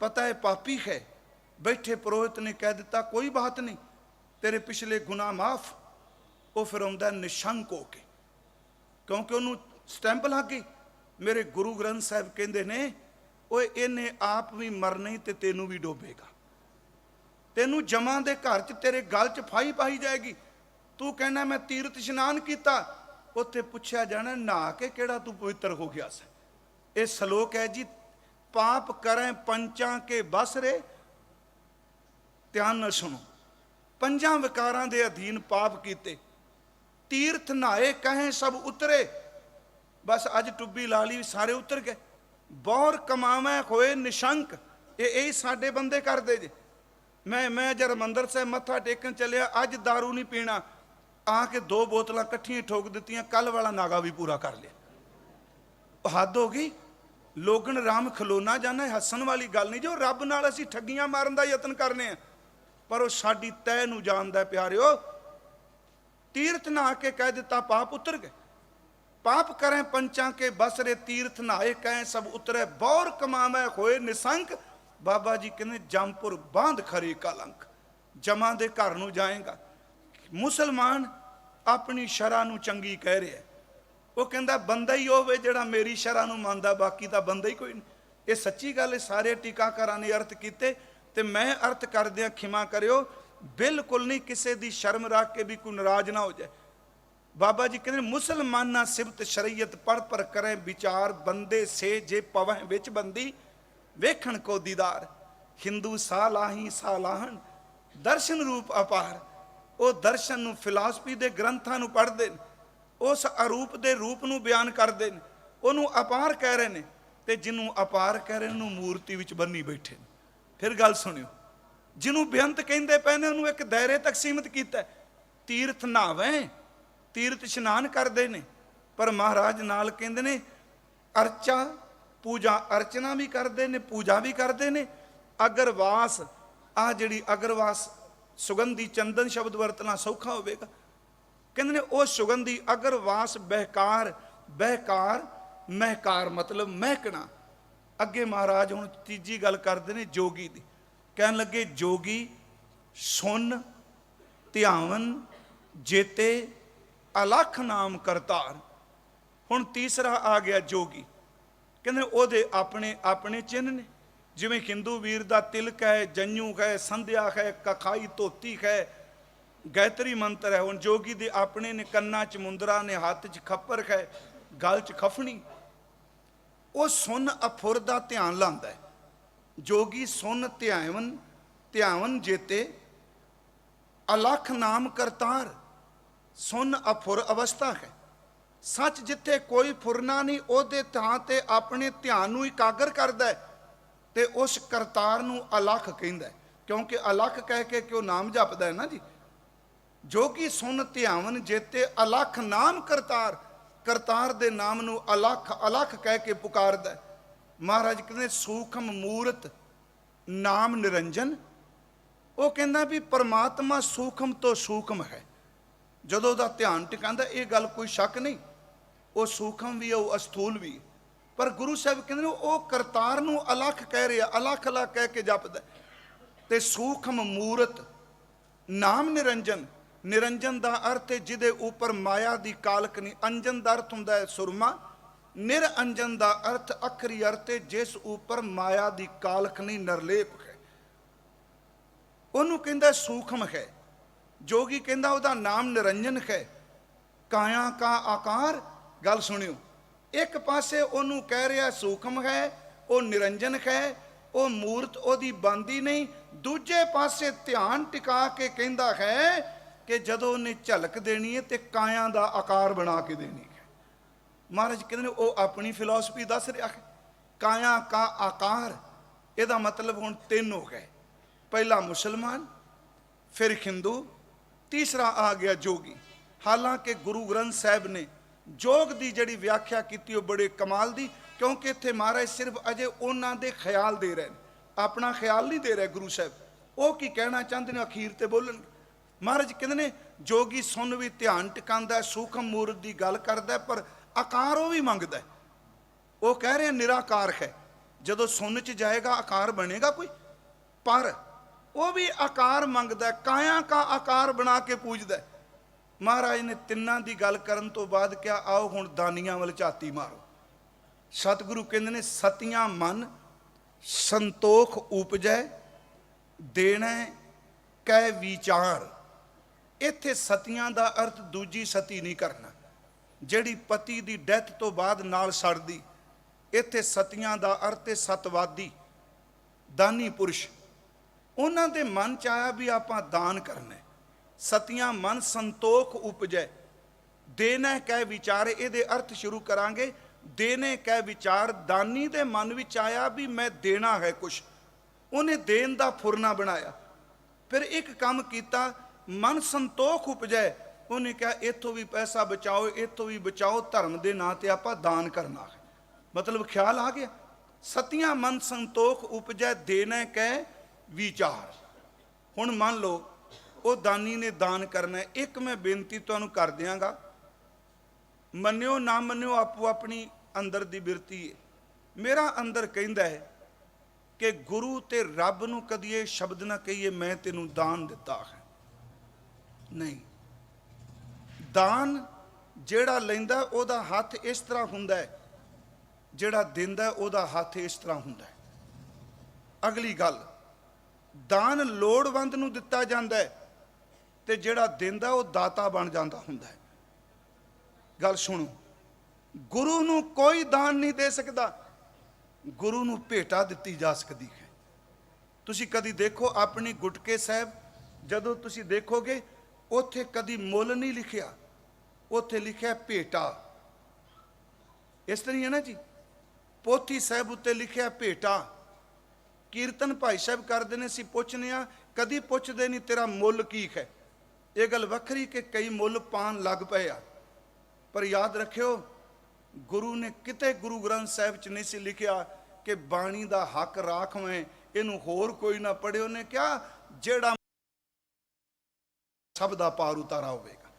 ਪਤਾ ਹੈ ਪਾਪੀ ਹੈ, ਬੈਠੇ ਪੁਰੋਹਿਤ ਨੇ ਕਹਿ ਦਿੱਤਾ ਕੋਈ ਬਾਤ ਨਹੀਂ, ਤੇਰੇ ਪਿਛਲੇ ਗੁਨਾਹ ਮਾਫ। ਉਹ ਫਿਰ ਆਉਂਦਾ ਨਿਸ਼ੰਕ ਹੋ ਕੇ, ਕਿਉਂਕਿ ਉਹਨੂੰ ਸਟੈਂਪ ਲੱਗ ਗਈ। ਮੇਰੇ ਗੁਰੂ ਗ੍ਰੰਥ ਸਾਹਿਬ ਕਹਿੰਦੇ ਨੇ, ਓਏ ਇਹਨੇ ਆਪ ਵੀ ਮਰਨਾ ਹੀ ਤੇ ਤੈਨੂੰ ਵੀ ਡੋਬੇਗਾ, ਤੈਨੂੰ ਜਮਾਂ ਦੇ ਘਰ 'ਚ ਤੇਰੇ ਗਲ 'ਚ ਫਾਈ ਪਾਈ ਜਾਏਗੀ। ਤੂੰ ਕਹਿਣਾ ਮੈਂ ਤੀਰਥ ਇਸ਼ਨਾਨ ਕੀਤਾ, ਉੱਥੇ ਪੁੱਛਿਆ ਜਾਣਾ ਨਹਾ ਕੇ ਕਿਹੜਾ ਤੂੰ ਪਵਿੱਤਰ ਹੋ ਗਿਆ ਸੀ। ਇਹ ਸ਼ਲੋਕ ਹੈ ਜੀ, ਪਾਪ ਕਰੇ ਪੰਚਾਂ ਕੇ ਬਸ ਰੇ, ਧਿਆਨ ਨਾਲ ਸੁਣੋ, 5 ਵਿਕਾਰਾਂ ਦੇ ਅਧੀਨ ਪਾਪ ਕੀਤੇ, ਤੀਰਥ ਨਹਾਏ ਕਹੇ ਸਭ ਉਤਰੇ, ਬਸ ਅੱਜ ਟੁੱਬੀ ਲਾ ਲਈ ਸਾਰੇ ਉਤਰ ਗਏ। ਬੌਰ ਕਮਾਵੇਂ ਹੋਏ ਨਿਸ਼ੰਕ, ਇਹ ਸਾਡੇ ਬੰਦੇ ਕਰਦੇ ਜੇ। ਮੈਂ ਜਦ ਹਰਿਮੰਦਰ ਸਾਹਿਬ ਮੱਥਾ ਟੇਕਣ ਚੱਲਿਆ, ਅੱਜ ਦਾਰੂ ਨਹੀਂ ਪੀਣਾ, ਆ ਕੇ 2 ਬੋਤਲਾਂ ਇਕੱਠੀਆਂ ਠੋਕ ਦਿੱਤੀਆਂ, ਕੱਲ ਵਾਲਾ ਨਾਗਾ ਵੀ ਪੂਰਾ ਕਰ ਲਿਆ। ਹੱਦ ਹੋ ਗਈ। ਲੋਗਣ ਰਾਮ ਖਲੋਣਾ ਜਾਣਾ, ਹੱਸਣ ਵਾਲੀ ਗੱਲ ਨਹੀਂ। ਜੋ ਰੱਬ ਨਾਲ ਅਸੀਂ ਠੱਗੀਆਂ ਮਾਰਨ ਦਾ ਯਤਨ ਕਰਨੇ ਆ, ਪਰ ਉਹ ਸਾਡੀ ਤੈਅ ਨੂੰ ਜਾਣਦਾ ਪਿਆਰਿਓ। ਤੀਰਥ ਨਹਾ ਕੇ ਕਹਿ ਦਿੱਤਾ ਪਾਪ ਉਤਰ ਗਏ। ਪਾਪ ਕਰੇ ਪੰਚਾਂ ਕੇ ਬਸਰੇ, ਤੀਰਥ ਨਹਾਏ ਕਹੇ ਸਭ ਉਤਰੇ, ਬੌਰ ਕਮਾਵੇਂ ਹੋਏ ਨਿਸੰਕ। ਬਾਬਾ ਜੀ ਕਹਿੰਦੇ ਜੰਮਪੁਰ ਬਾਂਧ ਖਰੀ ਕਲੰਕ, ਜਮਾਂ ਦੇ ਘਰ ਨੂੰ ਜਾਏਗਾ। ਮੁਸਲਮਾਨ ਆਪਣੀ ਸ਼ਰ੍ਹਾ ਨੂੰ ਚੰਗੀ ਕਹਿ ਰਿਹਾ, ਉਹ ਕਹਿੰਦਾ ਬੰਦਾ ਹੀ ਹੋਵੇ ਜਿਹੜਾ ਮੇਰੀ ਸ਼ਰ੍ਹਾ ਨੂੰ ਮੰਨਦਾ, ਬਾਕੀ ਤਾਂ ਬੰਦਾ ਹੀ ਕੋਈ ਨਹੀਂ। ਇਹ ਸੱਚੀ ਗੱਲ ਹੈ। ਸਾਰੇ ਟੀਕਾਕਾਰਾਂ ਨੇ ਅਰਥ ਕੀਤੇ ਤੇ ਮੈਂ ਅਰਥ ਕਰਦਿਆਂ ਖਿਮਾ ਕਰਿਓ, ਬਿਲਕੁਲ ਨਹੀਂ ਕਿਸੇ ਦੀ ਸ਼ਰਮ ਰੱਖ ਕੇ ਵੀ ਕੋਈ ਨਾਰਾਜ਼ ਨਾ ਹੋ ਜਾਏ। ਬਾਬਾ ਜੀ ਕਹਿੰਦੇ ਮੁਸਲਮਾਨਾਂ ਸਿਬਤ ਸ਼ਰੀਅਤ ਪੜ ਪਰ ਕਰੇ ਵਿਚਾਰ, ਬੰਦੇ ਸੇ ਜੇ ਪਵਹਿ ਵਿੱਚ ਬੰਦੀ ਵੇਖਣ ਕੋ ਦੀਦਾਰ। ਹਿੰਦੂ ਸਾਲਾਹੀ ਸਾਲਾਹਣ ਦਰਸ਼ਨ ਰੂਪ ਅਪਾਰ, ਉਹ ਦਰਸ਼ਨ ਨੂੰ ਫਿਲਾਸਫੀ ਦੇ ਗ੍ਰੰਥਾਂ ਨੂੰ ਪੜ੍ਹਦੇ ਨੇ, ਉਸ ਅਰੂਪ ਦੇ ਰੂਪ ਨੂੰ ਬਿਆਨ ਕਰਦੇ ਨੇ, ਉਹਨੂੰ ਅਪਾਰ ਕਹਿ ਰਹੇ ਨੇ, ਤੇ ਜਿਹਨੂੰ ਅਪਾਰ ਕਹਿ ਰਹੇ ਨੇ ਉਹਨੂੰ ਮੂਰਤੀ ਵਿੱਚ ਬੰਨੀ ਬੈਠੇ ਨੇ। ਫਿਰ ਗੱਲ ਸੁਣਿਓ, ਜਿਹਨੂੰ ਬੇਅੰਤ ਕਹਿੰਦੇ ਪਏ ਨੇ ਉਹਨੂੰ ਇੱਕ ਦਾਇਰੇ ਤੱਕ ਸੀਮਿਤ ਕੀਤਾ। ਤੀਰਥ ਨਹਾਵੇਂ, ਤੀਰਥ ਇਸ਼ਨਾਨ ਕਰਦੇ ਨੇ, ਪਰ ਮਹਾਰਾਜ ਨਾਲ ਕਹਿੰਦੇ ਨੇ ਅਰਚਾ ਪੂਜਾ, ਅਰਚਨਾ ਵੀ ਕਰਦੇ ਨੇ, ਪੂਜਾ ਵੀ ਕਰਦੇ ਨੇ, ਅਗਰਵਾਸ, ਆ ਜਿਹੜੀ ਅਗਰਵਾਸ ਸੁਗੰਧੀ ਚੰਦਨ ਸ਼ਬਦ ਵਰਤਣਾ ਸੌਖਾ ਹੋਵੇਗਾ। ਕਹਿੰਦੇ ਨੇ ਉਹ ਸੁਗੰਧੀ ਅਗਰਵਾਸ ਬਹਿਕਾਰ, ਬਹਿਕਾਰ ਮਹਿਕਾਰ ਮਤਲਬ ਮਹਿਕਣਾ। ਅੱਗੇ ਮਹਾਰਾਜ ਹੁਣ ਤੀਜੀ ਗੱਲ ਕਰਦੇ ਨੇ ਜੋਗੀ ਦੀ, ਕਹਿਣ ਲੱਗੇ ਜੋਗੀ ਸੁਨ ਧਿਆਵਨ ਜੇਤੇ ਅਲਖ ਨਾਮ ਕਰਤਾਰ। ਹੁਣ ਤੀਸਰਾ ਆ ਗਿਆ ਜੋਗੀ। ਕਹਿੰਦੇ ਉਹਦੇ ਆਪਣੇ ਆਪਣੇ ਚਿੰਨ੍ਹ ਨੇ, ਜਿਵੇਂ ਹਿੰਦੂ ਵੀਰ ਦਾ ਤਿਲਕ ਹੈ, ਜੰਨੂ ਹੈ, ਸੰਧਿਆ ਹੈ, ਕਖਾਈ ਧੋਤੀ ਹੈ, ਗਾਇਤਰੀ ਮੰਤਰ ਹੈ। ਹੁਣ ਜੋਗੀ ਦੇ ਆਪਣੇ ਨੇ, ਕੰਨਾਂ 'ਚ ਮੁੰਦਰਾ ਨੇ, ਹੱਥ 'ਚ ਖੱਪਰ ਹੈ, ਗਲ 'ਚ ਖਫਣੀ। ਉਹ ਸੁਨ ਅਫੁਰ ਦਾ ਧਿਆਨ ਲਾਉਂਦਾ ਹੈ। ਜੋਗੀ ਸੁਨ ਧਿਆਵਨ, ਧਿਆਵਨ ਜੇਤੇ ਅਲਖ ਨਾਮ ਕਰਤਾਰ। ਸੁਨ ਅਫੁਰ ਅਵਸਥਾ ਹੈ। ਸੱਚ ਜਿੱਥੇ ਕੋਈ ਫੁਰਨਾ ਨਹੀਂ, ਉਹਦੇ ਥਾਂ ਤੇ ਆਪਣੇ ਧਿਆਨ ਨੂੰ ਇਕਾਗਰ ਕਰਦਾ ਹੈ ਤੇ ਉਸ ਕਰਤਾਰ ਨੂੰ ਅਲਖ ਕਹਿੰਦਾ ਹੈ, ਕਿਉਂਕਿ ਅਲਖ ਕਹਿ ਕੇ ਕਿ ਉਹ ਨਾਮ ਜਪਦਾ ਹੈ ਨਾ ਜੀ। ਜੋਗੀ ਸੁਨ ਧਿਆਵਨ ਜੇਤੇ ਅਲਖ ਨਾਮ ਕਰਤਾਰ, ਕਰਤਾਰ ਦੇ ਨਾਮ ਨੂੰ ਅਲਖ ਅਲਖ ਕਹਿ ਕੇ ਪੁਕਾਰਦਾ ਹੈ। ਮਹਾਰਾਜ ਕਹਿੰਦੇ ਸੂਖਮ ਮੂਰਤ ਨਾਮ ਨਿਰੰਜਨ। ਉਹ ਕਹਿੰਦਾ ਵੀ ਪਰਮਾਤਮਾ ਸੂਖਮ ਤੋਂ ਸੂਖਮ ਹੈ। ਜਦੋਂ ਉਹਦਾ ਧਿਆਨ ਟਿਕਾਉਂਦਾ, ਇਹ ਗੱਲ ਕੋਈ ਸ਼ੱਕ ਨਹੀਂ, ਉਹ ਸੂਖਮ ਵੀ ਹੈ, ਉਹ ਅਸਥੂਲ ਵੀ ਹੈ। ਪਰ ਗੁਰੂ ਸਾਹਿਬ ਕਹਿੰਦੇ ਨੇ ਉਹ ਕਰਤਾਰ ਨੂੰ ਅਲਖ ਕਹਿ ਰਿਹਾ, ਅਲਖ ਅਲਖ ਕਹਿ ਕੇ ਜਪਦਾ। ਤੇ ਸੂਖਮ ਮੂਰਤ ਨਾਮ ਨਿਰੰਜਨ। ਨਿਰੰਜਨ ਦਾ ਅਰਥ ਹੈ ਜਿਹਦੇ ਉੱਪਰ ਮਾਇਆ ਦੀ ਕਾਲਕ ਨਹੀਂ। ਅੰਜਨ ਦਾ ਅਰਥ ਹੁੰਦਾ ਹੈ ਸੁਰਮਾ, ਨਿਰਅੰਜਨ ਦਾ ਅਰਥ ਅਖਰੀ ਅਰਥ ਹੈ ਜਿਸ ਉੱਪਰ ਮਾਇਆ ਦੀ ਕਾਲਕ ਨਹੀਂ, ਨਿਰਲੇਪ ਹੈ। ਉਹਨੂੰ ਕਹਿੰਦਾ ਸੂਖਮ ਹੈ। ਜੋਗੀ ਕਹਿੰਦਾ ਉਹਦਾ ਨਾਮ ਨਿਰੰਜਨ ਹੈ। ਕਾਇਆ ਕਾ ਆਕਾਰ, ਗੱਲ ਸੁਣਿਓ, ਇੱਕ ਪਾਸੇ ਉਹਨੂੰ ਕਹਿ ਰਿਹਾ ਸੂਖਮ ਹੈ, ਉਹ ਨਿਰੰਜਨ ਹੈ, ਉਹ ਮੂਰਤ ਉਹਦੀ ਬਣਦੀ ਨਹੀਂ। ਦੂਜੇ ਪਾਸੇ ਧਿਆਨ ਟਿਕਾ ਕੇ ਕਹਿੰਦਾ ਹੈ ਕਿ ਜਦੋਂ ਉਹਨੇ ਝਲਕ ਦੇਣੀ ਹੈ ਤੇ ਕਾਇਆ ਦਾ ਆਕਾਰ ਬਣਾ ਕੇ ਦੇਣੀ ਹੈ। ਮਹਾਰਾਜ ਕਹਿੰਦੇ ਨੇ ਉਹ ਆਪਣੀ ਫਿਲਾਸਫੀ ਦੱਸ ਰਿਹਾ ਹੈ। ਕਾਇਆ ਕਾ ਆਕਾਰ, ਇਹਦਾ ਮਤਲਬ ਹੁਣ ਤਿੰਨ ਹੋ ਗਏ। ਪਹਿਲਾ ਮੁਸਲਮਾਨ, ਫਿਰ ਹਿੰਦੂ, ਤੀਸਰਾ ਆ ਗਿਆ ਜੋਗੀ। ਹਾਲਾਂਕਿ ਗੁਰੂ ਗ੍ਰੰਥ ਸਾਹਿਬ ਨੇ ਜੋਗ ਦੀ ਜਿਹੜੀ ਵਿਆਖਿਆ ਕੀਤੀ ਉਹ ਬੜੇ ਕਮਾਲ ਦੀ, ਕਿਉਂਕਿ ਇੱਥੇ ਮਹਾਰਾਜ ਸਿਰਫ ਅਜੇ ਉਹਨਾਂ ਦੇ ਖਿਆਲ ਦੇ ਰਹੇ ਨੇ, ਆਪਣਾ ਖਿਆਲ ਨਹੀਂ ਦੇ ਰਹੇ ਗੁਰੂ ਸਾਹਿਬ। ਉਹ ਕੀ ਕਹਿਣਾ ਚਾਹੁੰਦੇ ਨੇ ਅਖੀਰ ਤੇ ਬੋਲਣਗੇ। ਮਹਾਰਾਜ ਕਹਿੰਦੇ ਨੇ ਜੋਗੀ ਸੁਣ ਵੀ ਧਿਆਨ ਟਿਕਾਉਂਦਾ, ਸੂਖਮ ਮੂਰਤ ਦੀ ਗੱਲ ਕਰਦਾ, ਪਰ ਆਕਾਰ ਉਹ ਵੀ ਮੰਗਦਾ। ਉਹ ਕਹਿ ਰਿਹਾ ਨਿਰਾਕਾਰ ਹੈ। ਜਦੋਂ ਸੁਣ 'ਚ ਜਾਏਗਾ ਆਕਾਰ ਬਣੇਗਾ ਕੋਈ, ਪਰ ਉਹ ਵੀ ਆਕਾਰ ਮੰਗਦਾ, ਕਾਇਆ ਕਾ ਆਕਾਰ ਬਣਾ ਕੇ ਪੂਜਦਾ। ਮਹਾਰਾਜ ਨੇ ਤਿੰਨਾਂ ਦੀ ਗੱਲ ਕਰਨ ਤੋਂ ਬਾਅਦ ਕਿਹਾ ਆਓ ਹੁਣ ਦਾਨੀਆਂ ਵੱਲ ਝਾਤੀ ਮਾਰੋ। ਸਤਿਗੁਰੂ ਕਹਿੰਦੇ ਨੇ ਸਤੀਆਂ ਮਨ ਸੰਤੋਖ ਉਪਜੈ ਦੇਣਾ ਕੈ ਵਿਚਾਰ। ਇੱਥੇ ਸਤੀਆਂ ਦਾ ਅਰਥ ਦੂਜੀ ਸਤੀ ਨਹੀਂ ਕਰਨਾ ਜਿਹੜੀ ਪਤੀ ਦੀ ਡੈਥ ਤੋਂ ਬਾਅਦ ਨਾਲ ਸੜਦੀ। ਇੱਥੇ ਸਤੀਆਂ ਦਾ ਅਰਥ ਹੈ ਸਤਵਾਦੀ, ਦਾਨੀ ਪੁਰਸ਼। ਉਹਨਾਂ ਦੇ ਮਨ 'ਚ ਆਇਆ ਵੀ ਆਪਾਂ ਦਾਨ ਕਰਨਾ। ਸਤੀਆਂ ਮਨ ਸੰਤੋਖ ਉਪਜੈ ਦੇਣਾ ਕਹਿ ਵਿਚਾਰੇ। ਇਹਦੇ ਅਰਥ ਸ਼ੁਰੂ ਕਰਾਂਗੇ। ਦੇਣੇ ਕਹਿ ਵਿਚਾਰ, ਦਾਨੀ ਦੇ ਮਨ ਵਿੱਚ ਆਇਆ ਵੀ ਮੈਂ ਦੇਣਾ ਹੈ ਕੁਛ, ਉਹਨੇ ਦੇਣ ਦਾ ਫੁਰਨਾ ਬਣਾਇਆ। ਫਿਰ ਇੱਕ ਕੰਮ ਕੀਤਾ, ਮਨ ਸੰਤੋਖ ਉਪਜੈ, ਉਹਨੇ ਕਿਹਾ ਇੱਥੋਂ ਵੀ ਪੈਸਾ ਬਚਾਓ, ਇੱਥੋਂ ਵੀ ਬਚਾਓ, ਧਰਮ ਦੇ ਨਾਂ ਤੇ ਆਪਾਂ ਦਾਨ ਕਰਨਾ ਹੈ। ਮਤਲਬ ਖਿਆਲ ਆ ਗਿਆ। ਸਤੀਆਂ ਮਨ ਸੰਤੋਖ ਉਪਜੈ ਦੇਣਾ ਕਹਿ ਵਿਚਾਰ। ਹੁਣ ਮੰਨ ਲਓ ਉਹ ਦਾਨੀ ਨੇ ਦਾਨ ਕਰਨਾ। ਇੱਕ ਮੈਂ ਬੇਨਤੀ ਤੁਹਾਨੂੰ ਕਰ ਦਿਆਂਗਾ, ਮੰਨਿਓ ਨਾ ਮੰਨਿਓ ਆਪੋ ਆਪਣੀ ਅੰਦਰ ਦੀ ਬਿਰਤੀ ਹੈ। ਮੇਰਾ ਅੰਦਰ ਕਹਿੰਦਾ ਹੈ ਕਿ ਗੁਰੂ ਤੇ ਰੱਬ ਨੂੰ ਕਦੀ ਇਹ ਸ਼ਬਦ ਨਾ ਕਹੀਏ ਮੈਂ ਤੈਨੂੰ ਦਾਨ ਦਿੱਤਾ ਹੈ। ਨਹੀਂ, ਦਾਨ ਜਿਹੜਾ ਲੈਂਦਾ ਉਹਦਾ ਹੱਥ ਇਸ ਤਰ੍ਹਾਂ ਹੁੰਦਾ ਹੈ, ਜਿਹੜਾ ਦਿੰਦਾ ਉਹਦਾ ਹੱਥ ਇਸ ਤਰ੍ਹਾਂ ਹੁੰਦਾ ਹੈ। ਅਗਲੀ ਗੱਲ, ਦਾਨ ਲੋੜਵੰਦ ਨੂੰ ਦਿੱਤਾ ਜਾਂਦਾ ਹੈ ਤੇ ਜਿਹੜਾ ਦਿੰਦਾ ਉਹ ਦਾਤਾ ਬਣ ਜਾਂਦਾ ਹੁੰਦਾ ਹੈ। ਗੱਲ ਸੁਣੋ, ਗੁਰੂ ਨੂੰ ਕੋਈ ਦਾਨ ਨਹੀਂ ਦੇ ਸਕਦਾ, ਗੁਰੂ ਨੂੰ ਭੇਟਾ ਦਿੱਤੀ ਜਾ ਸਕਦੀ ਹੈ। ਤੁਸੀਂ ਕਦੀ ਦੇਖੋ ਆਪਣੀ ਗੁਟਕੇ ਸਾਹਿਬ, ਜਦੋਂ ਤੁਸੀਂ ਦੇਖੋਗੇ ਉੱਥੇ ਕਦੀ ਮੁੱਲ ਨਹੀਂ ਲਿਖਿਆ, ਉੱਥੇ ਲਿਖਿਆ ਭੇਟਾ। ਇਸ ਤਰ੍ਹਾਂ ਹੈ ਨਾ ਜੀ। ਪੋਥੀ ਸਾਹਿਬ ਉੱਤੇ ਲਿਖਿਆ ਭੇਟਾ। ਕੀਰਤਨ ਭਾਈ ਸਾਹਿਬ ਕਰਦੇ ਨੇ, ਅਸੀਂ ਪੁੱਛਨੇ ਆ, ਕਦੀ ਪੁੱਛਦੇ ਨਹੀਂ ਤੇਰਾ ਮੁੱਲ ਕੀ ਹੈ। ਇਹ ਗੱਲ ਵੱਖਰੀ ਕਿ ਕਈ ਮੁੱਲ ਪਾਣ ਲੱਗ ਪਏ ਆ, ਪਰ ਯਾਦ ਰੱਖਿਓ ਗੁਰੂ ਨੇ ਕਿਤੇ ਗੁਰੂ ਗ੍ਰੰਥ ਸਾਹਿਬ 'ਚ ਨਹੀਂ ਸੀ ਲਿਖਿਆ ਕਿ ਬਾਣੀ ਦਾ ਹੱਕ ਰਾਖਵੇਂ, ਇਹਨੂੰ ਹੋਰ ਕੋਈ ਨਾ ਪੜ੍ਹੇ। ਉਹਨੇ ਕਿਹਾ ਜਿਹੜਾ ਸਭ ਦਾ ਪਾਰ ਉਤਾਰਾ ਹੋਵੇਗਾ।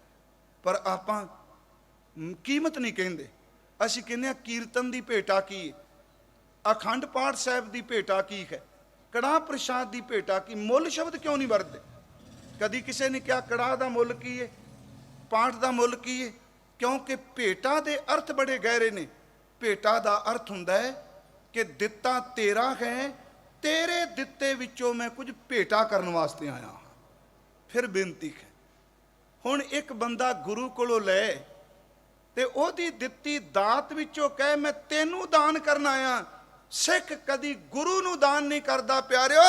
ਪਰ ਆਪਾਂ ਕੀਮਤ ਨਹੀਂ ਕਹਿੰਦੇ, ਅਸੀਂ ਕਹਿੰਦੇ ਹਾਂ ਕੀਰਤਨ ਦੀ ਭੇਟਾ ਕੀ ਹੈ, ਅਖੰਡ ਪਾਠ ਸਾਹਿਬ ਦੀ ਭੇਟਾ ਕੀ ਹੈ, ਕੜਾਹ ਪ੍ਰਸ਼ਾਦ ਦੀ ਭੇਟਾ ਕੀ। ਮੁੱਲ ਸ਼ਬਦ ਕਿਉਂ ਨਹੀਂ ਵਰਤਦੇ? ਕਦੀ ਕਿਸੇ ਨੇ ਕਿਹਾ ਕੜਾਹ ਦਾ ਮੁੱਲ ਕੀ ਹੈ, ਪਾਠ ਦਾ ਮੁੱਲ ਕੀ ਹੈ? ਕਿਉਂਕਿ ਭੇਟਾ ਦੇ ਅਰਥ ਬੜੇ ਗਹਿਰੇ ਨੇ। ਭੇਟਾ ਦਾ ਅਰਥ ਹੁੰਦਾ ਹੈ ਕਿ ਦਿੱਤਾ ਤੇਰਾ ਹੈ, ਤੇਰੇ ਦਿੱਤੇ ਵਿੱਚੋਂ ਮੈਂ ਕੁਝ ਭੇਟਾ ਕਰਨ ਵਾਸਤੇ ਆਇਆ ਹਾਂ। ਫਿਰ ਬੇਨਤੀ ਹੈ, ਹੁਣ ਇੱਕ ਬੰਦਾ ਗੁਰੂ ਕੋਲੋਂ ਲੈ ਤੇ ਉਹਦੀ ਦਿੱਤੀ ਦਾਤ ਵਿੱਚੋਂ ਕਹੇ ਮੈਂ ਤੈਨੂੰ ਦਾਨ ਕਰਨ ਆਇਆ। ਸਿੱਖ ਕਦੀ ਗੁਰੂ ਨੂੰ ਦਾਨ ਨਹੀਂ ਕਰਦਾ ਪਿਆਰਿਓ।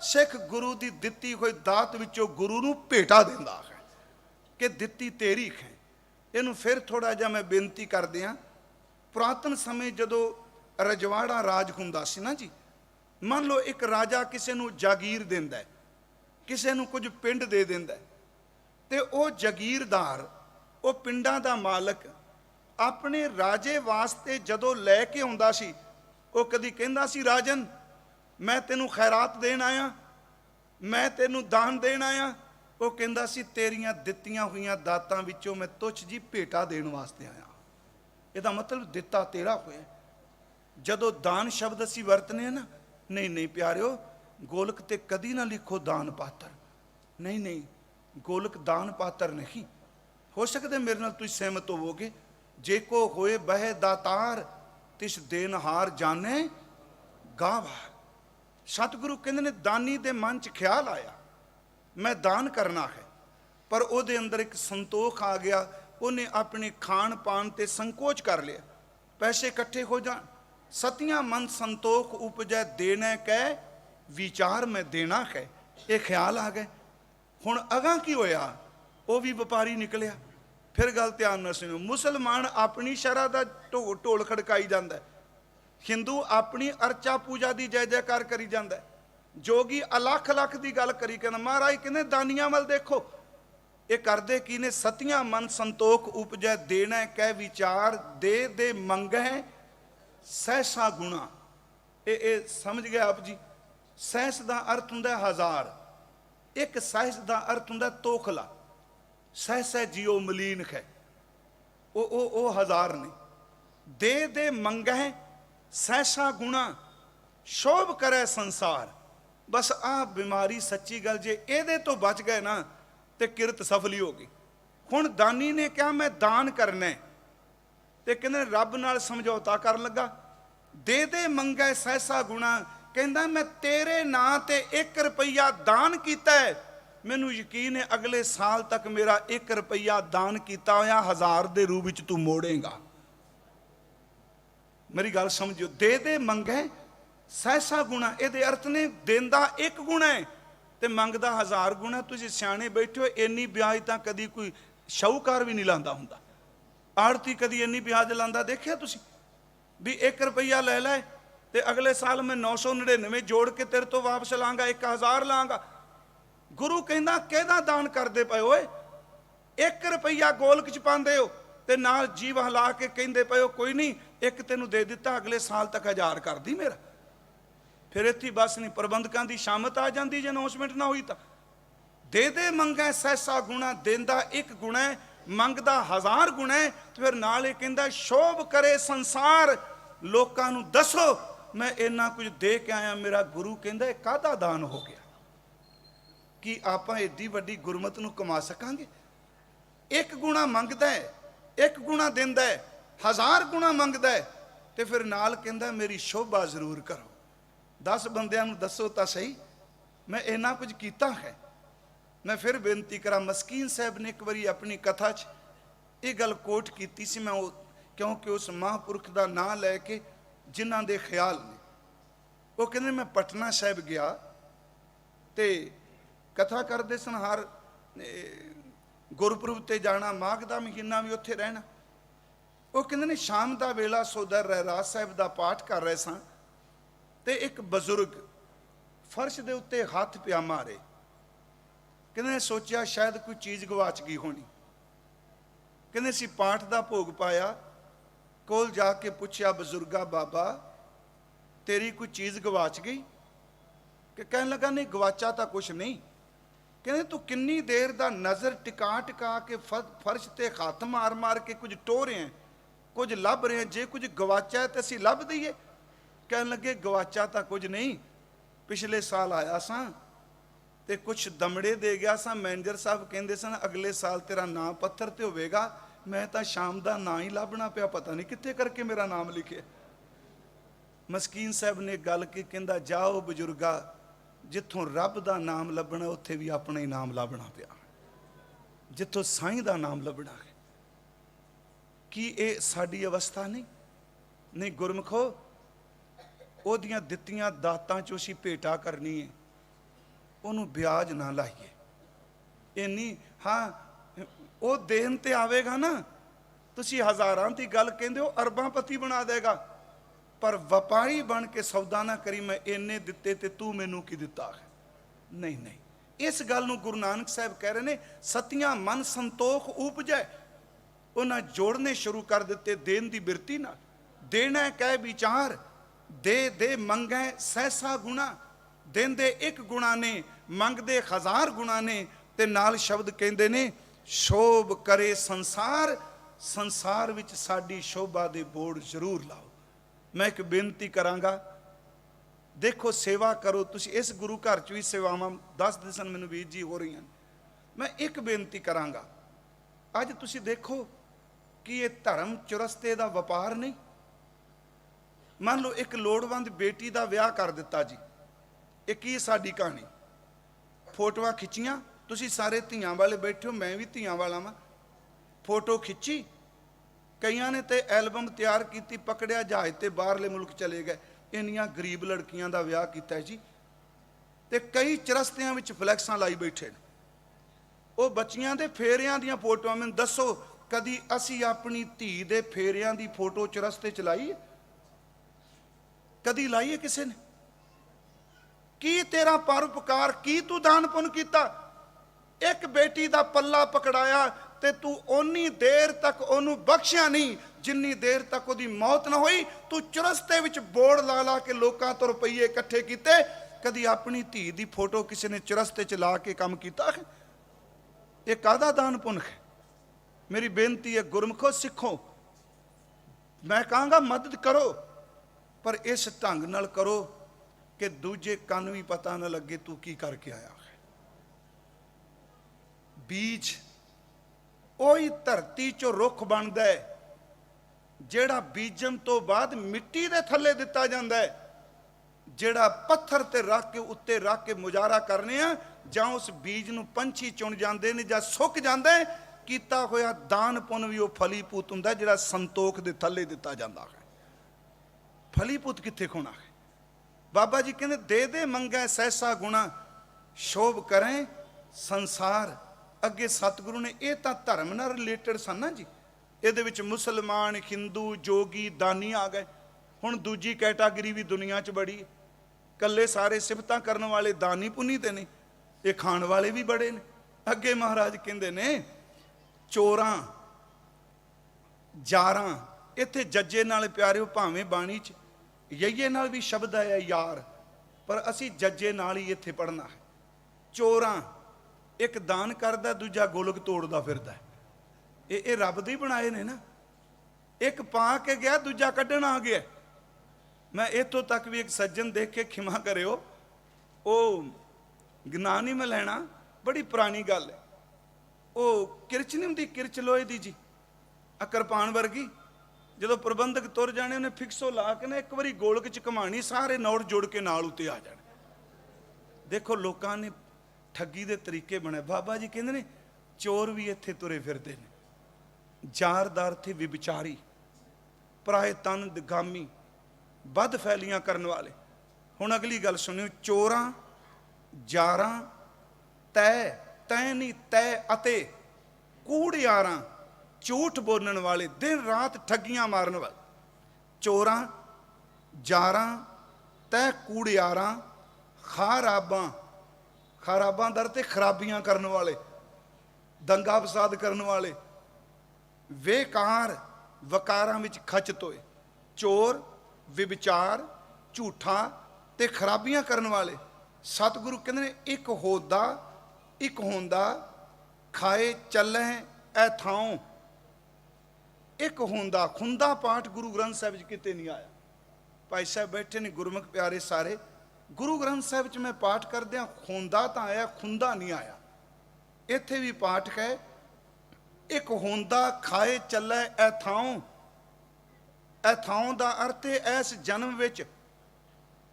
ਸਿੱਖ ਗੁਰੂ ਦੀ ਦਿੱਤੀ ਹੋਈ ਦਾਤ ਵਿੱਚੋਂ ਗੁਰੂ ਨੂੰ ਭੇਟਾ ਦਿੰਦਾ ਹੈ ਕਿ ਦਿੱਤੀ ਤੇਰੀ ਹੈ। ਇਹਨੂੰ ਫਿਰ ਥੋੜਾ ਜਿਹਾ ਮੈਂ ਬੇਨਤੀ ਕਰਦੇ ਹਾਂ। ਪੁਰਾਤਨ ਸਮੇਂ ਜਦੋਂ ਰਜਵਾੜਾ ਰਾਜ ਹੁੰਦਾ ਸੀ ਨਾ ਜੀ, ਮੰਨ ਲਓ ਇੱਕ ਰਾਜਾ ਕਿਸੇ ਨੂੰ ਜਾਗੀਰ ਦਿੰਦਾ, ਕਿਸੇ ਨੂੰ ਕੁਝ ਪਿੰਡ ਦੇ ਦਿੰਦਾ, ਤੇ ਉਹ ਜਾਗੀਰਦਾਰ, ਉਹ ਪਿੰਡਾਂ ਦਾ ਮਾਲਕ ਆਪਣੇ ਰਾਜੇ ਵਾਸਤੇ ਜਦੋਂ ਲੈ ਕੇ ਆਉਂਦਾ ਸੀ, ਉਹ ਕਦੀ ਕਹਿੰਦਾ ਸੀ ਰਾਜਨ ਮੈਂ ਤੈਨੂੰ ਖੈਰਾਤ ਦੇਣ ਆਇਆ, ਮੈਂ ਤੈਨੂੰ ਦਾਨ ਦੇਣ ਆਇਆ। ਉਹ ਕਹਿੰਦਾ ਸੀ ਤੇਰੀਆਂ ਦਿੱਤੀਆਂ ਹੋਈਆਂ ਦਾਤਾਂ ਵਿੱਚੋਂ ਮੈਂ ਤੁੱਛ ਜੀ ਭੇਟਾ ਦੇਣ ਵਾਸਤੇ ਆਇਆ। ਇਹਦਾ ਮਤਲਬ ਦਿੱਤਾ ਤੇਰਾ ਹੋਇਆ। ਜਦੋਂ ਦਾਨ ਸ਼ਬਦ ਅਸੀਂ ਵਰਤਨੇ ਆ ਨਾ, ਨਹੀਂ ਨਹੀਂ ਪਿਆਰਿਓ, ਗੋਲਕ ਤੇ ਕਦੀ ਨਾ ਲਿਖੋ ਦਾਨ ਪਾਤਰ। ਨਹੀਂ ਨਹੀਂ, ਗੋਲਕ ਦਾਨ ਪਾਤਰ ਨਹੀਂ। ਹੋ ਸਕਦਾ ਮੇਰੇ ਨਾਲ ਤੁਸੀਂ ਸਹਿਮਤ ਹੋਵੋਗੇ, ਜੇ ਕੋ ਹੋਏ ਬਹਿ ਦਾਤਾਰ ਤਿਸ ਦੇਨਹਾਰ ਜਾਣੇ ਗਾਵਾਰ। ਸਤਿਗੁਰੂ ਕਹਿੰਦੇ ਨੇ ਦਾਨੀ ਦੇ ਮਨ 'ਚ ਖਿਆਲ ਆਇਆ ਮੈਂ ਦਾਨ ਕਰਨਾ ਹੈ, ਪਰ ਉਹਦੇ ਅੰਦਰ ਇੱਕ ਸੰਤੋਖ ਆ ਗਿਆ। ਉਹਨੇ ਆਪਣੇ ਖਾਣ ਪਾਣ ਤੇ ਸੰਕੋਚ ਕਰ ਲਿਆ। ਪੈਸੇ ਇਕੱਠੇ ਹੋ ਜਾਣ, ਸਤਿਆਂ ਮਨ ਸੰਤੋਖ ਉਪਜੈ ਦੇਣਾ ਕਹਿ ਵਿਚਾਰ ਮੈਂ ਦੇਣਾ ਹੈ। ਇਹ ਖਿਆਲ ਆ ਗਏ। ਹੁਣ ਅਗਾਂਹ ਕੀ ਹੋਇਆ? ਉਹ ਵੀ ਵਪਾਰੀ ਨਿਕਲਿਆ। ਫਿਰ ਗੱਲ ਧਿਆਨ ਨਾਲ ਸੁਣੋ। ਮੁਸਲਮਾਨ ਆਪਣੀ ਸ਼ਰ੍ਹਾ ਦਾ ਢੋਲ ਖੜਕਾਈ ਜਾਂਦਾ, ਹਿੰਦੂ ਆਪਣੀ ਅਰਚਾ ਪੂਜਾ ਦੀ ਜੈ ਜੈਕਾਰ ਕਰੀ ਜਾਂਦਾ, ਜੋਗੀ ਅਲੱਖ ਲੱਖ ਦੀ ਗੱਲ ਕਰੀ ਕਹਿੰਦਾ। ਮਹਾਰਾਜ ਕਹਿੰਦੇ ਦਾਨੀਆਂ ਵੱਲ ਦੇਖੋ, ਇਹ ਕਰਦੇ ਕੀ ਨੇ? ਸਤਿਆਂ ਮਨ ਸੰਤੋਖ ਉਪਜੈ ਦੇਣਾ ਕਹਿ ਵਿਚਾਰ ਦੇ ਦੇ ਮੰਗੈ ਸਹਿਸਾ ਗੁਣਾ। ਇਹ ਸਮਝ ਗਏ ਆਪ ਜੀ? ਸਹਿਸ ਦਾ ਅਰਥ ਹੁੰਦਾ ਹਜ਼ਾਰ, ਇੱਕ ਸਹਿਸ ਦਾ ਅਰਥ ਹੁੰਦਾ ਤੋਖਲਾ। ਸਹਿਸੈ ਜਿਉ ਮਲੀਨ ਹੈ, ਉਹ ਹਜ਼ਾਰ ਨੇ। ਦੇ ਦੇ ਮੰਗੈ ਸਹਿਸਾ ਗੁਣਾ, ਸ਼ੋਭ ਕਰੇ ਸੰਸਾਰ। ਬਸ ਆਹ ਬਿਮਾਰੀ ਸੱਚੀ ਗੱਲ, ਜੇ ਇਹਦੇ ਤੋਂ ਬਚ ਗਏ ਨਾ ਤੇ ਕਿਰਤ ਸਫਲੀ ਹੋ ਗਈ। ਹੁਣ ਦਾਨੀ ਨੇ ਕਿਹਾ ਮੈਂ ਦਾਨ ਕਰਨਾ, ਤੇ ਕਹਿੰਦੇ ਰੱਬ ਨਾਲ ਸਮਝੌਤਾ ਕਰਨ ਲੱਗਾ। ਦੇ ਦੇ ਮੰਗੈ ਸਹਿਸਾ ਗੁਣਾ, ਕਹਿੰਦਾ ਮੈਂ ਤੇਰੇ ਨਾਂ ਤੇ 1 ਰੁਪਈਆ ਦਾਨ ਕੀਤਾ ਹੈ, ਮੈਨੂੰ ਯਕੀਨ ਹੈ ਅਗਲੇ ਸਾਲ ਤੱਕ ਮੇਰਾ 1 ਰੁਪਈਆ ਦਾਨ ਕੀਤਾ ਹੋਇਆ 1000 ਦੇ ਰੂਪ ਵਿੱਚ ਤੂੰ ਮੋੜੇਗਾ। ਮੇਰੀ ਗੱਲ ਸਮਝਿਓ। ਦੇ ਦੇ ਮੰਗੈ ਸਹਿਸਾ ਗੁਣਾ, ਇਹਦੇ ਅਰਥ ਨੇ ਦਿੰਦਾ 1 ਗੁਣਾ ਹੈ ਤੇ ਮੰਗਦਾ 1000 ਗੁਣਾ। ਤੁਸੀਂ ਸਿਆਣੇ ਬੈਠੇ ਹੋ, ਇੰਨੀ ਵਿਆਜ ਤਾਂ ਕਦੀ ਕੋਈ ਸ਼ਾਹੂਕਾਰ ਵੀ ਨਹੀਂ ਲਾਂਦਾ ਹੁੰਦਾ। ਆੜਤੀ ਕਦੀ ਇੰਨੀ ਵਿਆਜ ਲਾਂਦਾ ਦੇਖਿਆ ਤੁਸੀਂ? ਵੀ 1 ਰੁਪਈਆ ਲੈ ਲੈ ਤੇ ਅਗਲੇ ਸਾਲ ਮੈਂ 999 ਜੋੜ ਕੇ ਤੇਰੇ ਤੋਂ ਵਾਪਸ ਲਾਂਗਾ, 1000 ਲਾਂਗਾ। ਗੁਰੂ ਕਹਿੰਦਾ ਕਿਹਦਾ ਦਾਨ ਕਰਦੇ ਪਏ ਓਏ? 1 ਰੁਪਈਆ ਗੋਲਕ 'ਚ ਪਾਉਂਦੇ ਹੋ ਤੇ ਨਾਲ ਜੀਵ ਹਿਲਾ ਕੇ ਕਹਿੰਦੇ ਪਏ ਹੋ ਕੋਈ ਨਹੀਂ, 1 ਤੈਨੂੰ ਦੇ ਦਿੱਤਾ, ਅਗਲੇ ਸਾਲ ਤੱਕ 1000 ਕਰਦੀ ਮੇਰਾ। ਫਿਰ ਇੱਥੇ ਬਸ ਨਹੀਂ, ਪ੍ਰਬੰਧਕਾਂ ਦੀ ਸ਼ਾਮਤ ਆ ਜਾਂਦੀ ਜੇ ਅਨਾਉਂਸਮੈਂਟ ਨਾ ਹੋਈ ਤਾਂ। ਦੇ ਦੇ ਮੰਗੈ ਸਹਿਸਾ ਗੁਣਾ, ਦਿੰਦਾ 1 ਗੁਣਾ, ਮੰਗਦਾ 1000 ਗੁਣਾ। ਤੇ ਫਿਰ ਨਾਲ ਇਹ ਕਹਿੰਦਾ ਸ਼ੋਭ ਕਰੇ ਸੰਸਾਰ, ਲੋਕਾਂ ਨੂੰ ਦੱਸੋ ਮੈਂ ਇੰਨਾ ਕੁਝ ਦੇ ਕੇ ਆਇਆ। ਮੇਰਾ ਗੁਰੂ ਕਹਿੰਦਾ ਇਹ ਕਾਹਦਾ ਦਾਨ ਹੋ ਗਿਆ? ਕੀ ਆਪਾਂ ਏਡੀ ਵੱਡੀ ਗੁਰਮਤ ਨੂੰ ਕਮਾ ਸਕਾਂਗੇ? 1 ਗੁਣਾ ਮੰਗਦਾ ਹੈ, 1 ਗੁਣਾ ਦਿੰਦਾ ਹੈ, 1000 ਗੁਣਾ ਮੰਗਦਾ ਹੈ, ਤੇ ਫਿਰ ਨਾਲ ਕਹਿੰਦਾ ਮੇਰੀ ਸ਼ੋਭਾ ਜ਼ਰੂਰ ਕਰੋ। 10 ਬੰਦਿਆਂ ਨੂੰ ਦੱਸੋ ਤਾਂ ਸਹੀ ਮੈਂ ਇੰਨਾ ਕੁਝ ਕੀਤਾ ਹੈ। ਮੈਂ ਫਿਰ ਬੇਨਤੀ ਕਰਾਂ, ਮਸਕੀਨ ਸਾਹਿਬ ਨੇ ਇੱਕ ਵਾਰੀ ਆਪਣੀ ਕਥਾ 'ਚ ਇਹ ਗੱਲ ਕੋਟ ਕੀਤੀ ਸੀ। ਮੈਂ ਉਹ ਕਿਉਂਕਿ ਉਸ ਮਹਾਂਪੁਰਖ ਦਾ ਨਾਂ ਲੈ ਕੇ ਜਿਨ੍ਹਾਂ ਦੇ ਖਿਆਲ ਨੇ, ਉਹ ਕਹਿੰਦੇ ਮੈਂ ਪਟਨਾ ਸਾਹਿਬ ਗਿਆ ਤੇ ਕਥਾ ਕਰਦੇ ਸਨ, ਹਰ ਗੁਰਪੁਰਬ ਤੇ ਜਾਣਾ, ਮਾਘ ਦਾ ਮਹੀਨਾ ਵੀ ਉੱਥੇ ਰਹਿਣਾ। ਉਹ ਕਹਿੰਦੇ ਨੇ ਸ਼ਾਮ ਦਾ ਵੇਲਾ ਸੋਦਰ ਰਹਿਰਾਸ ਸਾਹਿਬ ਦਾ ਪਾਠ ਕਰ ਰਹੇ ਸਾਂ ਤੇ ਇੱਕ ਬਜ਼ੁਰਗ ਫਰਸ਼ ਦੇ ਉੱਤੇ ਹੱਥ ਪਿਆ ਮਾਰੇ। ਕਹਿੰਦੇ ਨੇ ਸੋਚਿਆ ਸ਼ਾਇਦ ਕੋਈ ਚੀਜ਼ ਗਵਾਚ ਗਈ ਹੋਣੀ। ਕਹਿੰਦੇ ਸੀ ਪਾਠ ਦਾ ਭੋਗ ਪਾਇਆ, ਕੋਲ ਜਾ ਕੇ ਪੁੱਛਿਆ ਬਜ਼ੁਰਗਾ ਬਾਬਾ ਤੇਰੀ ਕੋਈ ਚੀਜ਼ ਗਵਾਚ ਗਈ? कि कहने लगा नहीं गवाचा तो कुछ नहीं। कहने तू किन्नी देर दा नज़र टिका टिका के फर्श ते हथ मार मार के कुछ टोह रहे हैं, कुछ लभ रहे हैं, जे कुछ गवाचा है तो असी लभ दईए। कहने लगे गवाचा तो कुछ नहीं, पिछले साल आया सा ते कुछ दमड़े दे गया सा, मैनेजर साहब कहते सन अगले साल तेरा नाम पत्थर ते होवेगा। मैं तो शाम का ना ही लभना पिया, पता नहीं कित्थे करके मेरा नाम लिखे। मस्कीन साहब ने गल की, कहंदा जाओ बजुर्गा, जिथों रब का नाम लभना उत्थे भी अपना ही नाम लभना पिया, जिथों साईं का नाम लभना है। कि ये साडी अवस्था नहीं? नहीं गुरमुखो, ओदियां दित्तियां दातां चों असीं भेटा करनी है, ਉਹਨੂੰ ब्याज ना लाइए इन्नी। हाँ वो देन ते आवेगा ना, तुसी हज़ारां दी गल कहंदे हो, अरबांपति बना देगा, पर व्यापारी बन के सौदा ना करी मैं इन्ने दिते ते तू मैनू की दिता है। नहीं नहीं, इस गल नूं गुरु नानक साहब कह रहे ने, सतियां मन संतोख उपजै। उन्हें जोड़ने शुरू कर दिते देन दी बिरती नाल। देना कह विचार, दे दे मंगै सहसा गुणा। देंदे एक गुणा ने, मंगदे हज़ार गुणा ने, ते नाल शब्द कहंदे ने शोभ करे संसार। संसार विच साडी शोभा दे बोर्ड जरूर लाओ। मैं एक बेनती करांगा, देखो सेवा करो तुसी, इस गुरु घर च भी सेवावां 10 दिन मैनूं वीर जी हो रही हैं। मैं एक बेनती करांगा, अज तुसी देखो कि ये धर्म चुरस्ते दा व्यापार नहीं। मान लो एक लोड़वंद बेटी दा विआह कर दिता जी, एक ही साडी कहानी, फोटोआं खिच्चियां, तुसी सारे धियां वाले बैठे हो, मैं भी धियां वाला वां, फोटो खिच्ची, कईयां ने ते एल्बम तैयार की, पकड़िया जहाज ते बाहरले मुल्क चले गए। इन्नियां गरीब लड़कियां दा विआह कीता जी, ते कई चरस्तियां विच फ्लैक्सां लाई बैठे ने। वो बच्चियां दे फेरियां दियां फोटोआं, मैनूं दसो कदी असी अपनी धी दे फेरियां दी फोटो चरस्ते च लाई है? कदी लाई है किसी ने? की तेरा परोपकार, की तू दान पुण्य कीता? एक बेटी दा पल्ला पकड़ाया ते तू ओनी देर तक ओनू बख्शिया नहीं जिन्नी देर तक ओदी मौत ना हुई। तू चुरस्ते विच बोर्ड ला ला के लोकां तो रुपये इकट्ठे कीते। कदी अपनी धी दी फोटो किसी ने चुरस्ते च ला के काम कीता है? ये कादा दान पुण्य है? मेरी बेनती है गुरमुखो, सिखो। मैं कहांगा मदद करो, पर इस ढंग नाल करो कि दूजे कन भी पता ना लगे तू की करके आया है। बीज ओही धरती चो रुख बनता है जेड़ा बीजन तो बाद मिट्टी दे थले दिता जाता है, जेड़ा पत्थर ते रख के उत्ते रख के मुजारा करने आ, जां उस बीज नूं पंछी चुन जाते हैं जां सुक जाता है। कीता होया दान पुण्य भी वो फलीभूत हुंदा जेड़ा संतोख दे थले दिता जाता है। फलीभूत कित्थे खोना है? बाबा जी कहते दे दे मंगै सहसा गुणा, शोभ करें संसार। अगे सतगुरु ने यह तो धर्म नाल रिलेटेड सन ना जी, ये मुसलमान हिंदू जोगी दानी आ गए। हुण दूजी कैटागरी भी दुनिया च बड़ी, कल्ले सारे सिफतां करन वाले दानी पुनी ते ने, ये खाण वाले भी बड़े ने। अगे महाराज कहंदे ने चोरां जारां, इत्थे जज्जे नाल प्यारे भावें बाणी च यईए नाल भी शब्द आया यार, पर असी जज्जे नाल ही इत्थे पढ़ना है। चोरां एक दान करदा, दूजा गोलक तोड़दा फिरदा है। ये रब दे बनाए ने ना, एक पा के गया दूजा कड्ढण आ गया। मैं इतों तक भी एक सज्जन देख के खिमा करियो, वो गिना नहीं मैं लेना, बड़ी पुरानी गल है। वो किरच नहीं होंदी, किरच लोहे दी जी, अकरपान वर्गी, जो प्रबंधक तुर जाने उन्हें फिक्सो ला के ना एक बारी गोलक च घुमानी, सारे नोट जुड़ के नाल उत्ते आ जाने। देखो लोगों ने ठगी दे तरीके बने। बाबा जी कहते ने चोर भी इत्थे तुरे फिरदे ने, जारदार थे विविचारी, पराए तन दिगामी, बद फैलियां करने वाले। हुण अगली गल सुनियो, चोरां जारां तय तय नहीं तय अते कूड़ियारां, झूठ बोलने वाले, दिन रात ठगियां मारन वाले। चोरां जारां तय कूड़ियारां, खराबां, खराबां दर ते खराबियां करने वाले, दंगा फसाद करने वाले, वेकार वकारां विच खचत होए। चोर विविचार झूठा ते खराबियां करने वाले, सतगुरु कहते ने एक होदा एक होंदा खाए चलै ऐ थाओ। एक होंदा खुंदा पाठ गुरु ग्रंथ साहिब च किते नहीं आया। भाई साहब बैठे ने गुरमुख प्यारे सारे, गुरु ग्रंथ साहिब च मैं पाठ करदे होंदा तो आया, खुंदा नहीं आया। इत्थे भी पाठ है एक होंदा खाए चलै ऐ थाओ। ऐ थाओ दा अर्थ है इस जन्म विच।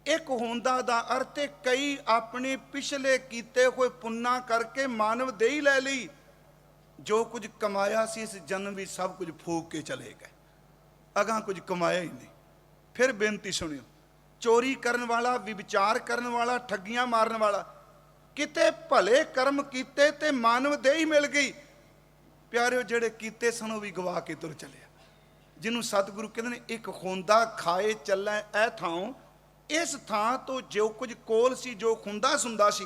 एक होंदा दा अर्थ है कई अपने पिछले कीते हुए पुन्ना करके मानव दे ही लै ली। जो कुछ कमाया सी इस जन्म भी सब कुछ फूक के चले गए, अगां कुछ कमाया ही नहीं। फिर बेनती सुनियो, चोरी करन वाला, विविचार करन वाला, ठगियां मारन वाला, किते भले कर्म कीते ते मानव दे ही मिल गई। प्यारिओ जेड़े कीते सन वो भी गवा के तुर चलिया। जिन्हों सतगुरु कहते हैं एक होंदा खाए चलै ऐ थाओ। इस थां तो जो कुछ कोल सी, जो खुंदा सुंदा सी,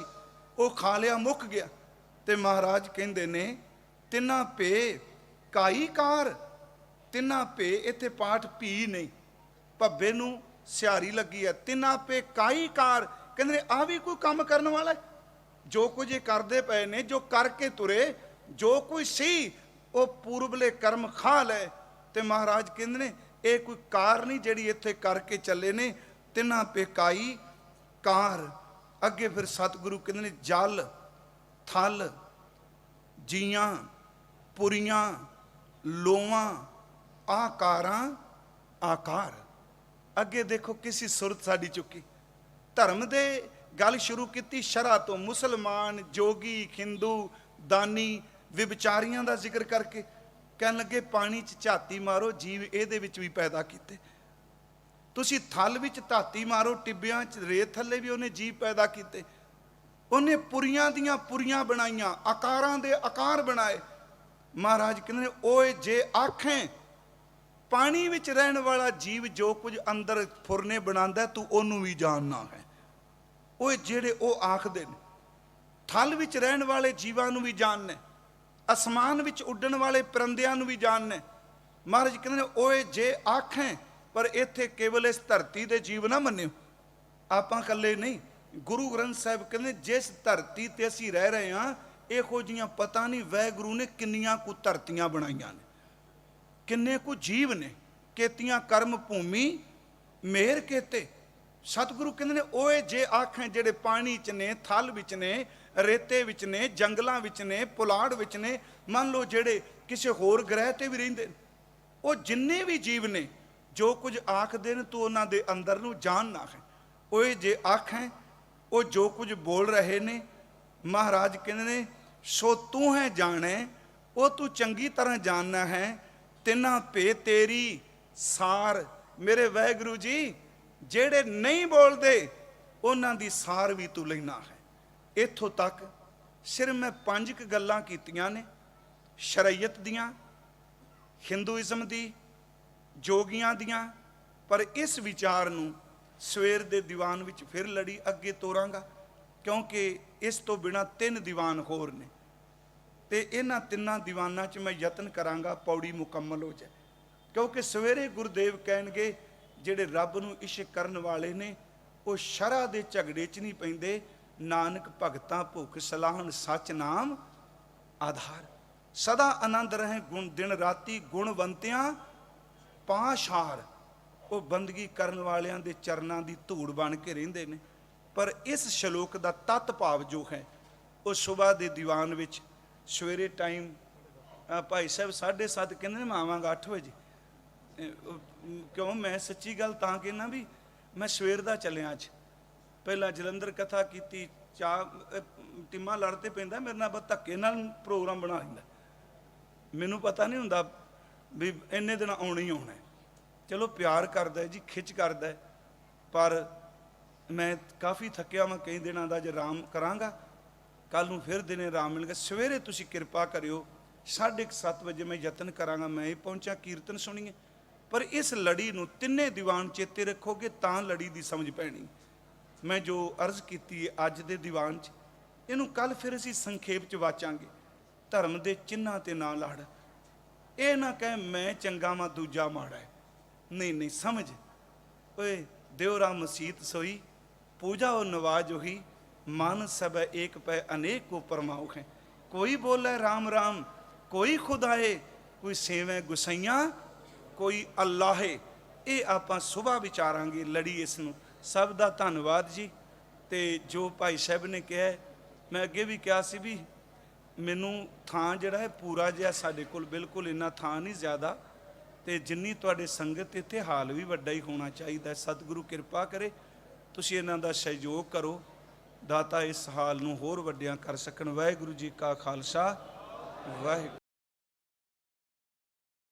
वो खा लिया, मुक गया। ते महाराज कहते ने तिना पे काई कार। तिना पे इत्थे पाठ भी नहीं, भब्बे नूं सिहारी लगी है। तिना पे काई कार कहते ने आ भी कोई काम करने वाला है। जो कुछ ये करते पे ने, जो करके तुरे, जो कुछ सी वो पूर्वले कर्म खा ले। ते महाराज कहते ने ये कोई कार नहीं जिहड़ी इत्थे करके चले ने। तिना पे काई कार। अगे फिर सतगुरु कहते ने जल थल जियां पुरियां लोवां आकारां आकार। अगे देखो किसी सुरत साड़ी चुकी। धर्म दे गल शुरू की शरा तो, मुसलमान जोगी हिंदू दानी विविचारियां का जिक्र करके कहन लगे पानी च झाती मारो, जीव ये भी पैदा किते। तुसी थल विच धाती मारो, टिब्बियां च रेत थले भी उन्हें जीव पैदा किते। उन्हें पुरियां दियां पुरियां बनाईयां, आकारां दे आकार बनाए। महाराज कहते ओए जे आखें पानी विच रहन वाला जीव जो कुछ अंदर फुरने बनांदा तू ओनू भी जानना है। ओए जेड़े ओ आखदे ने थल विच रहन वाले जीवां नू भी जानने, आसमान विच उड्डण वाले परिंदियां नू भी जानने। महाराज कहते ओए जे आखें, पर इत्थे केवल इस धरती दे जीव ना मन्नियो, आपां कल्ले नहीं। गुरु ग्रंथ साहिब कहते जिस धरती ते असीं रह रहे हां, इहो जिहियां पता नहीं वाहिगुरू ने किन्नियां कु धरतियां बनाईयां ने, किन्ने कु जीव ने, केतियां कर्म भूमि मेहर केते। सतगुरु कहते ने ओए जे आखें जेड़े पानी च ने, थल विच ने, रेते विच ने, जंगलां विच ने, पुलाड़ विच ने, मान लो जेड़े किसी होर ग्रह ते भी रहिंदे ने, वो जिन्ने भी जीव ने जो कुछ आखदे ने तू उन्हां दे अंदर नूं जानना है। ओए जे आखें वो जो कुछ बोल रहे ने, महाराज कहते ने सो तू है जाने, वो तू चंगी तरह जानना है। तिना पे तेरी सार। मेरे वाहिगुरू जी जेड़े नहीं बोलते उन्हां दी सार भी तू लेना है। इत्थों तक सिर्फ मैं 5 गल्लां कीतियां ने, शरीयत दियां, हिंदूइज्म दी, जोगियां दियां। पर इस विचार नूं सवेर दे दीवान विच फिर लड़ी अगे तोरांगा, क्योंकि इस तो बिना 3 दीवान होर ने, ते इन्हां 3 दीवानां च मैं यतन करांगा पौड़ी मुकम्मल हो जाए। क्योंकि सवेरे गुरुदेव कहणगे जिहड़े रब नूं इश्क करन वाले ने वो शरा दे झगड़े च नहीं पैंदे। नानक भगतां भुख सलाहन सच नाम आधार। सदा आनंद रहे गुण दिन राती गुणवंतियां पाशार। वो बंदगी करन वालियां दे चरनां दी धूड़ बन के रहिंदे ने। पर इस श्लोक दा तत भाव जो है वो सुबह दे दीवान विच सवेरे टाइम भाई साहब 7:30 कहते ने मैं आवांगा 8 बजे। क्यों मैं सच्ची गल तां कहना भी मैं सवेर दा चलिया। अज पहला जलंधर कथा की, चाह टिम्मा लड़ते पैंदा मेरे नाल, बस धक्के नाल प्रोग्राम बना लैंदा। मैनू पता नहीं हुंदा भी इन्ने दिन आउणा ही आउणा। चलो प्यार करदा जी, खिच करदा, पर मैं काफ़ी थकिया मैं कई दिनों का। जो आराम करांगा कल नूं फिर दिने आराम मिलेगा। सवेरे तुसीं किरपा करियो 7:30 बजे मैं यतन करांगा मैं ही पहुंचा, कीर्तन सुनिए। पर इस लड़ी नूं 3 दीवान चेते रखोगे तां लड़ी दी समझ पैनी। मैं जो अर्ज की अज दे दीवान च, इनू कल फिर असीं संखेप च वाचांगे। धर्म दे चिन्हां ते ना लड़, ये ना कह मैं चंगा वां दूजा माड़ा है। नहीं नहीं, समझ ओए देवरा मसीत सोई, पूजा और नवाज हुई, मन सब एक पै अनेक को परमाउख है। कोई बोले राम राम, कोई खुदाए, कोई सेवें गुसैया, कोई अल्लाहे। ये आपां सुबह विचारांगे लड़ी इस नूं। सब दा धन्नवाद जी। ते जो भाई साहब ने कहा, मैं अगे भी कहा सी भी मैनू थां जिहड़ा है पूरा जिहा साडे कोल बिल्कुल इन्ना थां नहीं ज़्यादा, ते जिन्नी तुहाडे संगत इत्थे हाल भी वड्डा ही होना चाहिए। सतगुरु किरपा करे, तुसीं इन्हां दा सहयोग करो, दाता इस हाल नूं होर वड्डियां कर सकण। वाहिगुरू जी का खालसा, वाहिगुरू।